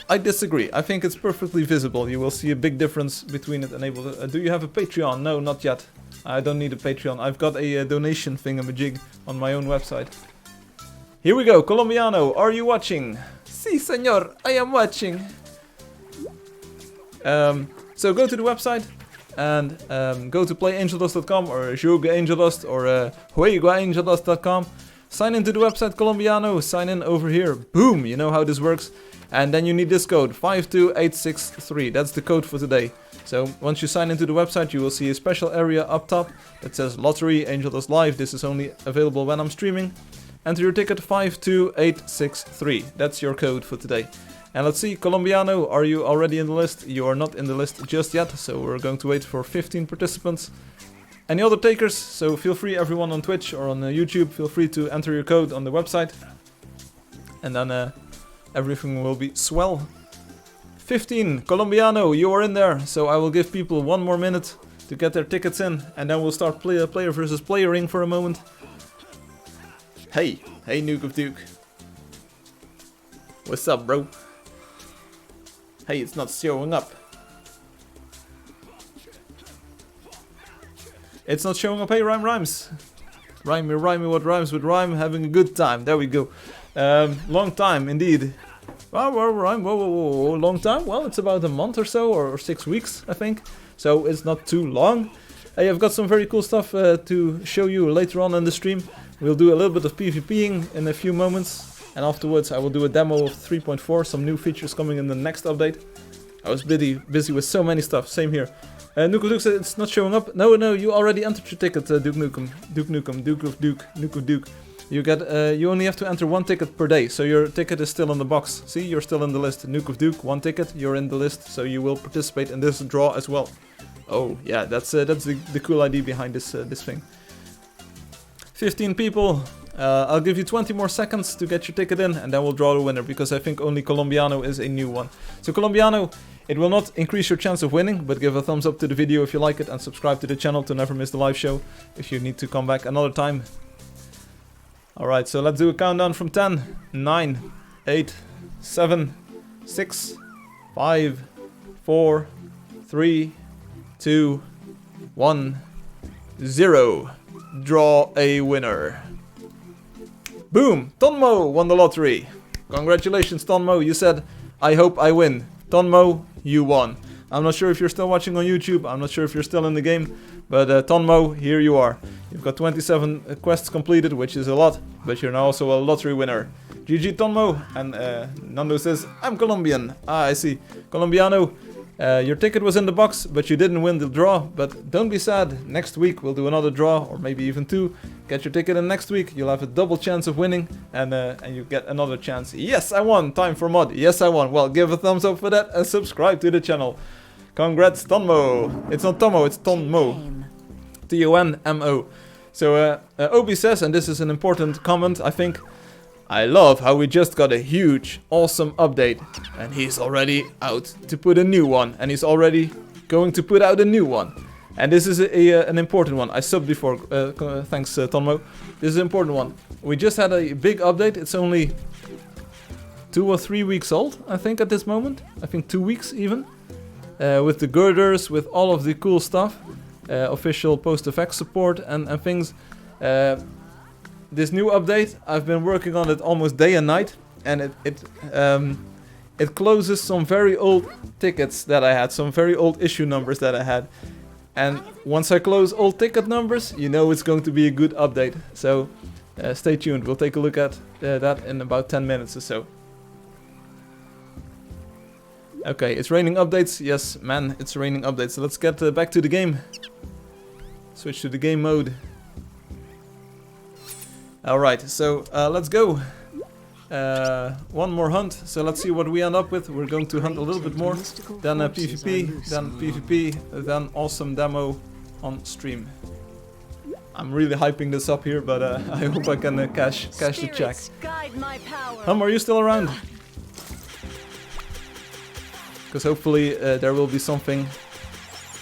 I disagree. I think it's perfectly visible. You will see a big difference between it and able to... do you have a Patreon? No, not yet. I don't need a Patreon. I've got a donation thingamajig on my own website. Here we go. Colombiano, are you watching? Si, senor, I am watching. So go to the website and go to playangeldust.com or juegaangeldust or juegaangeldust.com. Sign into the website Colombiano, sign in over here. Boom, you know how this works. And then you need this code, 52863. That's the code for today. So once you sign into the website, you will see a special area up top that says Lottery Angeldust Live. This is only available when I'm streaming. Enter your ticket 52863. That's your code for today. And let's see, Colombiano, are you already in the list? You are not in the list just yet, so we're going to wait for 15 participants. Any other takers? So feel free, everyone on Twitch or on YouTube, feel free to enter your code on the website. And then everything will be swell. 15, Colombiano, you are in there. So I will give people 1 more minute to get their tickets in. And then we'll start player versus playering for a moment. Hey Nuke of Duke. What's up, bro? Hey, it's not showing up. It's not showing up. Hey, rhymes. Rhyme me what rhymes with rhyme. Having a good time. There we go. Long time, indeed. Whoa, long time? Well, it's about a month or so, or 6 weeks, I think. So it's not too long. Hey, I've got some very cool stuff to show you later on in the stream. We'll do a little bit of PvPing in a few moments. And afterwards I will do a demo of 3.4, some new features coming in the next update. I was busy with so many stuff, same here. Nuke of Duke said it's not showing up. No, you already entered your ticket, Duke Nukem. Nuke of Duke. You only have to enter 1 ticket per day, so your ticket is still in the box. See, you're still in the list. Nuke of Duke, 1 ticket, you're in the list, so you will participate in this draw as well. Oh, yeah, that's the cool idea behind this thing. 15 people. I'll give you 20 more seconds to get your ticket in, and then we'll draw the winner, because I think only Colombiano is a new one. So Colombiano, it will not increase your chance of winning, but give a thumbs up to the video if you like it, and subscribe to the channel to never miss the live show if you need to come back another time. Alright, so let's do a countdown from 10, 9, 8, 7, 6, 5, 4, 3, 2, 1, 0. Draw a winner. Boom! Tonmo won the lottery. Congratulations, Tonmo. You said, I hope I win. Tonmo, you won. I'm not sure if you're still watching on YouTube. I'm not sure if you're still in the game. But Tonmo, here you are. You've got 27 quests completed, which is a lot. But you're now also a lottery winner. GG, Tonmo. And Nando says, I'm Colombian. Ah, I see. Colombiano. Your ticket was in the box, but you didn't win the draw. But don't be sad. Next week we'll do another draw, or maybe even 2. Get your ticket in next week. You'll have a double chance of winning, and you get another chance. Yes, I won. Time for mod. Yes, I won. Well, give a thumbs up for that and subscribe to the channel. Congrats, Tonmo. It's not Tomo, it's Tonmo. T-O-N-M-O. So Obi says, and this is an important comment, I think. I love how we just got a huge, awesome update, and he's already out to put a new one, and he's already going to put out a new one. And this is an important one. I subbed before, thanks Tonmo. This is an important one. We just had a big update. It's only 2 or 3 weeks old, I think, at this moment. I think 2 weeks even. With the girders, with all of the cool stuff. Official post-effects support and things. This new update, I've been working on it almost day and night, and it closes some very old tickets that I had, some very old issue numbers that I had. And once I close old ticket numbers, you know it's going to be a good update. So stay tuned, we'll take a look at that in about 10 minutes or so. Okay, it's raining updates. Yes, man, it's raining updates. So let's get back to the game. Switch to the game mode. Alright, so let's go. 1 more hunt, so let's see what we end up with. We're going to hunt a little bit more, then PvP, then awesome demo on stream. I'm really hyping this up here, but I hope I can cash the check. Are you still around? Because hopefully there will be something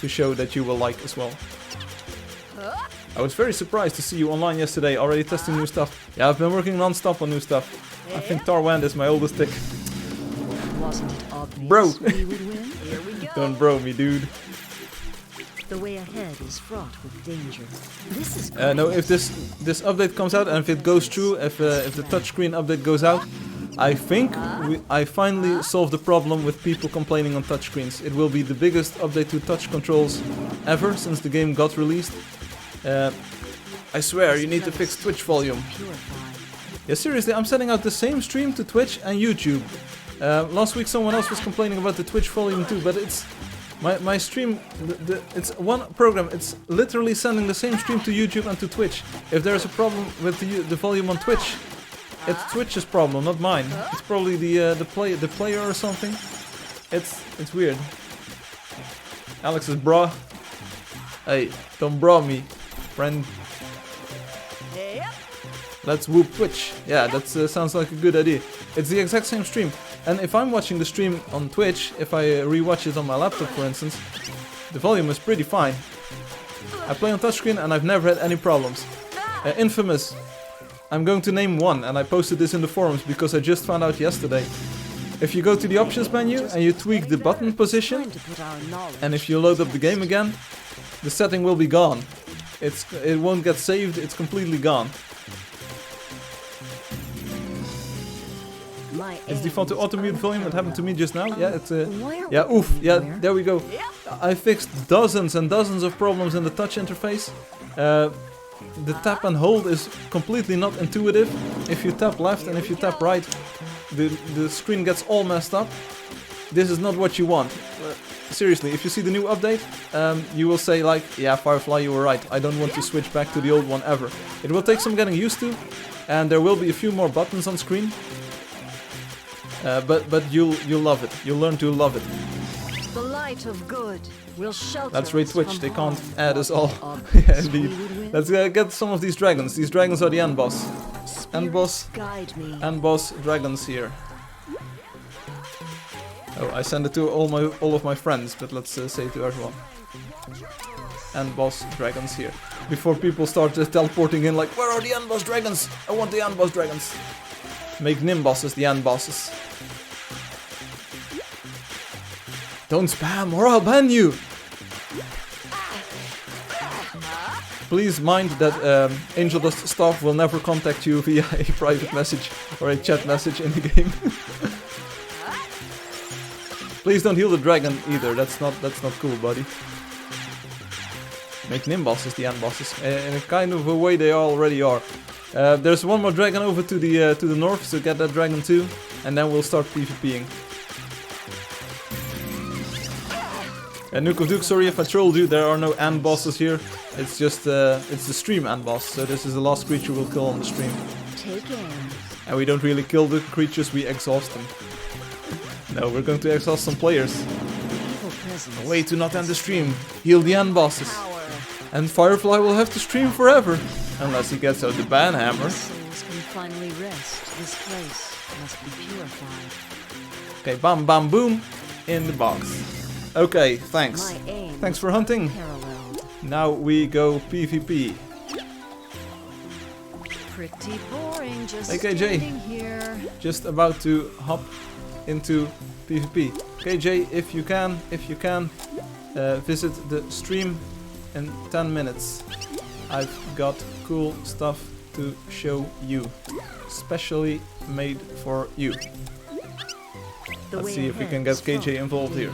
to show that you will like as well. I was very surprised to see you online yesterday, already testing new stuff. Yeah, I've been working non-stop on new stuff. I think Tarwand is my oldest tick. Wasn't it obvious bro! we would win? Here we go. Don't bro me, dude. The way ahead is fraught with danger. This is no, if this update comes out and if it goes through, if the touchscreen update goes out, I think I finally solved the problem with people complaining on touchscreens. It will be the biggest update to touch controls ever since the game got released. I swear, you need to fix Twitch volume. Yeah, seriously, I'm sending out the same stream to Twitch and YouTube. Last week someone else was complaining about the Twitch volume too, but it's... My stream, it's one program, it's literally sending the same stream to YouTube and to Twitch. If there's a problem with the volume on Twitch, it's Twitch's problem, not mine. It's probably the player or something. It's weird. Alex is bra. Hey, don't bra me, friend. Let's whoop Twitch. Yeah, that sounds like a good idea. It's the exact same stream. And if I'm watching the stream on Twitch, if I rewatch it on my laptop for instance, the volume is pretty fine. I play on touchscreen and I've never had any problems. Infamous. I'm going to name one, and I posted this in the forums because I just found out yesterday. If you go to the options menu and you tweak the button position, and if you load up the game again, the setting will be gone. It won't get saved, it's completely gone. It's default to auto mute volume. It happened to me just now. Yeah, it's yeah, oof. Yeah, there we go. I fixed dozens and dozens of problems in the touch interface. The tap and hold is completely not intuitive. If you tap left and if you tap right, the screen gets all messed up. This is not what you want. Seriously, if you see the new update, you will say like, yeah, Firefly, you were right. I don't want to switch back to the old one ever. It will take some getting used to, and there will be a few more buttons on screen. But you'll love it. You'll learn to love it. The light of good will shelter. That's right, Twitch. They can't add us all. Yeah, indeed. Let's get some of these dragons. These dragons are the end boss. End boss. End boss dragons here. Oh, I send it to all of my friends, but let's say it to everyone. End boss dragons here. Before people start teleporting in, like, where are the end boss dragons? I want the end boss dragons. Make Nimbosses the end bosses. Don't spam or I'll ban you! Please mind that Angeldust staff will never contact you via a private message or a chat message in the game. Please don't heal the dragon either, that's not cool, buddy. Make Nimbosses the end bosses. In a kind of a way they already are. There's one more dragon over to the north, so get that dragon too, and then we'll start PvPing. Nuke of Duke, sorry if I trolled you, there are no end bosses here. It's just it's the stream end boss, so this is the last creature we'll kill on the stream. And we don't really kill the creatures, we exhaust them. No, we're going to exhaust some players. A way to not end the stream. Heal the end bosses. And Firefly will have to stream forever. Unless he gets out the ban hammer. Okay, bam bam boom. In the box. Okay, thanks. Thanks for hunting. Now we go PvP. Pretty boring, just KJ, here. Just about to hop into PvP. KJ, if you can, visit the stream in 10 minutes. I've got cool stuff to show you, specially made for you. Let's see if we can get KJ involved here.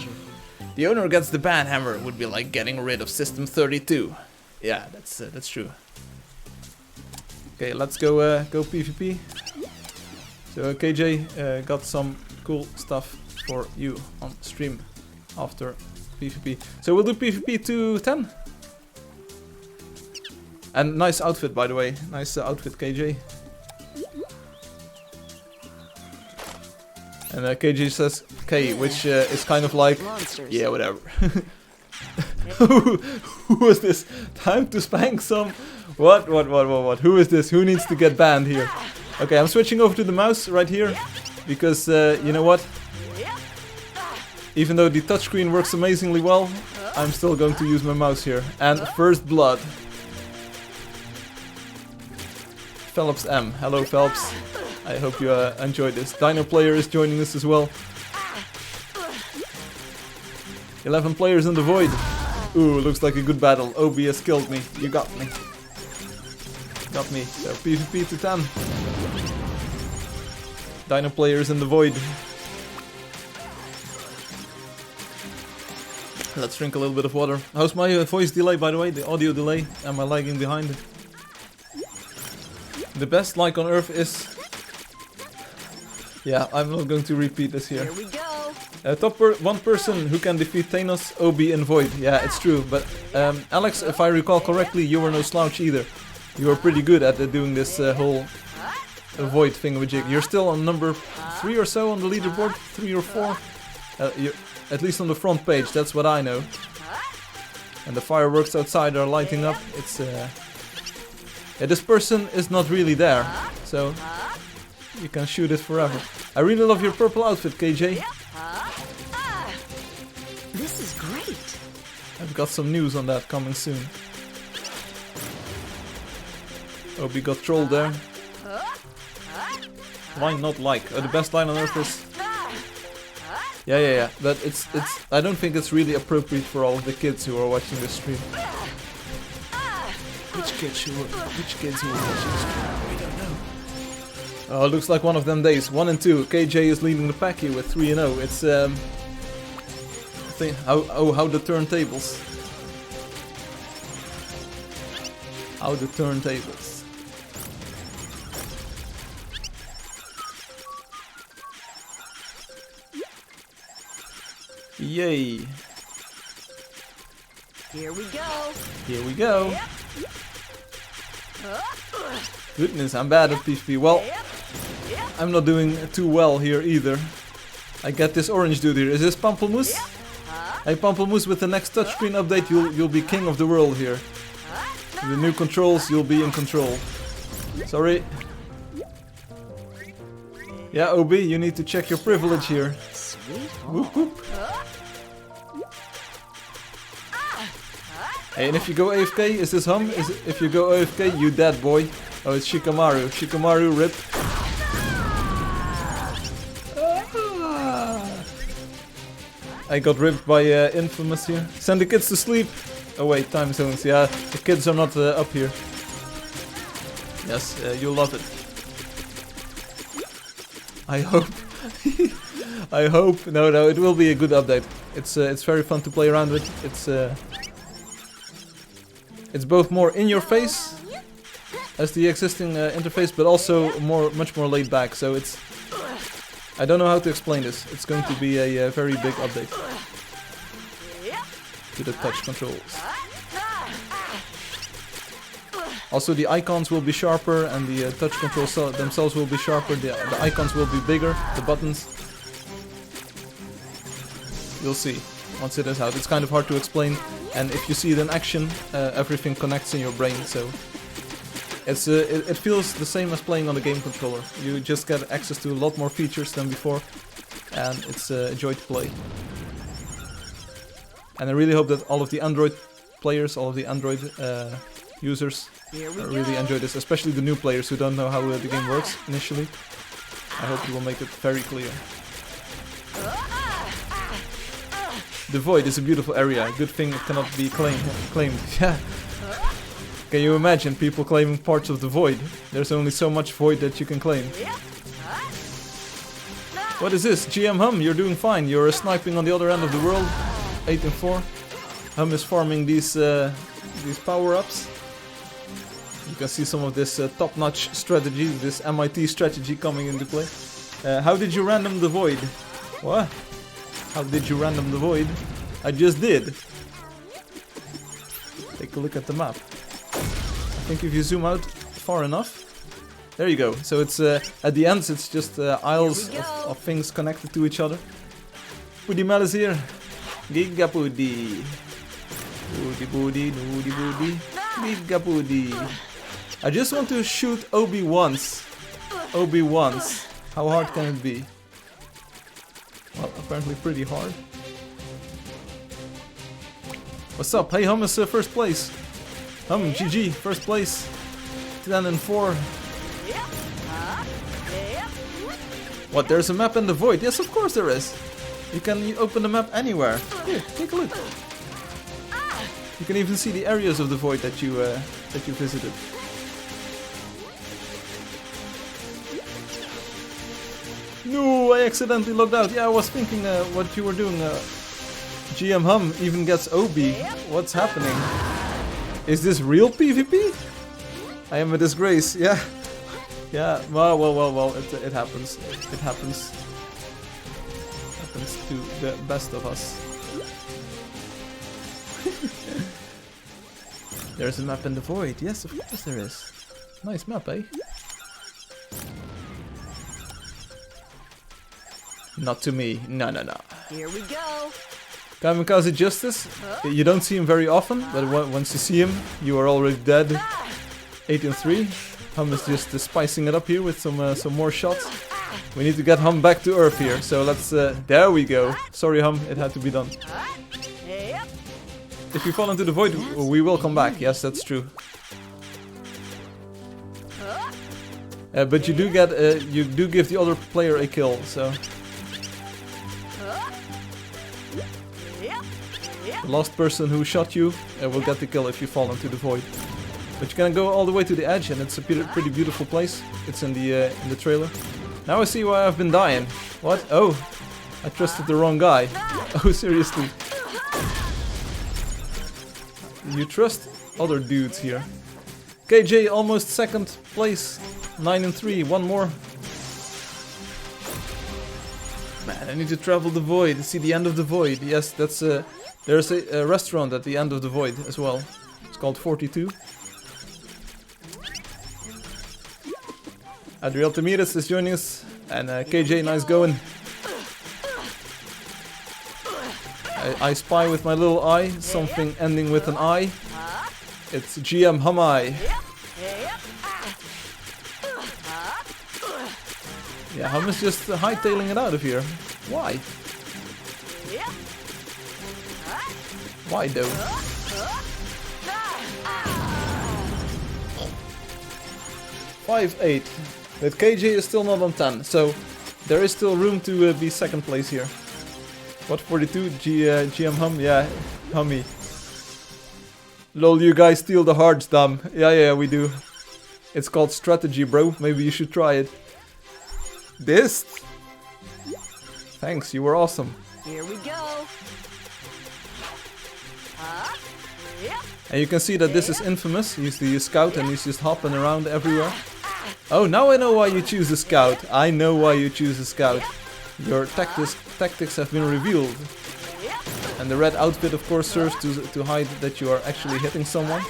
The owner gets the ban hammer would be like getting rid of System 32. Yeah, that's true. Okay, let's go PvP. So KJ got some cool stuff for you on stream after PvP. So we'll do PvP to 10. And nice outfit, by the way. Nice outfit, KJ. And KJ says K, which is kind of like, yeah, whatever. Who was this? Time to spank some? What? Who is this? Who needs to get banned here? Okay, I'm switching over to the mouse right here. Because, you know what? Even though the touchscreen works amazingly well, I'm still going to use my mouse here. And first blood. Phelps M. Hello, Phelps. I hope you enjoyed this. Dino Player is joining us as well. 11 players in the void. Ooh, looks like a good battle. OBS killed me. You got me. Got me. So PvP to 10. Dino players in the void. Let's drink a little bit of water. How's my voice delay, by the way? The audio delay? Am I lagging behind? The best like on Earth is... Yeah, I'm not going to repeat this here. Here we go. One person who can defeat Thanos, Obi in Void. Yeah, it's true. But Alex, if I recall correctly, you were no slouch either. You were pretty good at doing this whole Void thingamajig. You're still on number 3 or so on the leaderboard? 3 or 4? At least on the front page, that's what I know. And the fireworks outside are lighting up. It's yeah, this person is not really there, so you can shoot it forever. I really love your purple outfit, KJ. This is great. I've got some news on that coming soon. Obi got trolled there. Why not like? The best line on Earth is... Yeah. But it's. I don't think it's really appropriate for all of the kids who are watching this stream. Which kids who are watching this stream? We don't know. Oh, it looks like one of them days. 1 and 2. KJ is leading the pack here with 3 and 0. It's how the turntables. How the turntables. Yay. Here we go. Here we go. Goodness, I'm bad at PvP. Well, I'm not doing too well here either. I get this orange dude here. Is this Pamplemousse? Hey Pamplemousse, with the next touchscreen update you'll be king of the world here. With the new controls, you'll be in control. Sorry. Yeah, Obi, you need to check your privilege here. Sweet. Whoop whoop. Hey, and if you go AFK, is this hum? If you go AFK, you dead, boy. Oh, it's Shikamaru. Shikamaru, rip. I got ripped by Infamous here. Send the kids to sleep. Oh wait, time zones. Yeah, the kids are not up here. Yes, you'll love it. I hope. I hope. No, it will be a good update. It's very fun to play around with. It's both more in your face as the existing interface, but also much more laid back. So it's... I don't know how to explain this. It's going to be a very big update to the touch controls. Also, the icons will be sharper, and the touch controls themselves will be sharper. The icons will be bigger. The buttons. You'll see once it is out. It's kind of hard to explain, and if you see it in action, everything connects in your brain. So it feels the same as playing on the game controller. You just get access to a lot more features than before, and it's a joy to play. And I really hope that all of the Android players, all of the Android users really enjoy this, especially the new players who don't know how the game works initially. I hope you will make it very clear. The Void is a beautiful area. Good thing it cannot be claimed. Yeah. Can you imagine people claiming parts of the Void? There's only so much Void that you can claim. What is this? GM Hum, you're doing fine. You're sniping on the other end of the world. 8 and 4. Hum is farming these power-ups. You can see some of this top-notch strategy, this MIT strategy coming into play. How did you random the Void? What? How did you random the Void? I just did. Take a look at the map. I think if you zoom out far enough, there you go. So it's at the ends, it's just aisles of things connected to each other. Puddy Mel is here. Giga Puddy. Puddy Puddy, Noody Puddy. Giga Puddy. I just want to shoot Obi once. Obi once. How hard can it be? Well, apparently pretty hard. What's up? Hey, Hum is first place. Hum, GG, first place. 10 and 4. What, there's a map in the Void? Yes, of course there is. You can open the map anywhere. Here, take a look. You can even see the areas of the Void that you visited. No, I accidentally logged out. Yeah, I was thinking what you were doing. GM Hum even gets OB. What's happening? Is this real PvP? I am a disgrace. Yeah. Yeah. Well. It happens. It happens. Happens to the best of us. There's a map in the void. Yes, of course there is. Nice map, eh? Not to me. No. Here we go. Kamikaze Justice. You don't see him very often, but once you see him, you are already dead. 8-3. Hum is just spicing it up here with some more shots. We need to get Hum back to Earth here, so let's... there we go. Sorry Hum, it had to be done. If you fall into the void, we will come back. Yes, that's true. But you do get, you do give the other player a kill, so... The last person who shot you will get the kill if you fall into the void. But you can go all the way to the edge, and it's a pretty beautiful place. It's in the trailer. Now I see why I've been dying. What? Oh, I trusted the wrong guy. Oh, seriously? You trust other dudes here. KJ almost second place. 9-3. One more. Man, I need to travel the void. See the end of the void. Yes, that's there's a restaurant at the end of the void as well. It's called 42. Adriel Tamiris is joining us, and KJ, nice going. I spy with my little eye something ending with an I. It's GM Humai. Yeah, Hum is just hightailing it out of here. Why? Why though? $5-8. But KJ is still not on 10, so there is still room to be second place here. What 42? GM Hum? Yeah, Hummy. Lol, you guys steal the hearts, dumb. Yeah, we do. It's called strategy, bro. Maybe you should try it. This? Thanks, you were awesome. Here we go. And you can see that this is infamous. He's the scout and he's just hopping around everywhere. Oh, now I know why you choose the scout. I know why you choose the scout. Your tactics have been revealed. And the red outfit of course serves to hide that you are actually hitting someone.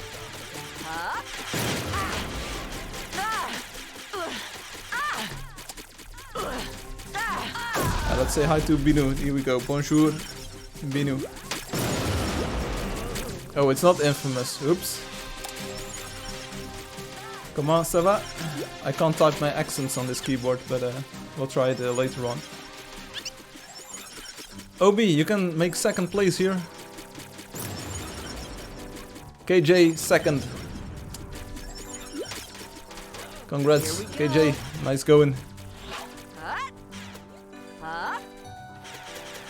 Let's say hi to Binu. Here we go. Bonjour, Binu. Oh, it's not infamous. Oops. Comment ça va? I can't type my accents on this keyboard, but we'll try it later on. OB, you can make second place here. KJ second. Congrats, KJ. Nice going.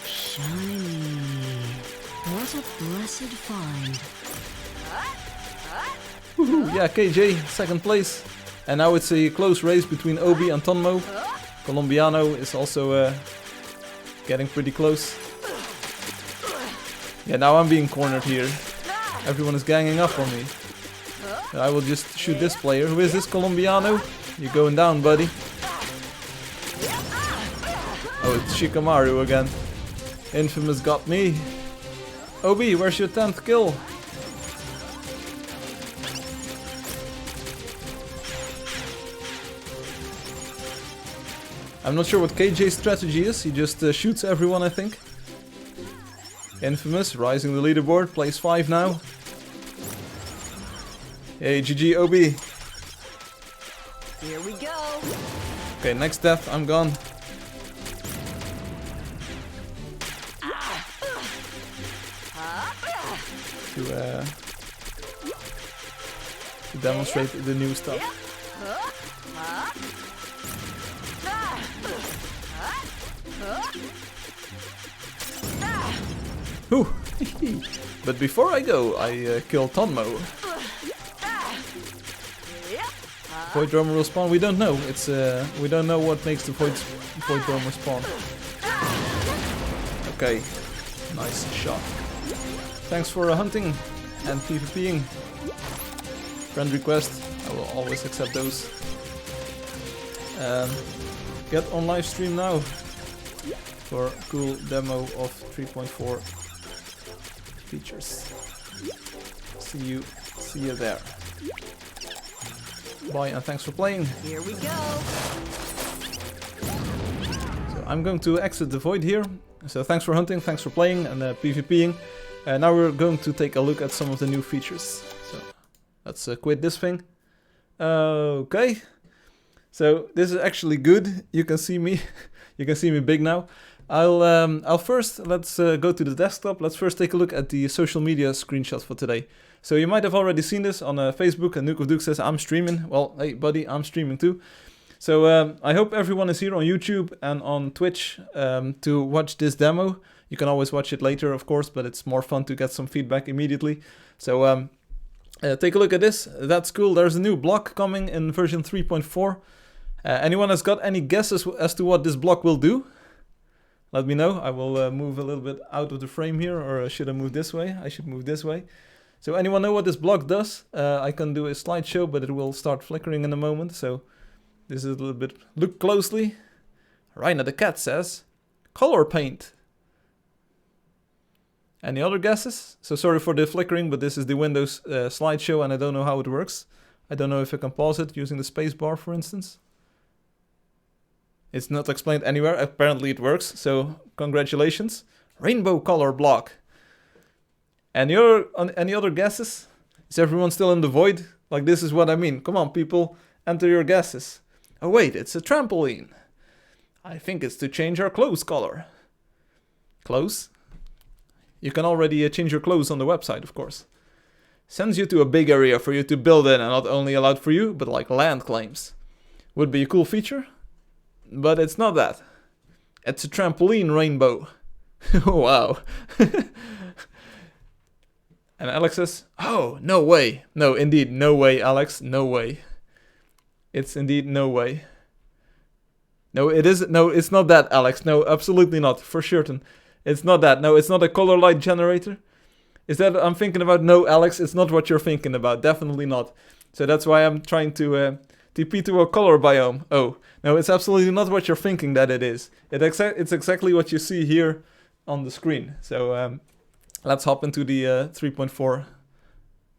Shiny. What a blessed find. Woohoo, yeah, KJ, second place. And now it's a close race between Obi and Tonmo. Colombiano is also getting pretty close. Yeah, now I'm being cornered here. Everyone is ganging up on me. I will just shoot this player. Who is this, Colombiano? You're going down, buddy. Oh, it's Shikamaru again. Infamous got me. Obi, where's your 10th kill? I'm not sure what KJ's strategy is. He just shoots everyone, I think. Infamous, rising the leaderboard. Plays 5 now. Hey, GG, Obi. Here we go. Okay, next death, I'm gone. To demonstrate the new stuff. Whew. But before I go, I kill Tonmo. void roamer will spawn? We don't know. It's we don't know what makes the void roamer spawn. Okay, nice shot. Thanks for hunting and PvPing. Friend request. I will always accept those. Get on live stream now for a cool demo of 3.4 features. See you there. Bye and thanks for playing. Here we go. So I'm going to exit the void here. So thanks for hunting, thanks for playing and PvPing. Now we're going to take a look at some of the new features. So let's quit this thing. Okay. So this is actually good. You can see me. You can see me big now. I'll first let's go to the desktop. Let's first take a look at the social media screenshot for today. So you might have already seen this on Facebook, and Nuke of Duke says I'm streaming. Well, hey buddy, I'm streaming too. So I hope everyone is here on YouTube and on Twitch to watch this demo. You can always watch it later, of course, but it's more fun to get some feedback immediately. So take a look at this. That's cool. There's a new block coming in version 3.4. Anyone has got any guesses as to what this block will do? Let me know. I will move a little bit out of the frame here, or should I move this way? I should move this way. So anyone know what this block does? I can do a slideshow, but it will start flickering in a moment. So this is a little bit... Look closely. Raina the cat says, color paint. Any other guesses? So sorry for the flickering, but this is the Windows slideshow and I don't know how it works. I don't know if I can pause it using the spacebar, for instance. It's not explained anywhere. Apparently it works, so congratulations. Rainbow color block. Any other guesses? Is everyone still in the void? Like, this is what I mean. Come on, people, enter your guesses. Oh wait, it's a trampoline. I think it's to change our clothes color. Clothes? You can already change your clothes on the website, of course. Sends you to a big area for you to build in, and not only allowed for you, but like land claims. Would be a cool feature, but it's not that. It's a trampoline rainbow. Wow. And Alex says, oh, no way. No, indeed, no way, Alex, no way. It's indeed no way. No, it isn't. No, it's not that, Alex. No, absolutely not, for certain. It's not that. No, it's not a color light generator. Is that I'm thinking about? No, Alex, it's not what you're thinking about. Definitely not. So that's why I'm trying to TP to a color biome. Oh, no, it's absolutely not what you're thinking that it is. It's exactly what you see here on the screen. So let's hop into the 3.4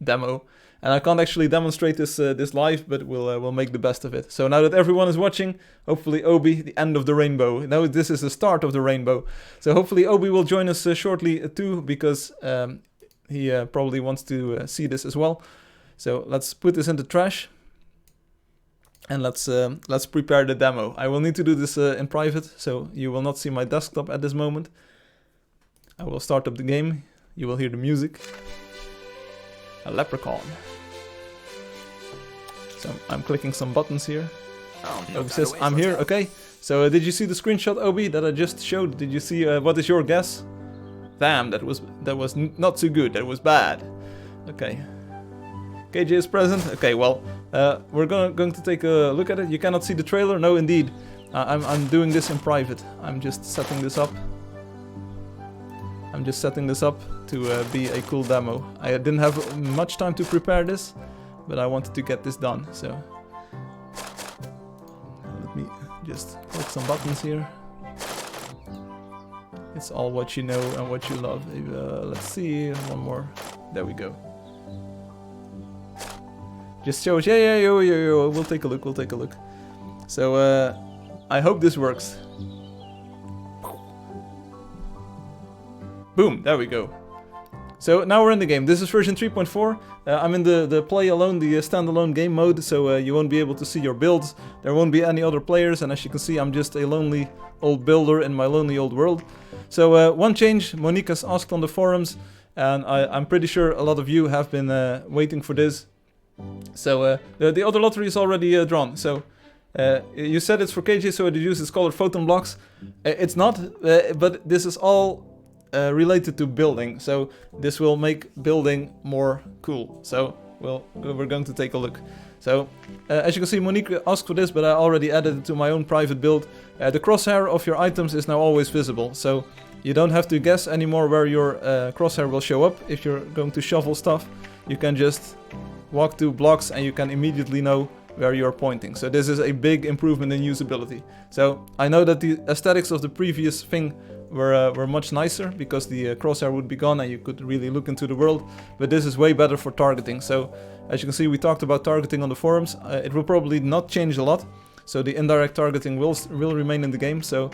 demo. And I can't actually demonstrate this this live, but we'll make the best of it. So now that everyone is watching, hopefully Obi, the end of the rainbow. Now this is the start of the rainbow. So hopefully Obi will join us shortly too, because he probably wants to see this as well. So let's put this in the trash. And let's prepare the demo. I will need to do this in private, so you will not see my desktop at this moment. I will start up the game. You will hear the music. A leprechaun. So I'm clicking some buttons here. Obi says, I'm here, okay. So did you see the screenshot, Obi, that I just showed? Did you see, what is your guess? Damn, that was not too good, that was bad. Okay. KJ is present. Okay, well, we're going to take a look at it. You cannot see the trailer? No, indeed. I'm doing this in private. I'm just setting this up. I'm just setting this up to be a cool demo. I didn't have much time to prepare this, but I wanted to get this done, so... Let me just click some buttons here. It's all what you know and what you love. Let's see, one more. There we go. Just shows, yeah, we'll take a look, So, I hope this works. Boom, there we go. So now we're in the game. This is version 3.4. I'm in the play alone, the standalone game mode, so you won't be able to see your builds. There won't be any other players, and as you can see, I'm just a lonely old builder in my lonely old world. So one change, Monique has asked on the forums, and I'm pretty sure a lot of you have been waiting for this. So the other lottery is already drawn. So you said it's for KJ, so it uses colored photon blocks. It's not, but this is all related to building, so this will make building more cool. So well, we're going to take a look. So, as you can see, Monique asked for this, but I already added it to my own private build. The crosshair of your items is now always visible, so you don't have to guess anymore where your crosshair will show up. If you're going to shovel stuff, you can just walk to blocks and you can immediately know where you're pointing. So this is a big improvement in usability. So I know that the aesthetics of the previous thing were much nicer because the crosshair would be gone and you could really look into the world, but this is way better for targeting. So as you can see, we talked about targeting on the forums. It will probably not change a lot, so the indirect targeting will remain in the game, so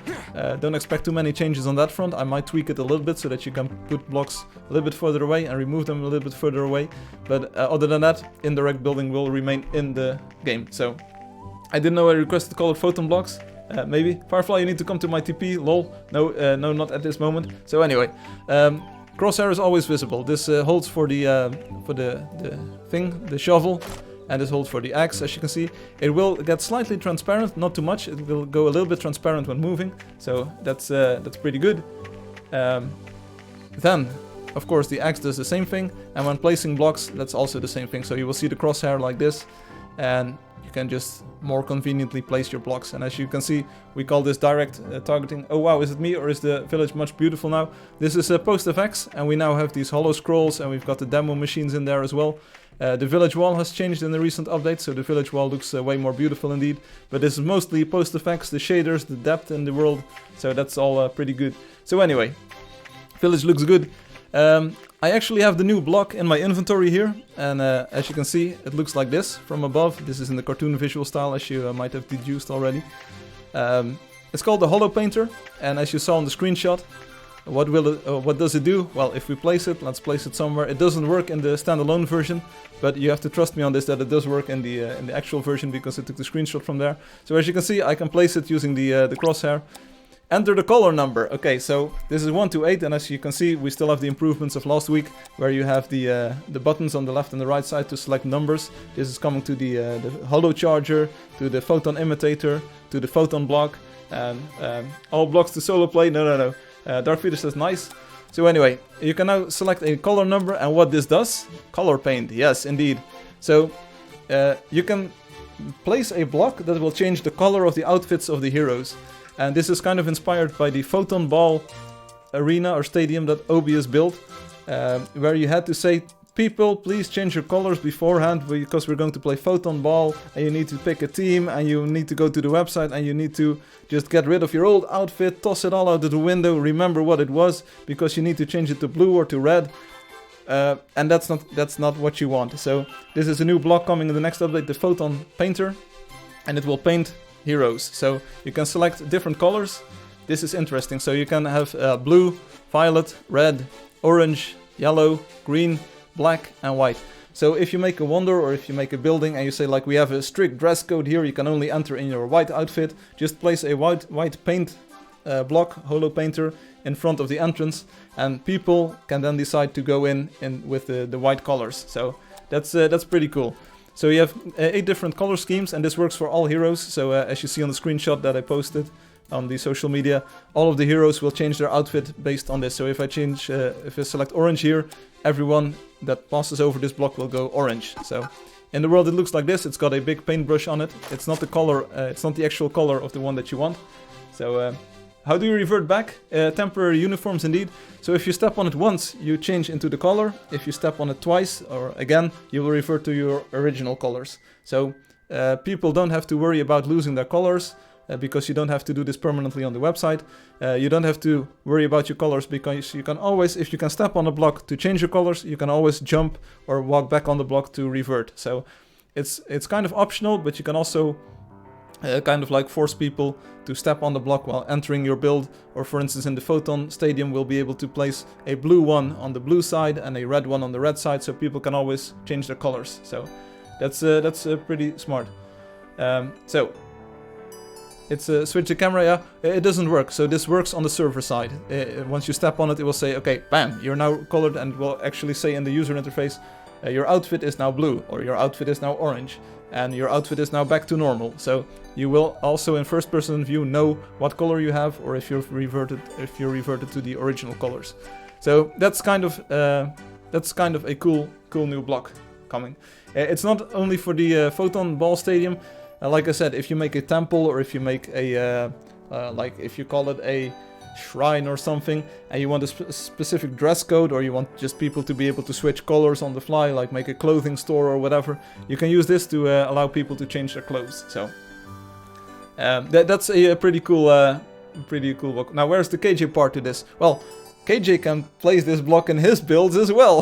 don't expect too many changes on that front. I might tweak it a little bit so that you can put blocks a little bit further away and remove them a little bit further away, but other than that, indirect building will remain in the game. So I didn't know I requested colored photon blocks. Maybe. Firefly, you need to come to my TP, lol. No, no, not at this moment. So anyway, crosshair is always visible. This holds for the thing, the shovel, and this holds for the axe, as you can see. It will get slightly transparent, not too much. It will go a little bit transparent when moving, so that's pretty good. Then, of course, the axe does the same thing, and when placing blocks, that's also the same thing. So you will see the crosshair like this, and you can just more conveniently place your blocks. And as you can see, we call this direct targeting. Oh wow, is it me or is the village much beautiful now? This is post-FX, and we now have these hollow scrolls, and we've got the demo machines in there as well. The village wall has changed in the recent update, so the village wall looks way more beautiful indeed. But this is mostly post-FX, the shaders, the depth in the world, so that's all pretty good. So anyway, village looks good. I actually have the new block in my inventory here, and as you can see, it looks like this from above. This is in the cartoon visual style, as you might have deduced already. It's called the Hollow Painter, and as you saw in the screenshot, what does it do? Well, if we place it, let's place it somewhere. It doesn't work in the standalone version, but you have to trust me on this that it does work in the actual version because I took the screenshot from there. So as you can see, I can place it using the crosshair. Enter the color number. Okay, so this is 1 to 8, and as you can see, we still have the improvements of last week, where you have the buttons on the left and the right side to select numbers. This is coming to the hollow charger, to the photon imitator, to the photon block, and all blocks to solo play. No. Dark Feeder says nice. So anyway, you can now select a color number, and what this does? Color paint. Yes, indeed. So you can place a block that will change the color of the outfits of the heroes. And this is kind of inspired by the Photon Ball arena or stadium that OBS built, where you had to say, people, please change your colors beforehand because we're going to play Photon Ball, and you need to pick a team, and you need to go to the website, and you need to just get rid of your old outfit, toss it all out of the window, remember what it was, because you need to change it to blue or to red. And that's not what you want. So this is a new block coming in the next update, the Photon Painter, and it will paint heroes. So you can select different colors. This is interesting. So you can have blue, violet, red, orange, yellow, green, black and white. So if you make a wonder or if you make a building and you say like we have a strict dress code here, you can only enter in your white outfit, just place a white paint block, Hollow Painter, in front of the entrance, and people can then decide to go in with the white colors. So that's pretty cool. So you have 8 different color schemes, and this works for all heroes. So as you see on the screenshot that I posted on the social media, all of the heroes will change their outfit based on this. So if I select orange here, everyone that passes over this block will go orange. So in the world it looks like this. It's got a big paintbrush on it. It's not the color, it's not the actual color of the one that you want. So how do you revert back? Temporary uniforms indeed. So if you step on it once, you change into the color. If you step on it twice or again, you will revert to your original colors. So people don't have to worry about losing their colors because you don't have to do this permanently on the website. You don't have to worry about your colors because you can always, if you can step on a block to change your colors, you can always jump or walk back on the block to revert. So it's kind of optional, but you can also kind of like force people to step on the block while entering your build, or for instance in the Photon Stadium we'll be able to place a blue one on the blue side and a red one on the red side, so people can always change their colors. So that's pretty smart. So it's switch the camera. Yeah, it doesn't work. So this works on the server side. Once you step on it, it will say, okay, bam, you're now colored, and it will actually say in the user interface, your outfit is now blue, or your outfit is now orange, and your outfit is now back to normal. So you will also in first person view know what color you have, or if you're reverted to the original colors. So that's kind of a cool new block. coming. It's not only for the photon ball stadium. Like I said, if you make a temple or if you make a like if you call it a shrine or something, and you want a specific dress code, or you want just people to be able to switch colors on the fly, like make a clothing store or whatever, you can use this to allow people to change their clothes. So that's a pretty cool block. Now, where's the KJ part to this? Well, KJ can place this block in his builds as well.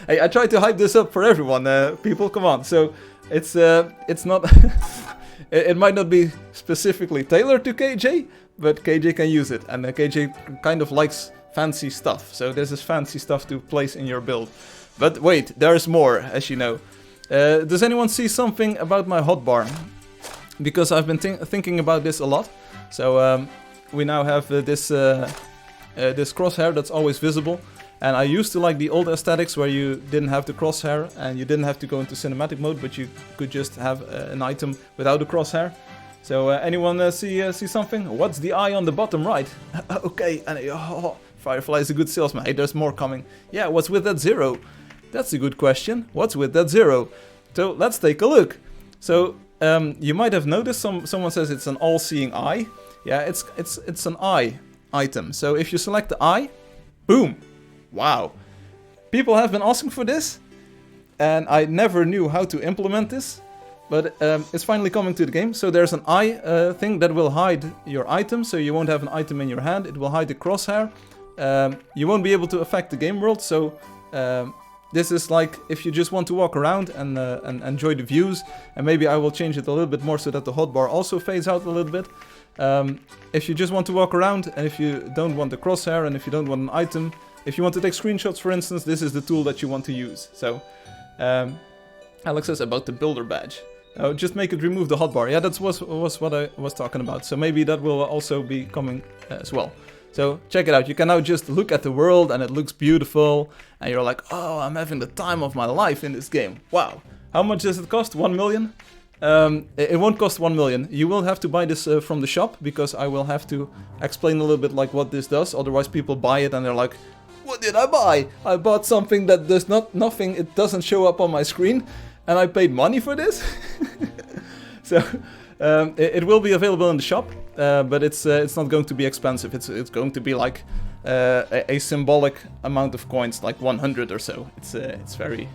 Hey, I tried to hype this up for everyone, people. Come on. So it's not. It might not be specifically tailored to KJ, but KJ can use it, and KJ kind of likes fancy stuff. So this is fancy stuff to place in your build. But wait, there's more, as you know. Does anyone see something about my hotbar? Because I've been thinking about this a lot. So we now have this crosshair that's always visible. And I used to like the old aesthetics where you didn't have the crosshair and you didn't have to go into cinematic mode, but you could just have an item without a crosshair. So anyone see something? What's the eye on the bottom right? Okay, and Firefly is a good salesman. Hey, there's more coming. Yeah, what's with that 0? That's a good question. What's with that 0? So let's take a look. So you might have noticed someone says it's an all-seeing eye. Yeah, it's an eye item. So if you select the eye, boom. Wow. People have been asking for this, and I never knew how to implement this, but it's finally coming to the game. So there's an eye thing that will hide your item, so you won't have an item in your hand. It will hide the crosshair. You won't be able to affect the game world, so this is like if you just want to walk around and enjoy the views, and maybe I will change it a little bit more so that the hotbar also fades out a little bit. If you just want to walk around, and if you don't want the crosshair, and if you don't want an item, if you want to take screenshots, for instance, this is the tool that you want to use. So, Alex says about the builder badge. Just make it remove the hotbar. Yeah, that was what I was talking about. So maybe that will also be coming as well. So check it out. You can now just look at the world and it looks beautiful. And you're like, oh, I'm having the time of my life in this game. Wow. How much does it cost? 1 million? It won't cost 1 million. You will have to buy this from the shop, because I will have to explain a little bit like what this does. Otherwise people buy it and they're like, what did I buy? I bought something that does nothing. It doesn't show up on my screen. And I paid money for this? So it will be available in the shop, but it's not going to be expensive. It's going to be like a symbolic amount of coins, like 100 or so. It's very.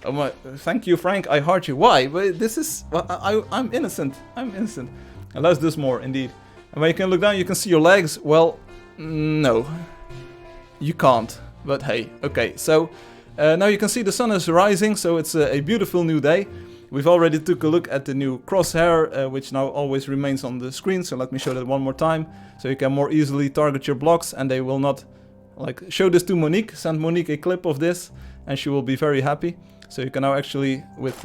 Oh my! Thank you, Frank. I heart you. Why? But this is. I'm innocent. I'm innocent. And let's do more, indeed. And when you can look down, you can see your legs. Well, no, you can't. But hey, okay. So. Now you can see the sun is rising, so it's a beautiful new day. We've already took a look at the new crosshair, which now always remains on the screen, so let me show that one more time. So you can more easily target your blocks, and they will not, like, show this to Monique, send Monique a clip of this, and she will be very happy. So you can now actually, with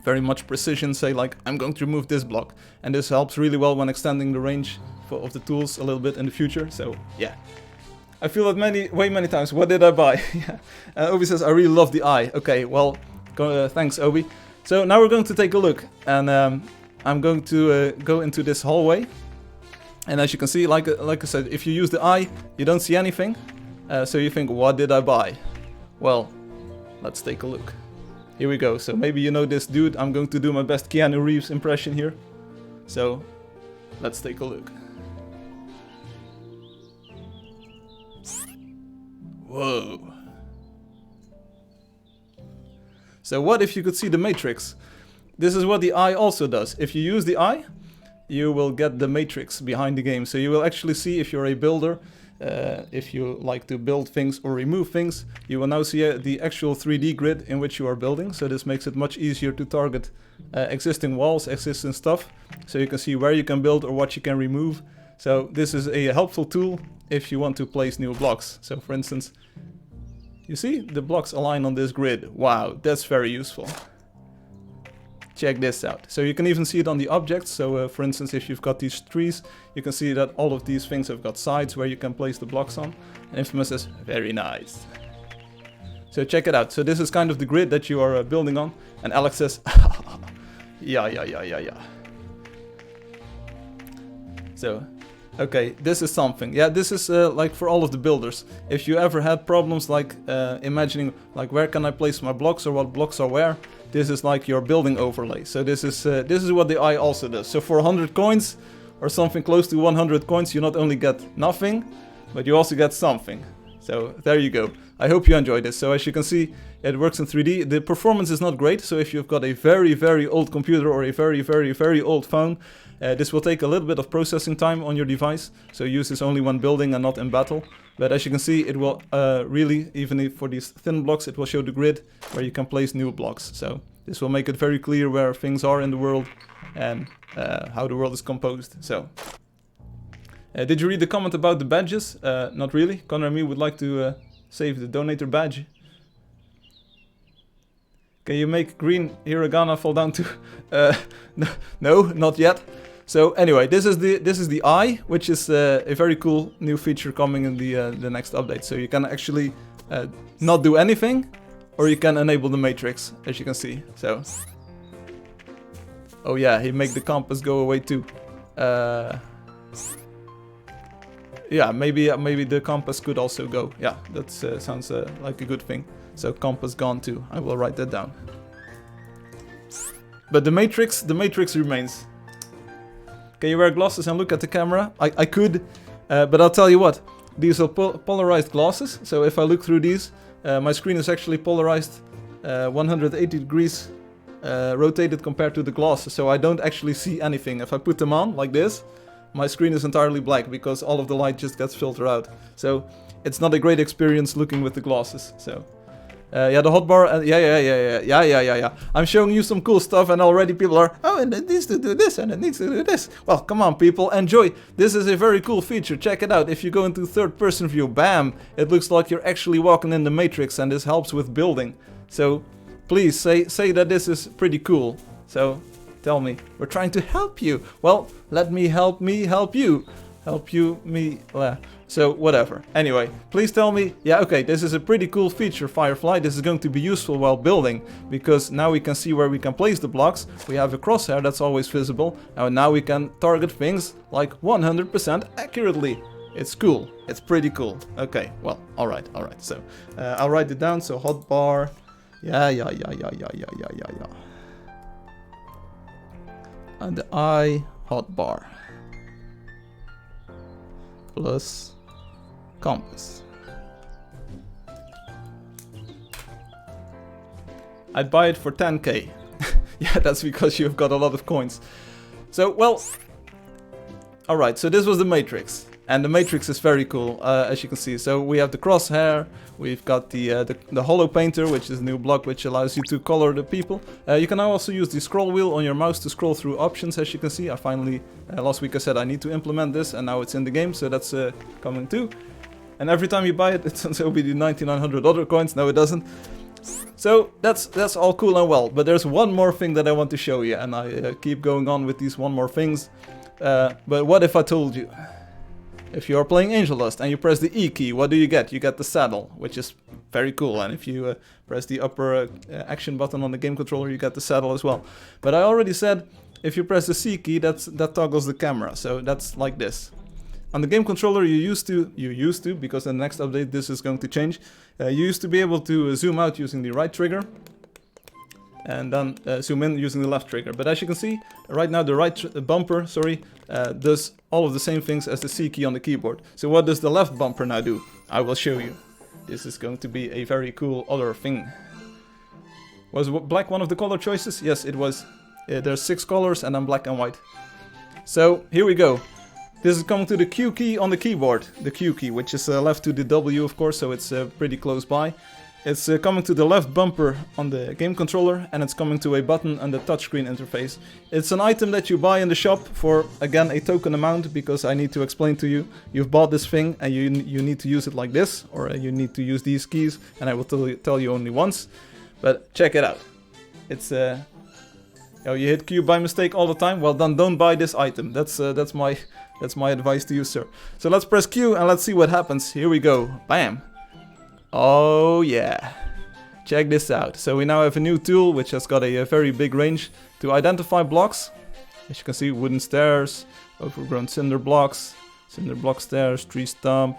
very much precision, say like, I'm going to remove this block. And this helps really well when extending the range of the tools a little bit in the future, so yeah. I feel that way many times. What did I buy? Yeah. Obi says, I really love the eye. Okay, well, thanks, Obi. So now we're going to take a look. And I'm going to go into this hallway. And as you can see, like I said, if you use the eye, you don't see anything. So you think, what did I buy? Well, let's take a look. Here we go. So maybe you know this dude. I'm going to do my best Keanu Reeves impression here. So let's take a look. Whoa. So what if you could see the matrix? This is what the eye also does. If you use the eye, you will get the matrix behind the game. So you will actually see if you're a builder, if you like to build things or remove things, you will now see the actual 3D grid in which you are building. So this makes it much easier to target existing walls, existing stuff. So you can see where you can build or what you can remove. So this is a helpful tool if you want to place new blocks. So for instance, you see the blocks align on this grid. Wow, that's very useful. Check this out. So you can even see it on the objects. So for instance, if you've got these trees, you can see that all of these things have got sides where you can place the blocks on. And Infamous says, very nice. So check it out. So this is kind of the grid that you are building on. And Alex says, yeah. So Okay, this is something. Yeah, this is like for all of the builders. If you ever had problems like imagining like where can I place my blocks or what blocks are where, this is like your building overlay. So this is what the eye also does. So for 100 coins or something close to 100 coins, you not only get nothing, but you also get something. So there you go. I hope you enjoyed this. So as you can see, it works in 3D. The performance is not great, so if you've got a very, very old computer or a very, very, very old phone, this will take a little bit of processing time on your device. So use this only when building and not in battle. But as you can see, it will really, even if for these thin blocks, it will show the grid where you can place new blocks. So this will make it very clear where things are in the world and how the world is composed. So did you read the comment about the badges? Not really. Connor and me would like to save the donator badge. Can you make green hiragana fall down to? No, not yet. So anyway, this is the eye, which is a very cool new feature coming in the next update. So you can actually not do anything, or you can enable the matrix, as you can see. So, oh yeah, he make the compass go away too. Yeah, maybe the compass could also go. Yeah, that sounds like a good thing. So compass gone too. I will write that down. But the matrix remains. Can you wear glasses and look at the camera? I could, but I'll tell you what. These are polarized glasses. So if I look through these, my screen is actually polarized 180 degrees rotated compared to the glasses. So I don't actually see anything. If I put them on like this, my screen is entirely black because all of the light just gets filtered out. So it's not a great experience looking with the glasses. So yeah, the hotbar. Yeah. I'm showing you some cool stuff, and already people are, oh, and it needs to do this, and it needs to do this. Well, come on, people, enjoy. This is a very cool feature. Check it out. If you go into third-person view, bam, it looks like you're actually walking in the Matrix, and this helps with building. So please say that this is pretty cool. So tell me, we're trying to help you. Well, let me help you. Help you, me. So whatever. Anyway, please tell me, yeah, okay, this is a pretty cool feature, Firefly. This is going to be useful while building, because now we can see where we can place the blocks. We have a crosshair that's always visible, and now we can target things like 100% accurately. It's cool. It's pretty cool. Okay, well, alright. So I'll write it down. So hotbar. Yeah. And the eye hotbar plus compass. I'd buy it for 10k. Yeah, that's because you've got a lot of coins. So, well, alright, so this was the Matrix. And the Matrix is very cool, as you can see. So we have the crosshair, we've got the Holo Painter, which is a new block which allows you to color the people. You can now also use the scroll wheel on your mouse to scroll through options, as you can see. I finally, last week I said I need to implement this, and now it's in the game, so that's coming too. And every time you buy it, it will be the 9900 other coins. No, it doesn't. So that's all cool and well, but there's one more thing that I want to show you, and I keep going on with these one more things. But what if I told you? If you are playing Angeldust and you press the E key, what do you get? You get the saddle, which is very cool. And if you press the upper action button on the game controller, you get the saddle as well. But I already said, if you press the C key, that toggles the camera. So that's like this. On the game controller, you used to, because in the next update this is going to change. You used to be able to zoom out using the right trigger, and then zoom in using the left trigger. But as you can see, right now the right bumper, does all of the same things as the C key on the keyboard. So what does the left bumper now do? I will show you. This is going to be a very cool other thing. Was black one of the color choices? Yes, it was. There's 6 colors and then black and white. So here we go. This is coming to the Q key on the keyboard. The Q key, which is left to the W, of course, so it's pretty close by. It's coming to the left bumper on the game controller, and it's coming to a button on the touchscreen interface. It's an item that you buy in the shop for, again, a token amount, because I need to explain to you. You've bought this thing, and you need to use it like this, or you need to use these keys, and I will tell you only once. But check it out. It's you hit Q by mistake all the time. Well, then don't buy this item. That's my advice to you, sir. So let's press Q and let's see what happens. Here we go. Bam. Oh yeah, check this out. So we now have a new tool which has got a very big range to identify blocks. As you can see, wooden stairs, overgrown cinder blocks, cinder block stairs, tree stump,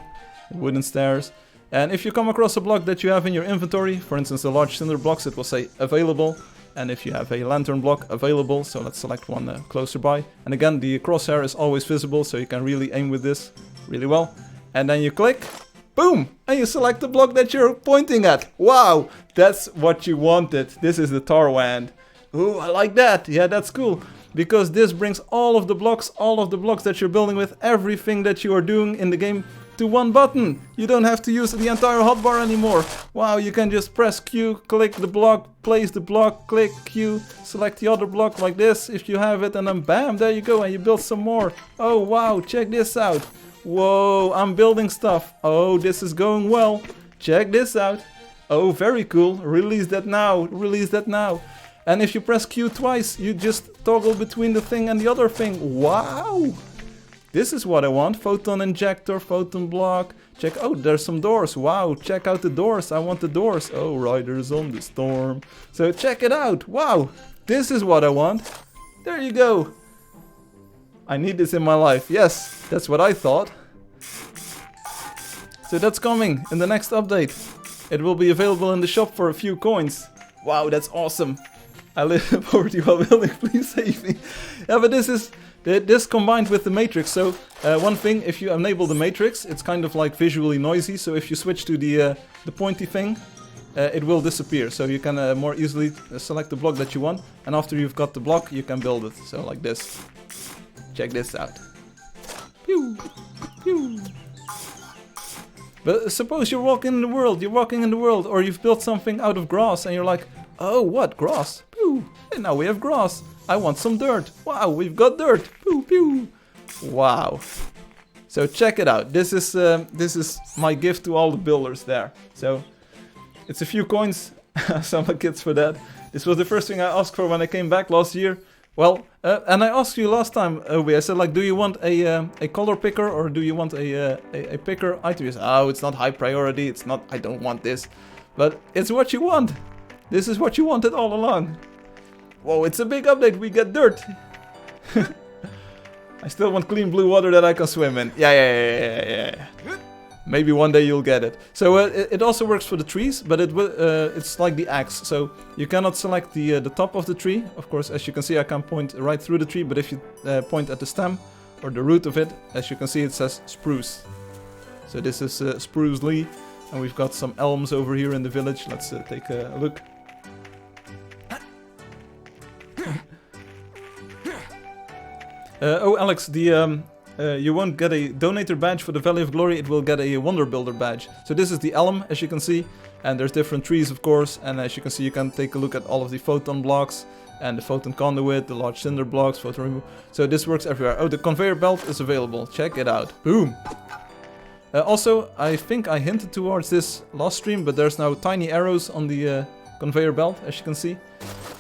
wooden stairs. And if you come across a block that you have in your inventory, for instance the large cinder blocks, it will say available. And if you have a lantern block, available. So let's select one closer by. And again, the crosshair is always visible, so you can really aim with this really well. And then you click, boom, and you select the block that you're pointing at. Wow, that's what you wanted. This is the tar wand. Ooh, I like that. Yeah, that's cool. Because this brings all of the blocks that you're building with, everything that you are doing in the game, to one button. You don't have to use the entire hotbar anymore. Wow, you can just press Q, click the block, place the block, click Q, select the other block like this if you have it, and then bam, there you go, and you build some more. Oh wow, check this out. Whoa, I'm building stuff. Oh, this is going well. Check this out. Oh, very cool. Release that now. Release that now. And if you press Q twice, you just toggle between the thing and the other thing. Wow. This is what I want. Photon injector, photon block. Check. Oh, there's some doors. Wow. Check out the doors. I want the doors. Oh, Riders on the Storm. So check it out. Wow. This is what I want. There you go. I need this in my life. Yes, that's what I thought. So that's coming in the next update. It will be available in the shop for a few coins. Wow, that's awesome. I live in poverty while building. Please save me. Yeah, but this combined with the matrix. So one thing, if you enable the matrix, it's kind of like visually noisy. So if you switch to the pointy thing, it will disappear. So you can more easily select the block that you want. And after you've got the block, you can build it. So like this. Check this out. Pew, pew. But suppose you're walking in the world, or you've built something out of grass and you're like, oh, what, grass? Pew, and now we have grass. I want some dirt. Wow, we've got dirt. Pew, pew. Wow. So check it out. This is my gift to all the builders there. So it's a few coins, some kids for that. This was the first thing I asked for when I came back last year. Well, and I asked you last time, Obi, I said, like, do you want a color picker or do you want a picker item? You said, oh, it's not high priority, it's not, I don't want this. But it's what you want. This is what you wanted all along. Whoa, it's a big update, we get dirt. I still want clean blue water that I can swim in. Yeah. Maybe one day you'll get it. So it also works for the trees, but it's like the axe. So you cannot select the top of the tree. Of course, as you can see, I can point right through the tree. But if you point at the stem or the root of it, as you can see, it says spruce. So this is Spruce Lee. And we've got some elms over here in the village. Let's take a look. Oh, Alex, you won't get a donator badge for the Valley of Glory, it will get a Wonder Builder badge. So this is the elm, as you can see, and there's different trees, of course, and as you can see, you can take a look at all of the photon blocks, and the photon conduit, the large cinder blocks, photon removal. So this works everywhere. Oh, the conveyor belt is available, check it out. Boom! Also, I think I hinted towards this last stream, but there's now tiny arrows on the conveyor belt, as you can see.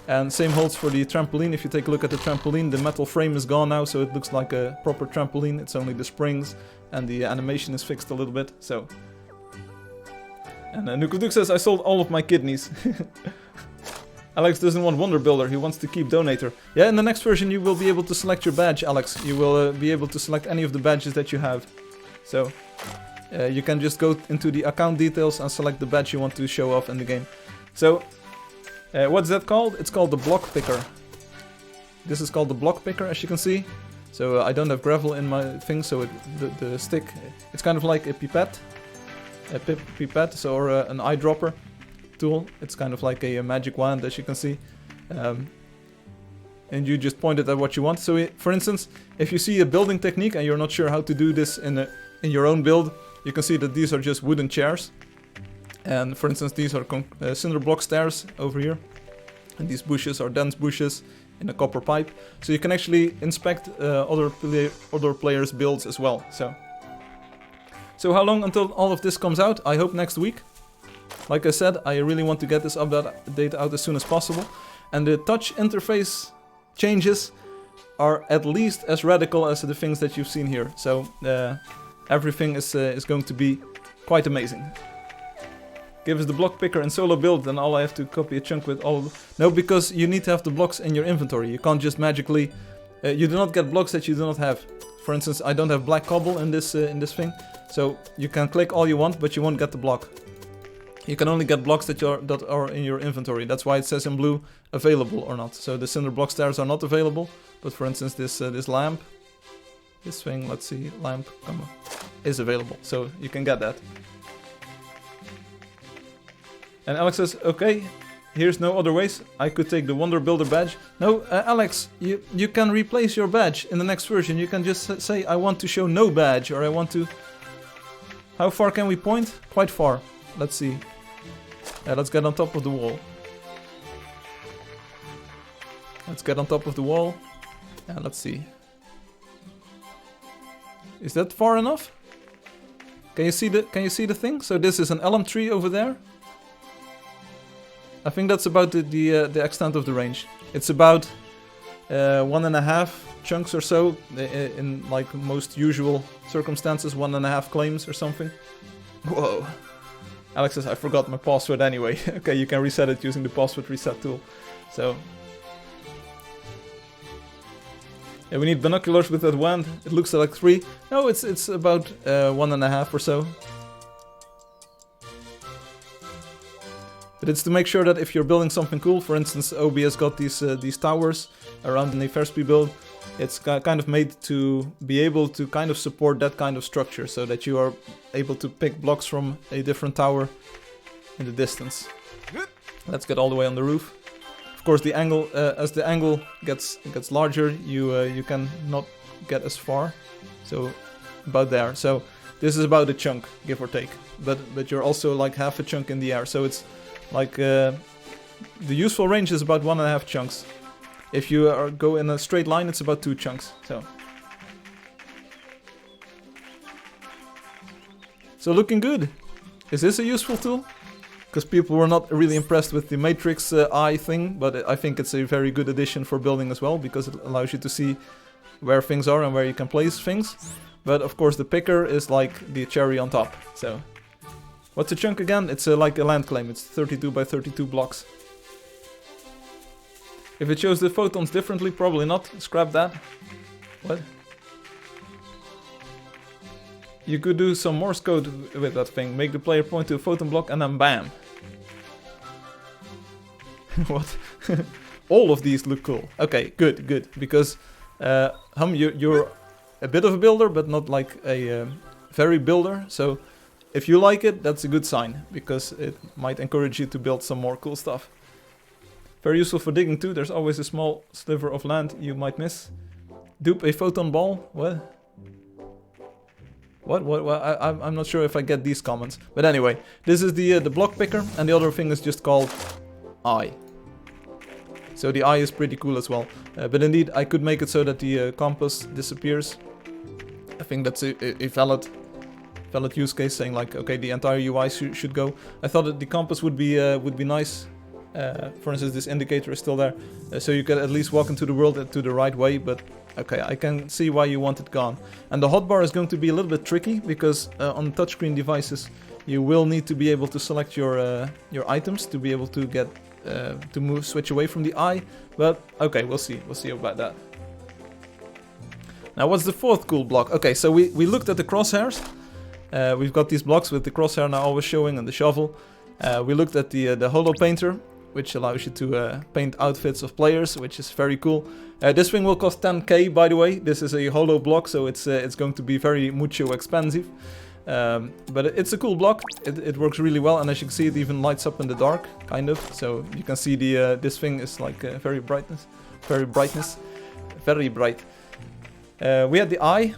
And same holds for the trampoline. If you take a look at the trampoline, the metal frame is gone now, so it looks like a proper trampoline. It's only the springs, and the animation is fixed a little bit, so... And Nukuduk says, I sold all of my kidneys. Alex doesn't want Wonder Builder, he wants to keep Donator. Yeah, in the next version you will be able to select your badge, Alex. You will be able to select any of the badges that you have. So, you can just go into the account details and select the badge you want to show off in the game. So... what's that called? It's called the block picker. This is called the block picker, as you can see. So I don't have gravel in my thing, so the stick, it's kind of like a pipette. Pipette, so or an eyedropper tool. It's kind of like a magic wand, as you can see. And you just point it at what you want. So for instance, if you see a building technique and you're not sure how to do this in your own build, you can see that these are just wooden chairs. And for instance, these are cinder block stairs over here. And these bushes are dense bushes in a copper pipe. So you can actually inspect other players' builds as well. So how long until all of this comes out? I hope next week. Like I said, I really want to get this update out as soon as possible. And the touch interface changes are at least as radical as the things that you've seen here. So everything is going to be quite amazing. Give us the block picker and solo build, then all I have to copy a chunk with all... No, because you need to have the blocks in your inventory. You can't just magically... you do not get blocks that you do not have. For instance, I don't have black cobble in this thing, so you can click all you want, but you won't get the block. You can only get blocks that are in your inventory. That's why it says in blue available or not. So the cinder block stairs are not available, but for instance this lamp, this thing, let's see, lamp, come on, is available. So you can get that. And Alex says, okay, here's no other ways. I could take the Wonder Builder badge. No, Alex, you can replace your badge in the next version. You can just say, I want to show no badge, or I want to... How far can we point? Quite far. Let's see. Let's get on top of the wall. Let's get on top of the wall. And let's see. Is that far enough? Can you see the thing? So this is an elm tree over there. I think that's about the extent of the range. It's about 1.5 chunks or so in like most usual circumstances, 1.5 claims or something. Whoa. Alex says, I forgot my password anyway. Okay, you can reset it using the password reset tool. So yeah, we need binoculars with that wand. It looks like 3. No, it's about 1.5 or so. But it's to make sure that if you're building something cool, for instance, OB has got these towers around the Nefersby build. It's kind of made to be able to kind of support that kind of structure, so that you are able to pick blocks from a different tower in the distance. Let's get all the way on the roof. Of course, the angle as the angle gets larger, you can not get as far. So about there. So this is about a chunk, give or take. But you're also like half a chunk in the air. So it's like the useful range is about 1.5 chunks. If you go in a straight line, it's about 2 chunks. So looking good. Is this a useful tool? Because people were not really impressed with the matrix eye thing, but I think it's a very good addition for building as well, because it allows you to see where things are and where you can place things. But of course the picker is like the cherry on top. So what's a chunk again? It's like a land claim. It's 32 by 32 blocks. If it shows the photons differently, probably not. Scrap that. What? You could do some Morse code with that thing. Make the player point to a photon block and then bam. What? All of these look cool. Okay, good. Because you're a bit of a builder, but not like a very builder. So if you like it, that's a good sign, because it might encourage you to build some more cool stuff. Very useful for digging too. There's always a small sliver of land you might miss. Dupe a photon ball? What? I'm not sure if I get these comments. But anyway, this is the block picker, and the other thing is just called eye. So the eye is pretty cool as well. But indeed, I could make it so that the compass disappears. I think that's a valid use case, saying like, okay, the entire UI should go. I thought that the compass would be nice. For instance, this indicator is still there, so you can at least walk into the world to the right way, but okay, I can see why you want it gone. And the hotbar is going to be a little bit tricky, because on touchscreen devices you will need to be able to select your items to be able to get switch away from the eye, but okay, we'll see about that. Now what's the fourth cool block? Okay, so we looked at the crosshairs. We've got these blocks with the crosshair now always showing, and the shovel. We looked at the holo painter, which allows you to paint outfits of players, which is very cool. This thing will cost 10k, by the way. This is a holo block, so it's going to be very mucho expensive. But it's a cool block. It works really well, and as you can see, it even lights up in the dark, kind of. So you can see this thing is like very bright. We had the eye,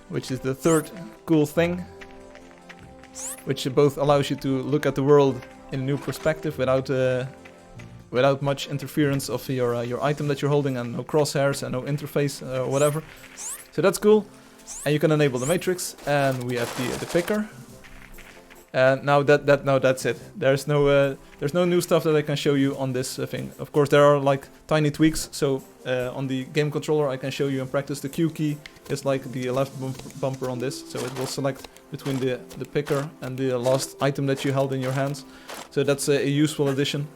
which is the third cool thing, which both allows you to look at the world in a new perspective without much interference of your item that you're holding, and no crosshairs and no interface or whatever. So that's cool. And you can enable the matrix, and we have the picker. And now that's it. There's no new stuff that I can show you on this thing. Of course, there are like tiny tweaks. So on the game controller, I can show you in practice. The Q key is like the left bumper on this, so it will select between the picker and the last item that you held in your hands. So that's a useful addition.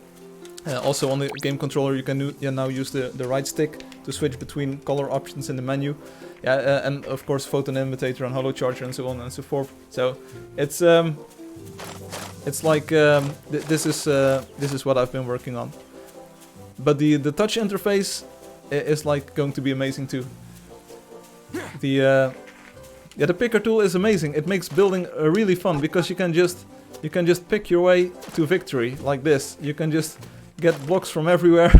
Also on the game controller, you can now use the right stick to switch between color options in the menu. Yeah, and of course photon imitator and holo charger and so on and so forth. So it's like this is what I've been working on. But the touch interface is like going to be amazing too. The picker tool is amazing. It makes building really fun because you can just pick your way to victory like this. You can just get blocks from everywhere.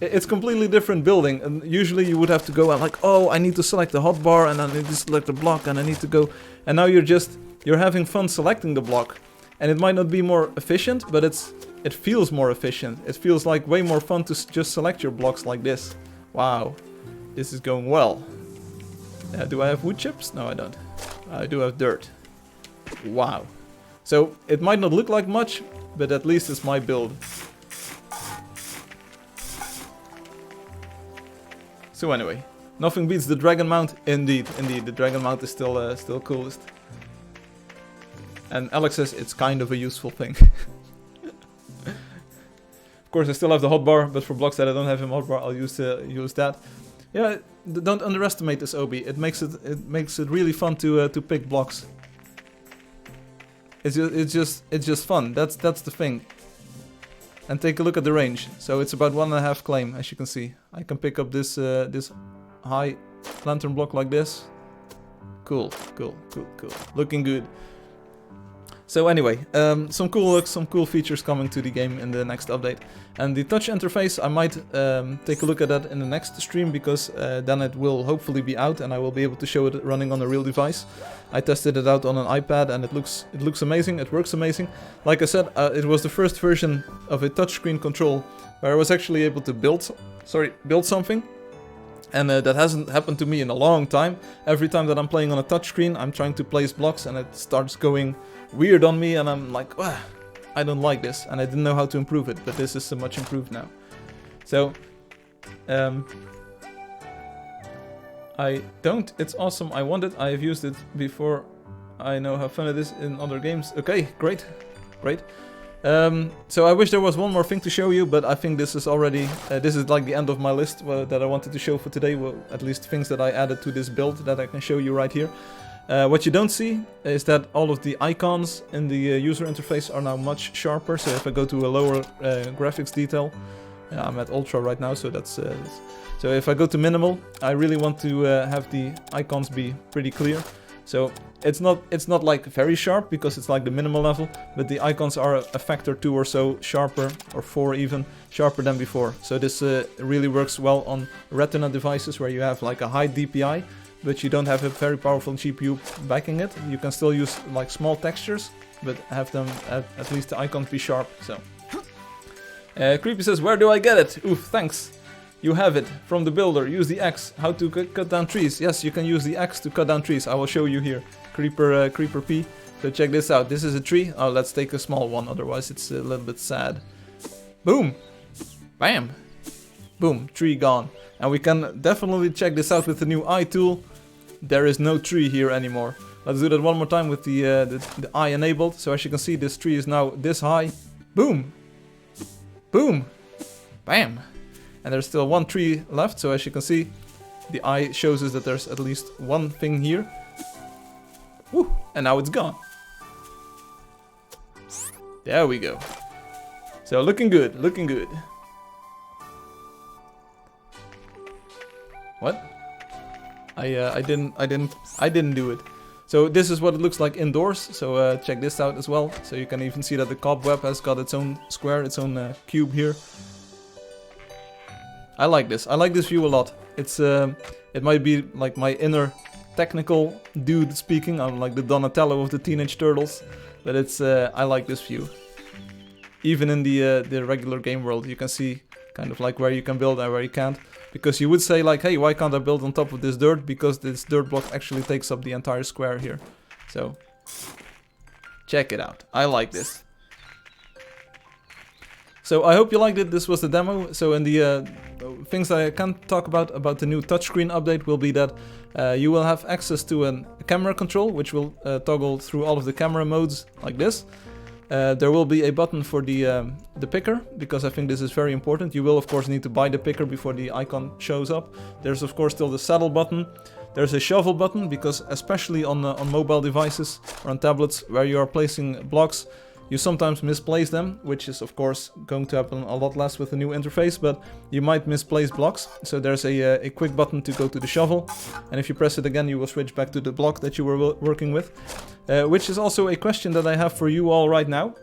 It's completely different building. And usually you would have to go and like, oh, I need to select the hotbar and I need to select the block and I need to go. And now you're having fun selecting the block. And it might not be more efficient, but it feels more efficient. It feels like way more fun to just select your blocks like this. Wow, this is going well. Do I have wood chips? No, I don't. I do have dirt. Wow. So it might not look like much, but at least it's my build. So anyway, nothing beats the dragon mount. Indeed, the dragon mount is still coolest. And Alex says it's kind of a useful thing. Of course, I still have the hotbar, but for blocks that I don't have in hotbar, I'll use that. Yeah, don't underestimate this Obi. It makes it really fun to pick blocks. It's just fun. That's the thing. And take a look at the range. So it's about 1.5 claim, as you can see. I can pick up this high lantern block like this. Cool. Looking good. So anyway, some cool looks, some cool features coming to the game in the next update. And the touch interface, I might take a look at that in the next stream, because then it will hopefully be out and I will be able to show it running on a real device. I tested it out on an iPad and it looks amazing, it works amazing. Like I said, it was the first version of a touchscreen control where I was actually able to build something. And that hasn't happened to me in a long time. Every time that I'm playing on a touchscreen, I'm trying to place blocks and it starts going weird on me and I'm like, I don't like this, and I didn't know how to improve it, but this is so much improved now. So it's awesome, I want it, I have used it before, I know how fun it is in other games. Okay, great. So I wish there was one more thing to show you, but I think this is already, this is like the end of my list that I wanted to show for today, well, at least things that I added to this build that I can show you right here. What you don't see is that all of the icons in the user interface are now much sharper. So if I go to a lower graphics detail, I'm at ultra right now, so that's so if I go to minimal, I really want to have the icons be pretty clear. So it's not like very sharp because it's like the minimal level, but the icons are a factor 2 or so sharper, or 4 even sharper than before. So this really works well on Retina devices where you have like a high DPI, but you don't have a very powerful GPU backing it. You can still use like small textures, but have them at least the icons be sharp. So Creepy says, where do I get it? Oof, thanks. You have it from the builder. Use the axe. How to cut down trees? Yes, you can use the axe to cut down trees. I will show you here. Creeper P. So check this out. This is a tree. Oh, let's take a small one, otherwise it's a little bit sad. Boom! Bam! Boom, tree gone. And we can definitely check this out with the new eye tool. There is no tree here anymore. Let's do that one more time with the eye enabled. So as you can see, this tree is now this high. Boom! Boom! Bam! And there's still one tree left, so as you can see, the eye shows us that there's at least one thing here. Woo! And now it's gone. There we go. So looking good, looking good. What? I didn't do it. So this is what it looks like indoors. So check this out as well. So you can even see that the cobweb has got its own square, its own cube here. I like this. I like this view a lot. It's it might be like my inner technical dude speaking. I'm like the Donatello of the Teenage Turtles, but it's I like this view. Even in the regular game world, you can see kind of like where you can build and where you can't. Because you would say like, hey, why can't I build on top of this dirt? Because this dirt block actually takes up the entire square here. So check it out. I like this. So I hope you liked it. This was the demo. So in the things that I can talk about the new touchscreen update will be that you will have access to a camera control, which will toggle through all of the camera modes like this. There will be a button for the picker, because I think this is very important. You will of course need to buy the picker before the icon shows up. There's of course still the saddle button. There's a shovel button, because especially on mobile devices or on tablets where you are placing blocks, you sometimes misplace them, which is of course going to happen a lot less with the new interface, but you might misplace blocks. So there's a quick button to go to the shovel, and if you press it again you will switch back to the block that you were working with. Which is also a question that I have for you all right now.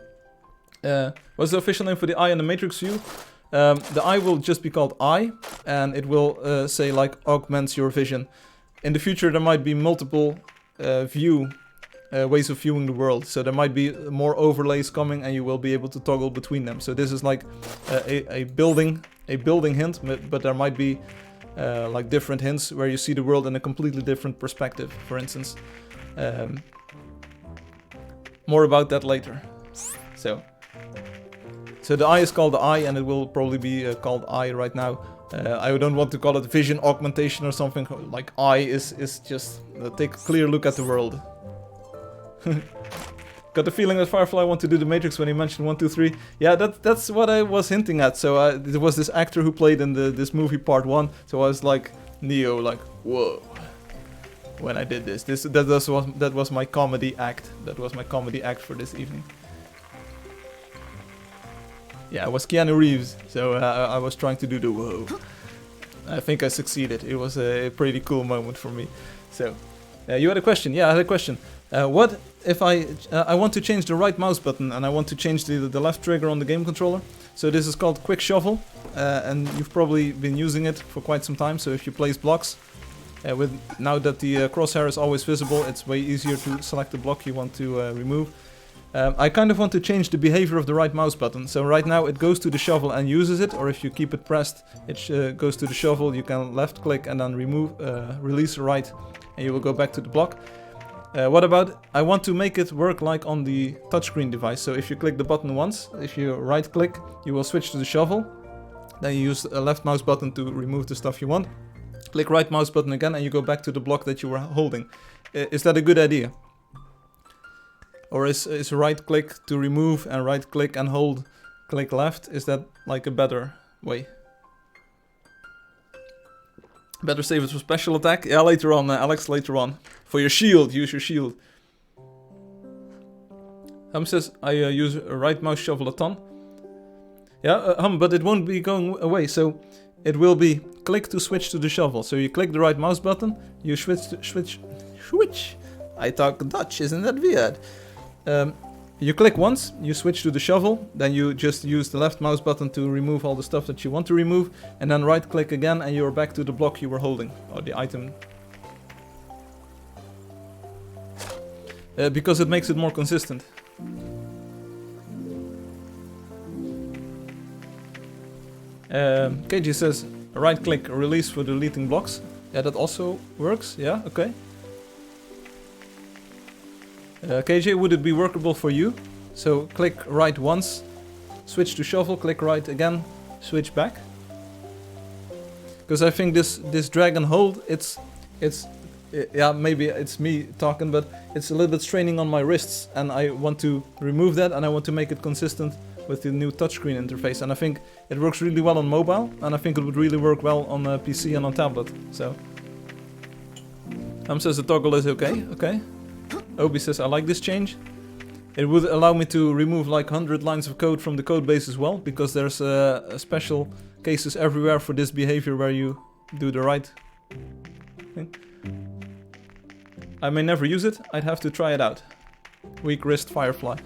What's the official name for the eye in the matrix view? The eye will just be called eye, and it will say like augments your vision. In the future there might be multiple ways of viewing the world, so there might be more overlays coming and you will be able to toggle between them. So this is like a building hint, but there might be like different hints where you see the world in a completely different perspective, for instance. More about that later. So the eye is called the eye, and it will probably be called eye right now. I don't want to call it vision augmentation or something. Like eye is just take a clear look at the world. Got the feeling that Firefly wanted to do the Matrix when he mentioned 1, 2, 3. Yeah, that's what I was hinting at. So there was this actor who played in this movie part 1. So I was like Neo, like whoa. When I did this, that was my comedy act. That was my comedy act for this evening. Yeah, I was Keanu Reeves, so I was trying to do the whoa. I think I succeeded. It was a pretty cool moment for me. So, you had a question? Yeah, I had a question. What if I want to change the right mouse button and I want to change the left trigger on the game controller? So this is called Quick Shovel, and you've probably been using it for quite some time. So if you place blocks, now that the crosshair is always visible, it's way easier to select the block you want to remove. I kind of want to change the behavior of the right mouse button. So right now it goes to the shovel and uses it, or if you keep it pressed, it goes to the shovel. You can left click and then release right, and you will go back to the block. What about, I want to make it work like on the touchscreen device. So if you click the button once, if you right click, you will switch to the shovel. Then you use a left mouse button to remove the stuff you want. Click right mouse button again and you go back to the block that you were holding. Is that a good idea? Or is right click to remove and right click and hold click left? Is that like a better way? Better save it for special attack? Yeah, later on, Alex, later on. For your shield, use your shield. Says, I use a right mouse shovel a ton. Yeah, but it won't be going away, so it will be click to switch to the shovel. So you click the right mouse button, you switch. I talk Dutch, isn't that weird? You click once, you switch to the shovel, then you just use the left mouse button to remove all the stuff that you want to remove, and then right click again and you're back to the block you were holding, or the item. Because it makes it more consistent. KG says, right click, release for deleting blocks. Yeah, that also works, yeah, okay. KJ, would it be workable for you? So click right once, switch to shovel, click right again, switch back. Because I think this drag and hold, it's yeah, maybe it's me talking, but it's a little bit straining on my wrists, and I want to remove that, and I want to make it consistent with the new touchscreen interface. And I think it works really well on mobile, and I think it would really work well on PC and on tablet. So, says the toggle is okay. Okay. Obi says, I like this change. It would allow me to remove like 100 lines of code from the code base as well, because there's special cases everywhere for this behavior where you do the right thing. I may never use it, I'd have to try it out. Weak wrist Firefly.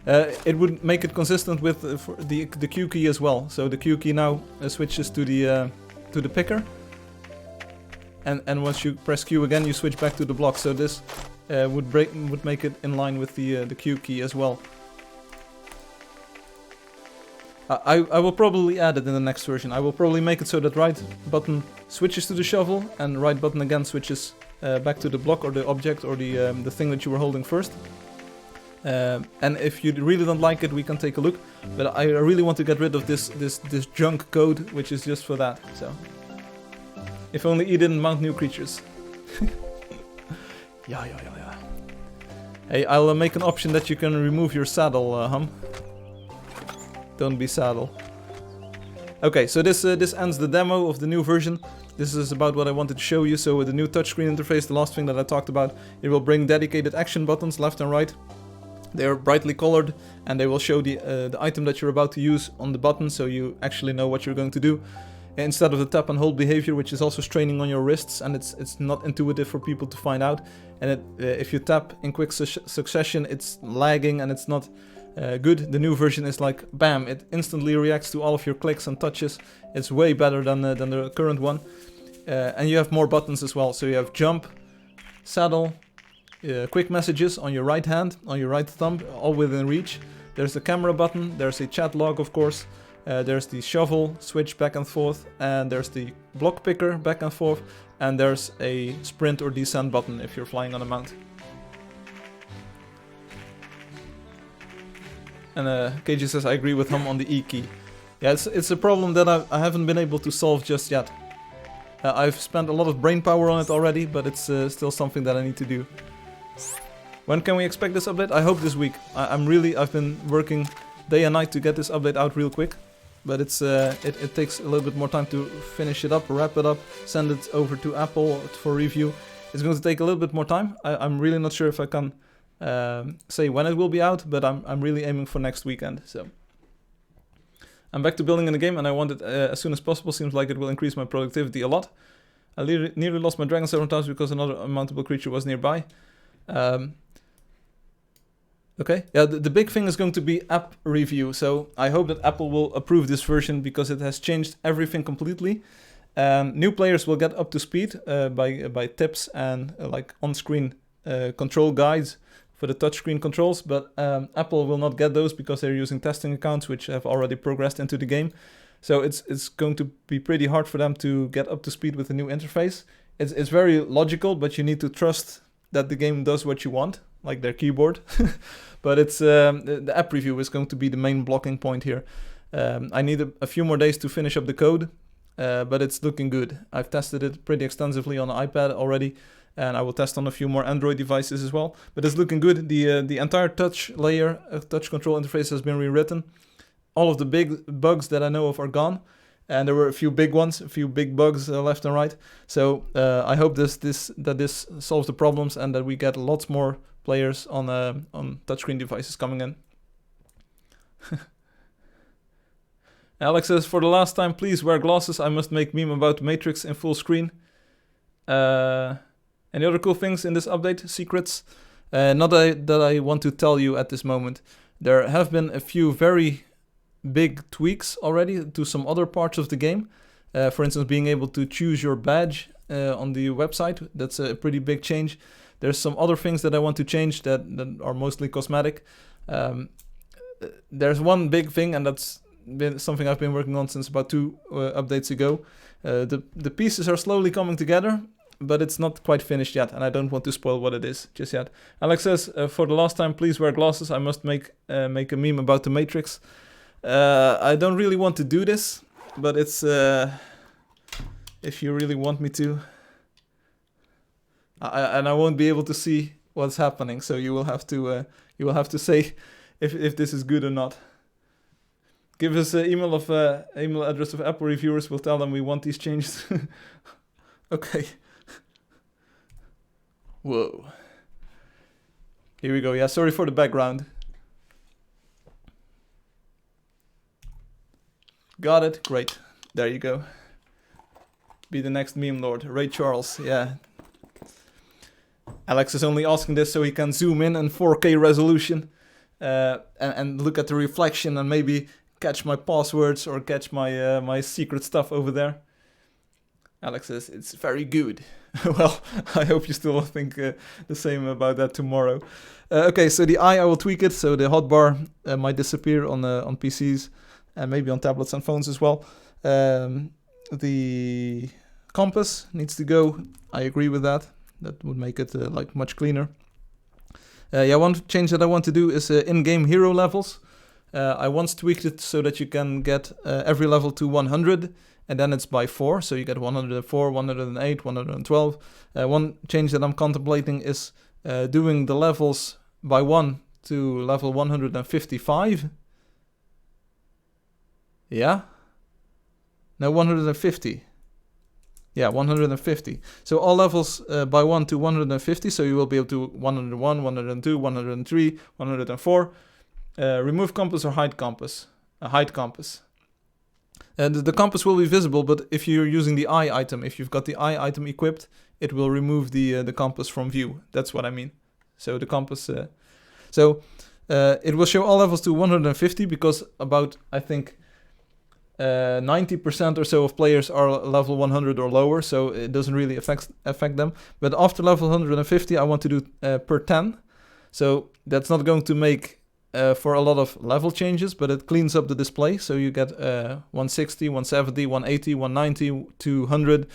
It would make it consistent with the Q key as well. So the Q key now switches to the picker. And once you press Q again, you switch back to the block. So this would make it in line with the Q key as well. I will probably add it in the next version. I will probably make it so that right button switches to the shovel and right button again switches back to the block or the object or the thing that you were holding first. And if you really don't like it, we can take a look. But I really want to get rid of this junk code, which is just for that. So, if only he didn't mount new creatures. Yeah. Hey, I'll make an option that you can remove your saddle, Hum. Don't be saddle. Okay, so this ends the demo of the new version. This is about what I wanted to show you. So with the new touchscreen interface, the last thing that I talked about, it will bring dedicated action buttons left and right. They are brightly colored and they will show the item that you're about to use on the button, so you actually know what you're going to do. Instead of the tap and hold behavior, which is also straining on your wrists, and it's not intuitive for people to find out. And if you tap in quick succession, it's lagging and it's not good. The new version is like, bam, it instantly reacts to all of your clicks and touches. It's way better than the current one. And you have more buttons as well. So you have jump, saddle, quick messages on your right hand, on your right thumb, all within reach. There's the camera button, there's a chat log, of course. There's the shovel, switch back and forth, and there's the block picker back and forth, and there's a sprint or descent button if you're flying on a mount. And KG says, I agree with him on the E key. Yeah, it's a problem that I haven't been able to solve just yet. I've spent a lot of brain power on it already, but it's still something that I need to do. When can we expect this update? I hope this week. I've been working day and night to get this update out real quick. But it takes a little bit more time to finish it up, wrap it up, send it over to Apple for review. It's going to take a little bit more time. I'm really not sure if I can say when it will be out, but I'm really aiming for next weekend. So I'm back to building in the game, and I want it as soon as possible. Seems like it will increase my productivity a lot. I nearly lost my dragon several times because another untouchable creature was nearby. Okay, yeah, the big thing is going to be app review. So I hope that Apple will approve this version because it has changed everything completely. New players will get up to speed by tips and like on-screen control guides for the touchscreen controls. But Apple will not get those because they're using testing accounts which have already progressed into the game. So it's going to be pretty hard for them to get up to speed with the new interface. It's very logical, but you need to trust that the game does what you want, like their keyboard. But it's the app review is going to be the main blocking point here. I need a few more days to finish up the code, but it's looking good. I've tested it pretty extensively on the iPad already, and I will test on a few more Android devices as well. But it's looking good. The entire touch layer, touch control interface has been rewritten. All of the big bugs that I know of are gone, and there were a few big ones, a few big bugs left and right. So I hope that this solves the problems and that we get lots more players on touchscreen devices coming in. Alex says, for the last time, please wear glasses. I must make meme about Matrix in full screen. Any other cool things in this update? Secrets? Not that I want to tell you at this moment. There have been a few very big tweaks already to some other parts of the game. For instance, being able to choose your badge on the website. That's a pretty big change. There's some other things that I want to change that are mostly cosmetic. There's one big thing, and that's been something I've been working on since about 2 updates ago. The pieces are slowly coming together, but it's not quite finished yet, and I don't want to spoil what it is just yet. Alex says, for the last time, please wear glasses. I must make a meme about the Matrix. I don't really want to do this, but it's if you really want me to. I won't be able to see what's happening, so you will have to say if this is good or not. Give us an email address of Apple reviewers. We'll tell them we want these changes. Okay. Whoa. Here we go. Yeah, sorry for the background. Got it. Great. There you go. Be the next meme lord. Ray Charles. Yeah. Alex is only asking this so he can zoom in 4K resolution and look at the reflection and maybe catch my passwords or catch my secret stuff over there. Alex says, it's very good. Well, I hope you still think the same about that tomorrow. Okay, so the eye, I will tweak it. So the hotbar might disappear on PCs and maybe on tablets and phones as well. The compass needs to go. I agree with that. That would make it like much cleaner. Yeah, one change that I want to do is in-game hero levels. I once tweaked it so that you can get every level to 100, and then it's by 4, so you get 104, 108, 112. One change that I'm contemplating is doing the levels by 1 to level 155. Yeah? No, 150. Yeah, 150. So all levels by 1 to 150, so you will be able to 101, 102, 103, 104. Remove compass or hide compass. Hide compass. And the compass will be visible, but if you're using the eye item, if you've got the eye item equipped, it will remove the compass from view. That's what I mean. So the compass... it will show all levels to 150 because about, I think, 90% or so of players are level 100 or lower, so it doesn't really affect them. But after level 150, I want to do per 10. So that's not going to make for a lot of level changes, but it cleans up the display. So you get 160, 170, 180, 190, 200.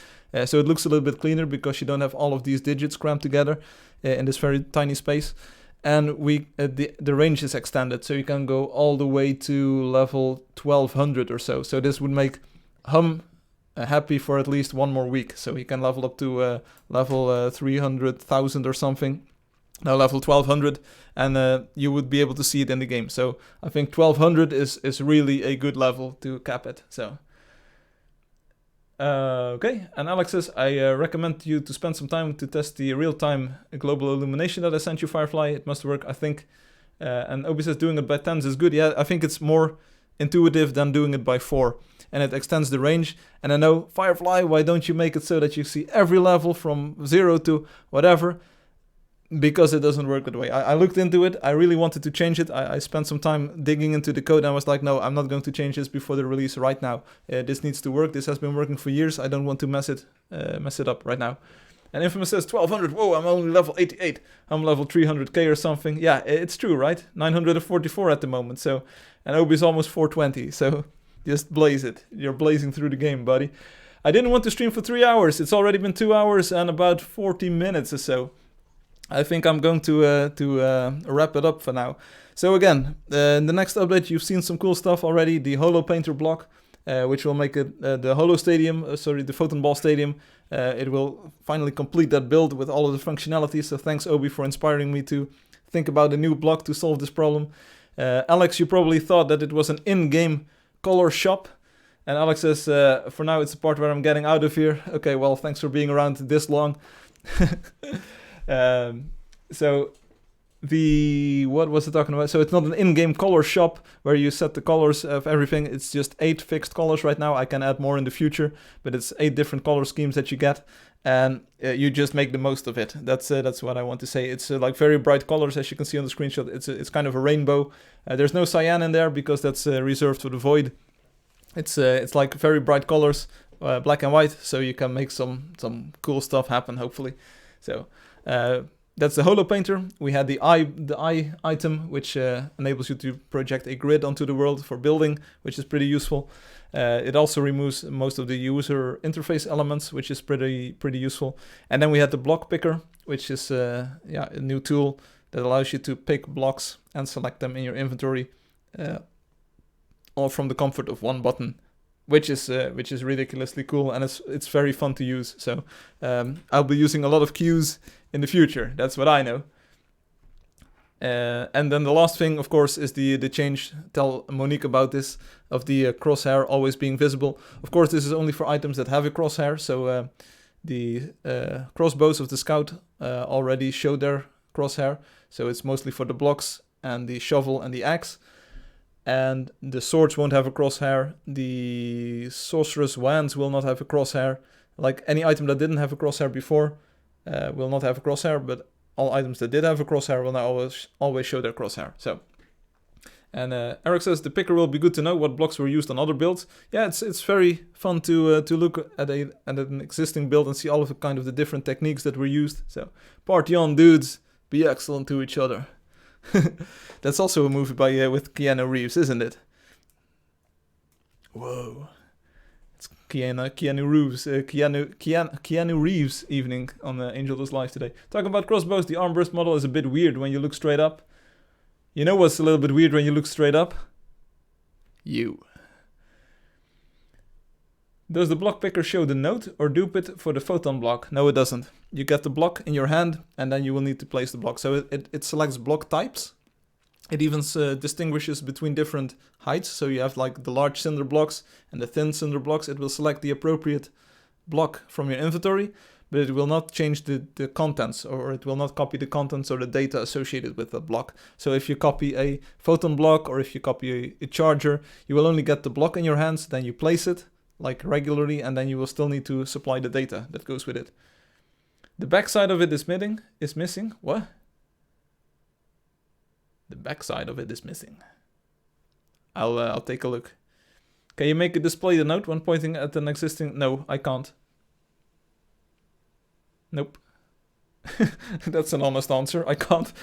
So it looks a little bit cleaner because you don't have all of these digits crammed together in this very tiny space. And the range is extended, so you can go all the way to level 1200 or so. So this would make Hum happy for at least one more week. So he can level up to level 300,000 or something. Now level 1200, and you would be able to see it in the game. So I think 1200 is really a good level to cap it. So okay, and Alex says, I recommend you to spend some time to test the real-time global illumination that I sent you, Firefly. It must work, I think. And Obi says doing it by 10s is good. Yeah, I think it's more intuitive than doing it by 4. And it extends the range. And I know, Firefly, why don't you make it so that you see every level from 0 to whatever? Because it doesn't work that way. I looked into it. I really wanted to change it. I spent some time digging into the code and I was like, no, I'm not going to change this before the release right now. This needs to work. This has been working for years. I don't want to mess it up right now. And Infamous says 1200. Whoa, I'm only level 88. I'm level 300k or something. Yeah, it's true, right? 944 at the moment. So, and Obi's almost 420. So just blaze it. You're blazing through the game, buddy. I didn't want to stream for 3 hours. It's already been 2 hours and about 40 minutes or so. I think I'm going to wrap it up for now. So again, in the next update, you've seen some cool stuff already. The Holo Painter block, which will make it the Holo Stadium, the Photon Ball Stadium. It will finally complete that build with all of the functionalities. So thanks, Obi, for inspiring me to think about a new block to solve this problem. Alex, you probably thought that it was an in-game color shop. And Alex says, for now, it's the part where I'm getting out of here. Okay, well, thanks for being around this long. So what was it talking about? So it's not an in-game color shop where you set the colors of everything. It's just 8 fixed colors right now. I can add more in the future, but it's 8 different color schemes that you get, and you just make the most of it. That's what I want to say. It's like very bright colors, as you can see on the screenshot. It's kind of a rainbow. There's no cyan in there because that's reserved for the void. It's like very bright colors, black and white, so you can make some cool stuff happen, hopefully. So that's the Holo Painter. We had the eye item, which enables you to project a grid onto the world for building, which is pretty useful. It also removes most of the user interface elements, which is pretty useful. And then we had the block picker, which is a new tool that allows you to pick blocks and select them in your inventory, all from the comfort of one button. Which is ridiculously cool, and it's very fun to use. So I'll be using a lot of cues in the future. That's what I know. And then the last thing, of course, is the change. Tell Monique about this, of the crosshair always being visible. Of course, this is only for items that have a crosshair. So the crossbows of the scout already show their crosshair. So it's mostly for the blocks and the shovel and the axe. And the swords won't have a crosshair. The sorceress wands will not have a crosshair. Like any item that didn't have a crosshair before will not have a crosshair, but all items that did have a crosshair will now always show their crosshair. So, and Eric says the picker will be good to know what blocks were used on other builds. Yeah, it's very fun to look at an existing build and see all of the kind of the different techniques that were used. So, party on, dudes! Be excellent to each other. That's also a movie with Keanu Reeves, isn't it? Whoa. It's Keanu Reeves evening on Angeldust Live today. Talking about crossbows, the armburst model is a bit weird when you look straight up. You know what's a little bit weird when you look straight up? You. Does the block picker show the node or dupe it for the photon block? No, it doesn't. You get the block in your hand and then you will need to place the block. So it selects block types. It even distinguishes between different heights. So you have like the large cinder blocks and the thin cinder blocks. It will select the appropriate block from your inventory, but it will not change the contents, or it will not copy the contents or the data associated with the block. So if you copy a photon block or if you copy a charger, you will only get the block in your hands, then you place it like regularly, and then you will still need to supply the data that goes with it. The backside of it is missing. What? The backside of it is missing. I'll take a look. Can you make it display the node when pointing at an existing? No, I can't. Nope. That's an honest answer. I can't.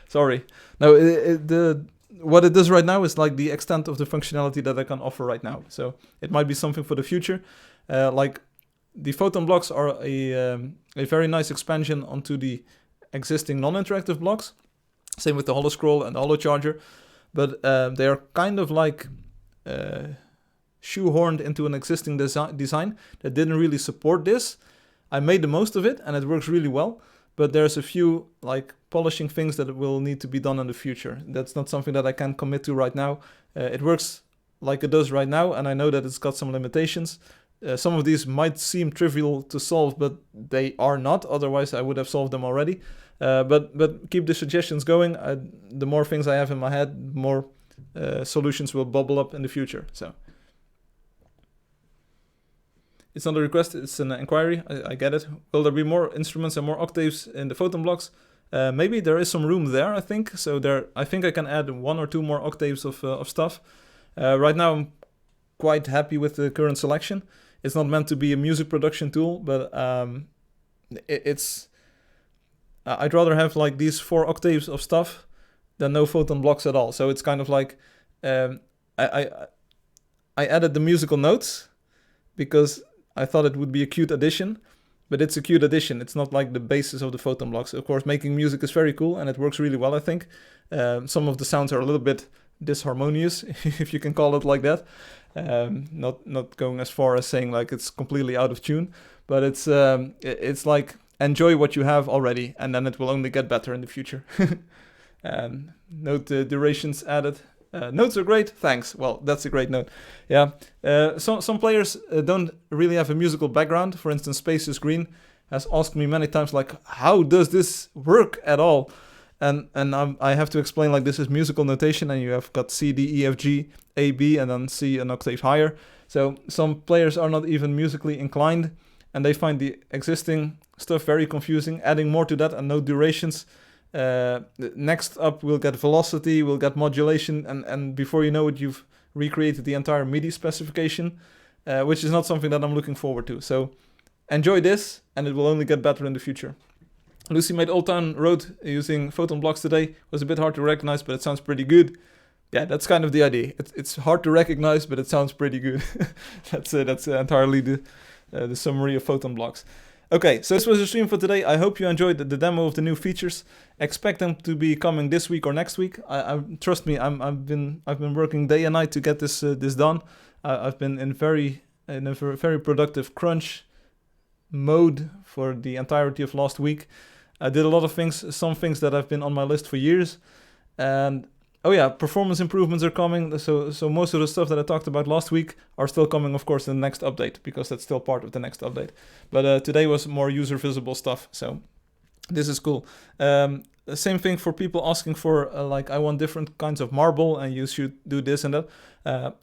Sorry. No, what it does right now is like the extent of the functionality that I can offer right now. So it might be something for the future. Like the photon blocks are a very nice expansion onto the existing non-interactive blocks. Same with the holo scroll and the holo charger. But they are kind of like shoehorned into an existing design that didn't really support this. I made the most of it and it works really well. But there's a few like polishing things that will need to be done in the future. That's not something that I can commit to right now. It works like it does right now, and I know that it's got some limitations. Some of these might seem trivial to solve, but they are not. Otherwise, I would have solved them already. But keep the suggestions going. The more things I have in my head, the more solutions will bubble up in the future. So it's not a request, it's an inquiry. I get it. Will there be more instruments and more octaves in the photon blocks? Maybe there is some room there, I think. So I think I can add 1 or 2 more octaves of stuff. Right now, I'm quite happy with the current selection. It's not meant to be a music production tool, but I'd rather have like these 4 octaves of stuff than no photon blocks at all. So it's kind of like I added the musical notes because I thought it would be a cute addition, but it's a cute addition. It's not like the basis of the photon blocks. Of course, making music is very cool and it works really well, I think. Some of the sounds are a little bit disharmonious, if you can call it like that. Not going as far as saying like it's completely out of tune, but it's like enjoy what you have already, and then it will only get better in the future. Note durations added. Notes are great, thanks. Well, that's a great note. Yeah, some players don't really have a musical background. For instance, Space is Green has asked me many times, like, how does this work at all? And I have to explain, like, this is musical notation, and you have got C, D, E, F, G, A, B, and then C an octave higher. So some players are not even musically inclined, and they find the existing stuff very confusing. Adding more to that and no durations. Next up, we'll get velocity, we'll get modulation, and before you know it, you've recreated the entire MIDI specification, which is not something that I'm looking forward to. So enjoy this, and it will only get better in the future. Lucy made Old Town Road using photon blocks today. It was a bit hard to recognize, but it sounds pretty good. Yeah, that's kind of the idea. It's hard to recognize, but it sounds pretty good. That's entirely the summary of photon blocks. Okay, so this was the stream for today. I hope you enjoyed the demo of the new features. Expect them to be coming this week or next week. Trust me, I've been working day and night to get this done. I've been in a very productive crunch mode for the entirety of last week. I did a lot of things, some things that have been on my list for years, and oh yeah, performance improvements are coming. So most of the stuff that I talked about last week are still coming, of course, in the next update, because that's still part of the next update. But today was more user visible stuff, so this is cool. The same thing for people asking for like, I want different kinds of marble and you should do this and that.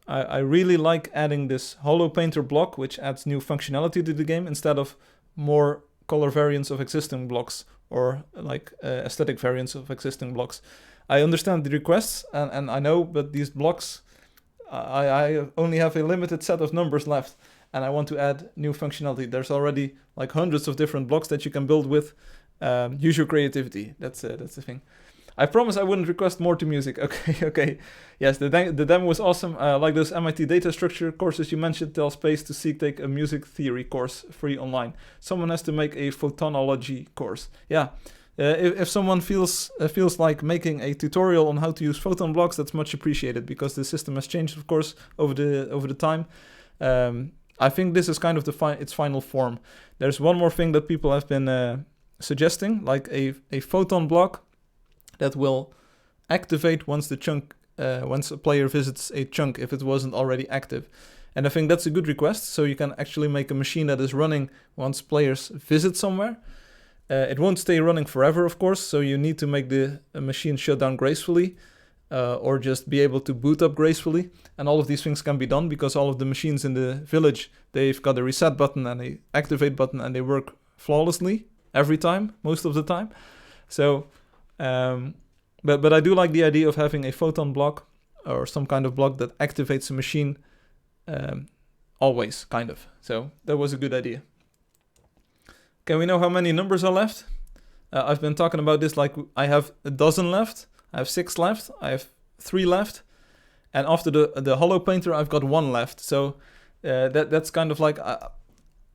I really like adding this Holo Painter block, which adds new functionality to the game instead of more color variants of existing blocks or like aesthetic variants of existing blocks. I understand the requests, and I know, but these blocks, I only have a limited set of numbers left, and I want to add new functionality. There's already like hundreds of different blocks that you can build with. Use your creativity. That's the thing. I promise I wouldn't request more to music. Okay. Yes, the demo was awesome. Like those MIT data structure courses you mentioned, tell Space to seek take a music theory course free online. Someone has to make a photonology course. Yeah. If someone feels like making a tutorial on how to use photon blocks, that's much appreciated, because the system has changed, of course, over the time. I think this is kind of its final form. There's one more thing that people have been suggesting, like a photon block that will activate once once a player visits a chunk if it wasn't already active. And I think that's a good request, so you can actually make a machine that is running once players visit somewhere. It won't stay running forever, of course, so you need to make the machine shut down gracefully, or just be able to boot up gracefully. And all of these things can be done because all of the machines in the village, they've got a reset button and a activate button, and they work flawlessly every time, most of the time. So, but I do like the idea of having a photon block or some kind of block that activates a machine always, kind of. So that was a good idea. Okay, we know how many numbers are left. I've been talking about this like I have a dozen left. I have 6 left. I have 3 left. And after the hollow painter, I've got 1 left. So that's kind of like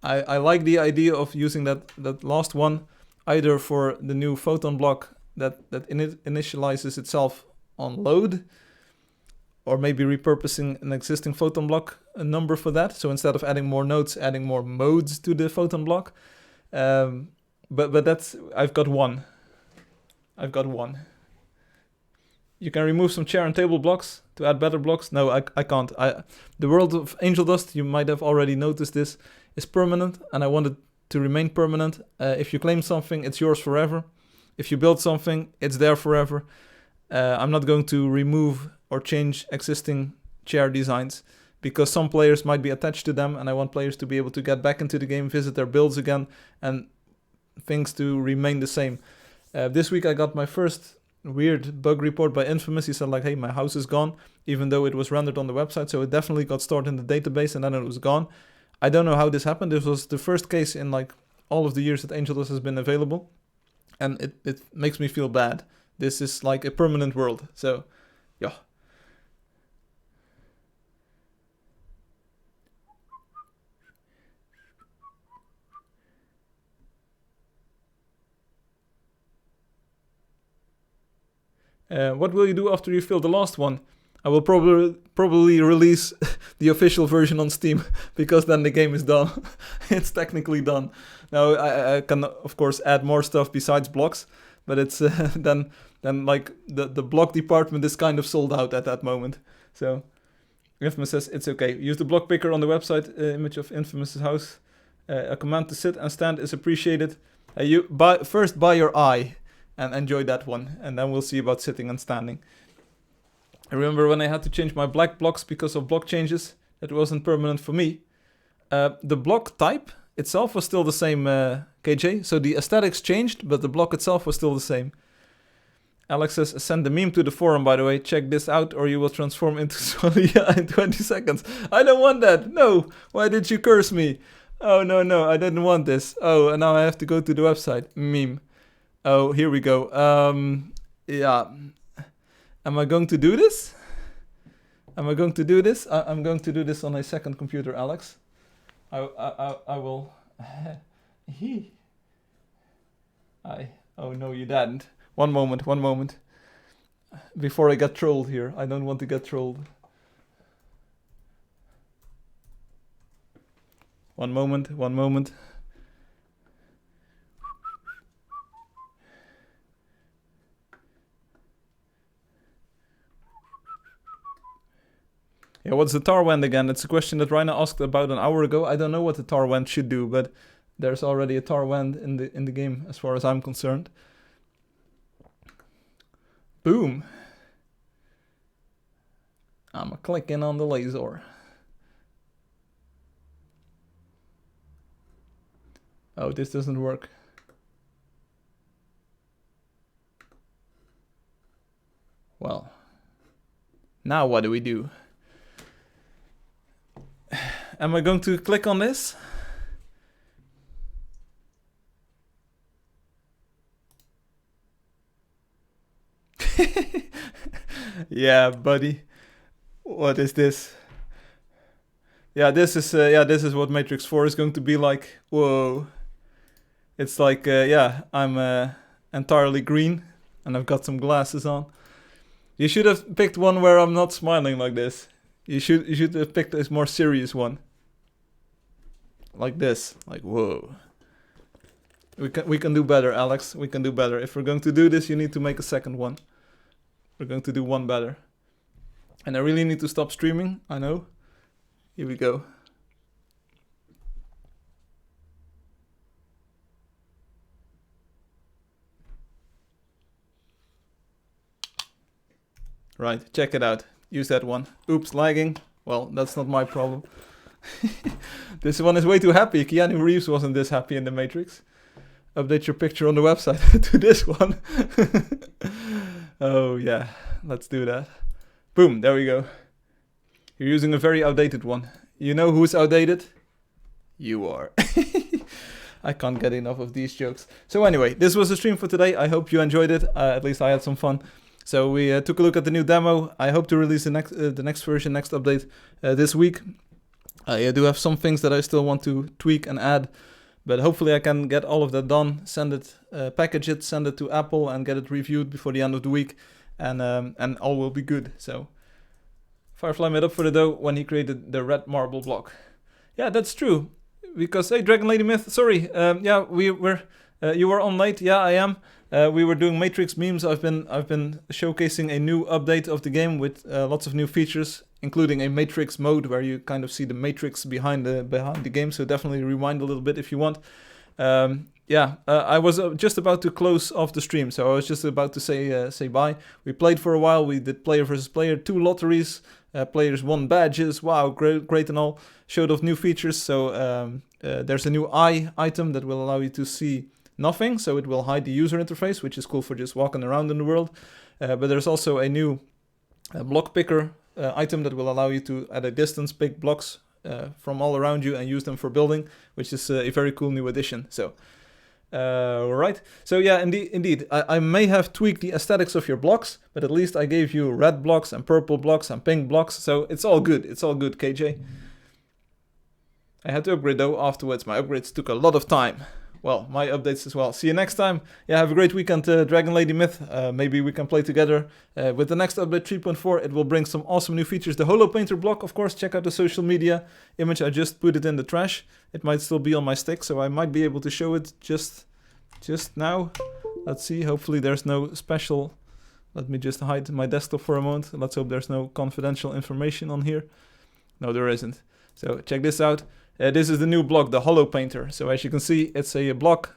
I like the idea of using that last one either for the new photon block that initializes itself on load, or maybe repurposing an existing photon block number for that. So instead of adding more nodes, adding more modes to the photon block. But that's, I've got 1. I've got 1. You can remove some chair and table blocks to add better blocks. No, I can't. The world of Angeldust, you might have already noticed this, is permanent, and I want it to remain permanent. If you claim something, it's yours forever. If you build something, it's there forever. I'm not going to remove or change existing chair designs because some players might be attached to them, and I want players to be able to get back into the game, visit their builds again, and things to remain the same. This week I got my first weird bug report by Infamous. He said like, hey, my house is gone, even though it was rendered on the website, so it definitely got stored in the database and then it was gone. I don't know how this happened. This was the first case in like all of the years that Angeldust has been available, and it makes me feel bad. This is like a permanent world, so yeah. What will you do after you fill the last one? I will probably release the official version on Steam, because then the game is done. It's technically done. Now I can of course add more stuff besides blocks, but it's then like the block department is kind of sold out at that moment. So Infamous says it's okay. Use the block picker on the website, image of Infamous's house. A command to sit and stand is appreciated. First buy your eye and enjoy that one, and then we'll see about sitting and standing. I remember when I had to change my black blocks because of block changes, that wasn't permanent for me. The block type itself was still the same, KJ, so the aesthetics changed, but the block itself was still the same. Alex says, send the meme to the forum, by the way, check this out or you will transform into Solia in 20 seconds. I don't want that, no! Why did you curse me? Oh, no, I didn't want this. Oh, and now I have to go to the website. Meme. Oh, here we go. Yeah. Am I going to do this? Am I going to do this? I'm going to do this on a second computer, Alex. I will. Oh no, you didn't. One moment. Before I get trolled here. I don't want to get trolled. One moment. Yeah, what's the tar wand again? It's a question that Raina asked about an hour ago. I don't know what the tar wand should do, but there's already a tar wand in the game as far as I'm concerned. Boom. I'm clicking on the laser. Oh, this doesn't work. Well, now what do we do? Am I going to click on this? Yeah, buddy. What is this? Yeah, this is what Matrix 4 is going to be like. Whoa. It's like, yeah, I'm entirely green and I've got some glasses on. You should have picked one where I'm not smiling like this. You should have picked a more serious one. like this. Like, whoa. We can do better, Alex. We can do better. If we're going to do this, you need to make a second one. We're going to do one better. And I really need to stop streaming, I know. Here we go. Right, check it out. Use that one. Oops, lagging. Well, that's not my problem. This one is way too happy. Keanu Reeves wasn't this happy in The Matrix. Update your picture on the website to this one. Oh yeah, let's do that. Boom, there we go. You're using a very outdated one. You know who's outdated? You are. I can't get enough of these jokes. So anyway, this was the stream for today. I hope you enjoyed it. At least I had some fun. So we took a look at the new demo. I hope to release the next version, next update this week. I do have some things that I still want to tweak and add. But hopefully I can get all of that done, send it, package it, send it to Apple and get it reviewed before the end of the week. And all will be good. So Firefly made up for the dough when he created the red marble block. Yeah, that's true. Because, hey, Dragon Lady Myth, sorry. Yeah, you were on late. Yeah, I am. We were doing Matrix memes. I've been showcasing a new update of the game with lots of new features, including a Matrix mode where you kind of see the Matrix behind the game. So definitely rewind a little bit if you want. I was just about to close off the stream, so I was just about to say bye. We played for a while. We did player versus player, 2 lotteries. Players won badges. Wow, great and all. Showed off new features. So there's a new eye item that will allow you to see nothing, so it will hide the user interface, which is cool for just walking around in the world. But there's also a new block picker item that will allow you to, at a distance, pick blocks from all around you and use them for building, which is a very cool new addition. So, right. So yeah, indeed, I may have tweaked the aesthetics of your blocks, but at least I gave you red blocks and purple blocks and pink blocks, so it's all good. It's all good, KJ. I had to upgrade though afterwards. My upgrades took a lot of time. Well, my updates as well. See you next time. Yeah, have a great weekend, Dragon Lady Myth. Maybe we can play together. With the next update 3.4, it will bring some awesome new features. The Holo Painter block, of course, check out the social media. Image, I just put it in the trash. It might still be on my stick, so I might be able to show it just now. Let's see, hopefully there's no special... Let me just hide my desktop for a moment. Let's hope there's no confidential information on here. No, there isn't. So check this out. This is the new block, the Holo Painter. So as you can see, it's a block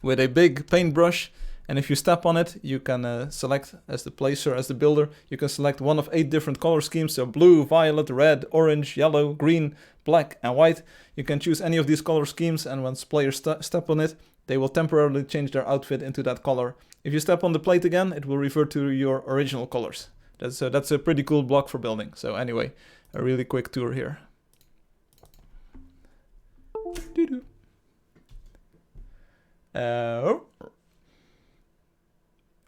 with a big paintbrush. And if you step on it, you can select, as the placer, as the builder, you can select one of 8 different color schemes. So blue, violet, red, orange, yellow, green, black, and white. You can choose any of these color schemes, and once players step on it, they will temporarily change their outfit into that color. If you step on the plate again, it will revert to your original colors. That's a pretty cool block for building. So anyway, a really quick tour here.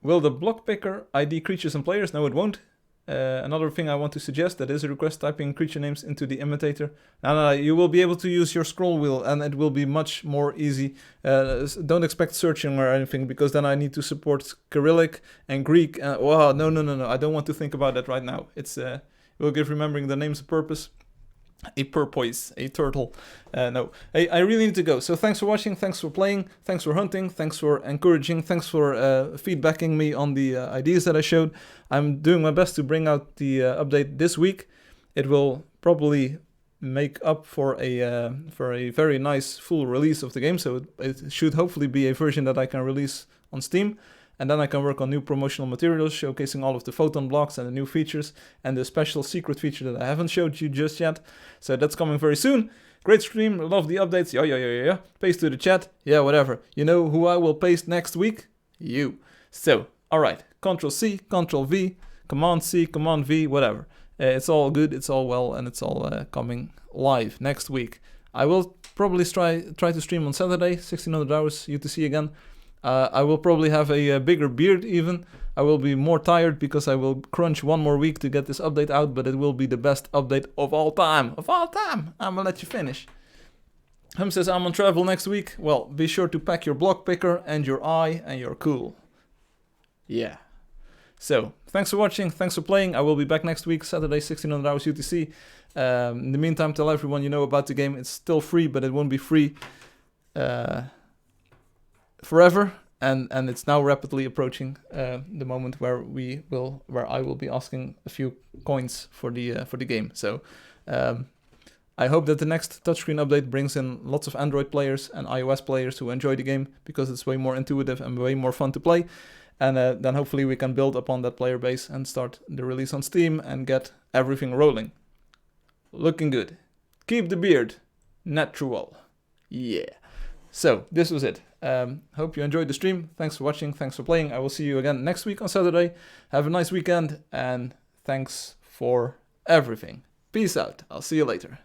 Will the block picker ID creatures and players? No, it won't. Another thing I want to suggest, that is a request typing creature names into the imitator. No, you will be able to use your scroll wheel and it will be much more easy. Don't expect searching or anything, because then I need to support Cyrillic and Greek. Wow, no, I don't want to think about that right now. It will give remembering the names a purpose. A porpoise, a turtle. No, I really need to go. So thanks for watching, thanks for playing, thanks for hunting, thanks for encouraging, thanks for feedbacking me on the ideas that I showed. I'm doing my best to bring out the update this week. It will probably make up for a very nice full release of the game. So it should hopefully be a version that I can release on Steam. And then I can work on new promotional materials, showcasing all of the photon blocks and the new features, and the special secret feature that I haven't showed you just yet. So that's coming very soon. Great stream, love the updates, yeah. Paste to the chat, yeah, whatever. You know who I will paste next week? You. So, alright, Ctrl-C, Ctrl-V, Command-C, Command-V, whatever. It's all good, it's all well, and it's all coming live next week. I will probably try to stream on Saturday, 1600 hours, UTC again. I will probably have a bigger beard even. I will be more tired because I will crunch one more week to get this update out, but it will be the best update of all time. Of all time! I'm gonna let you finish. Hum says I'm on travel next week. Well, be sure to pack your block picker and your eye and you're cool. Yeah. So, thanks for watching, thanks for playing. I will be back next week, Saturday, 1600 hours UTC. In the meantime, tell everyone you know about the game. It's still free, but it won't be free forever. And it's now rapidly approaching the moment where I will be asking a few coins for the game. So I hope that the next touchscreen update brings in lots of Android players and iOS players who enjoy the game, because it's way more intuitive and way more fun to play. And then hopefully we can build upon that player base and start the release on Steam and get everything rolling. Looking good. Keep the beard natural. Yeah. So this was it. Hope you enjoyed the stream. Thanks for watching. Thanks for playing. I will see you again next week on Saturday. Have a nice weekend, and thanks for everything. Peace out. I'll see you later.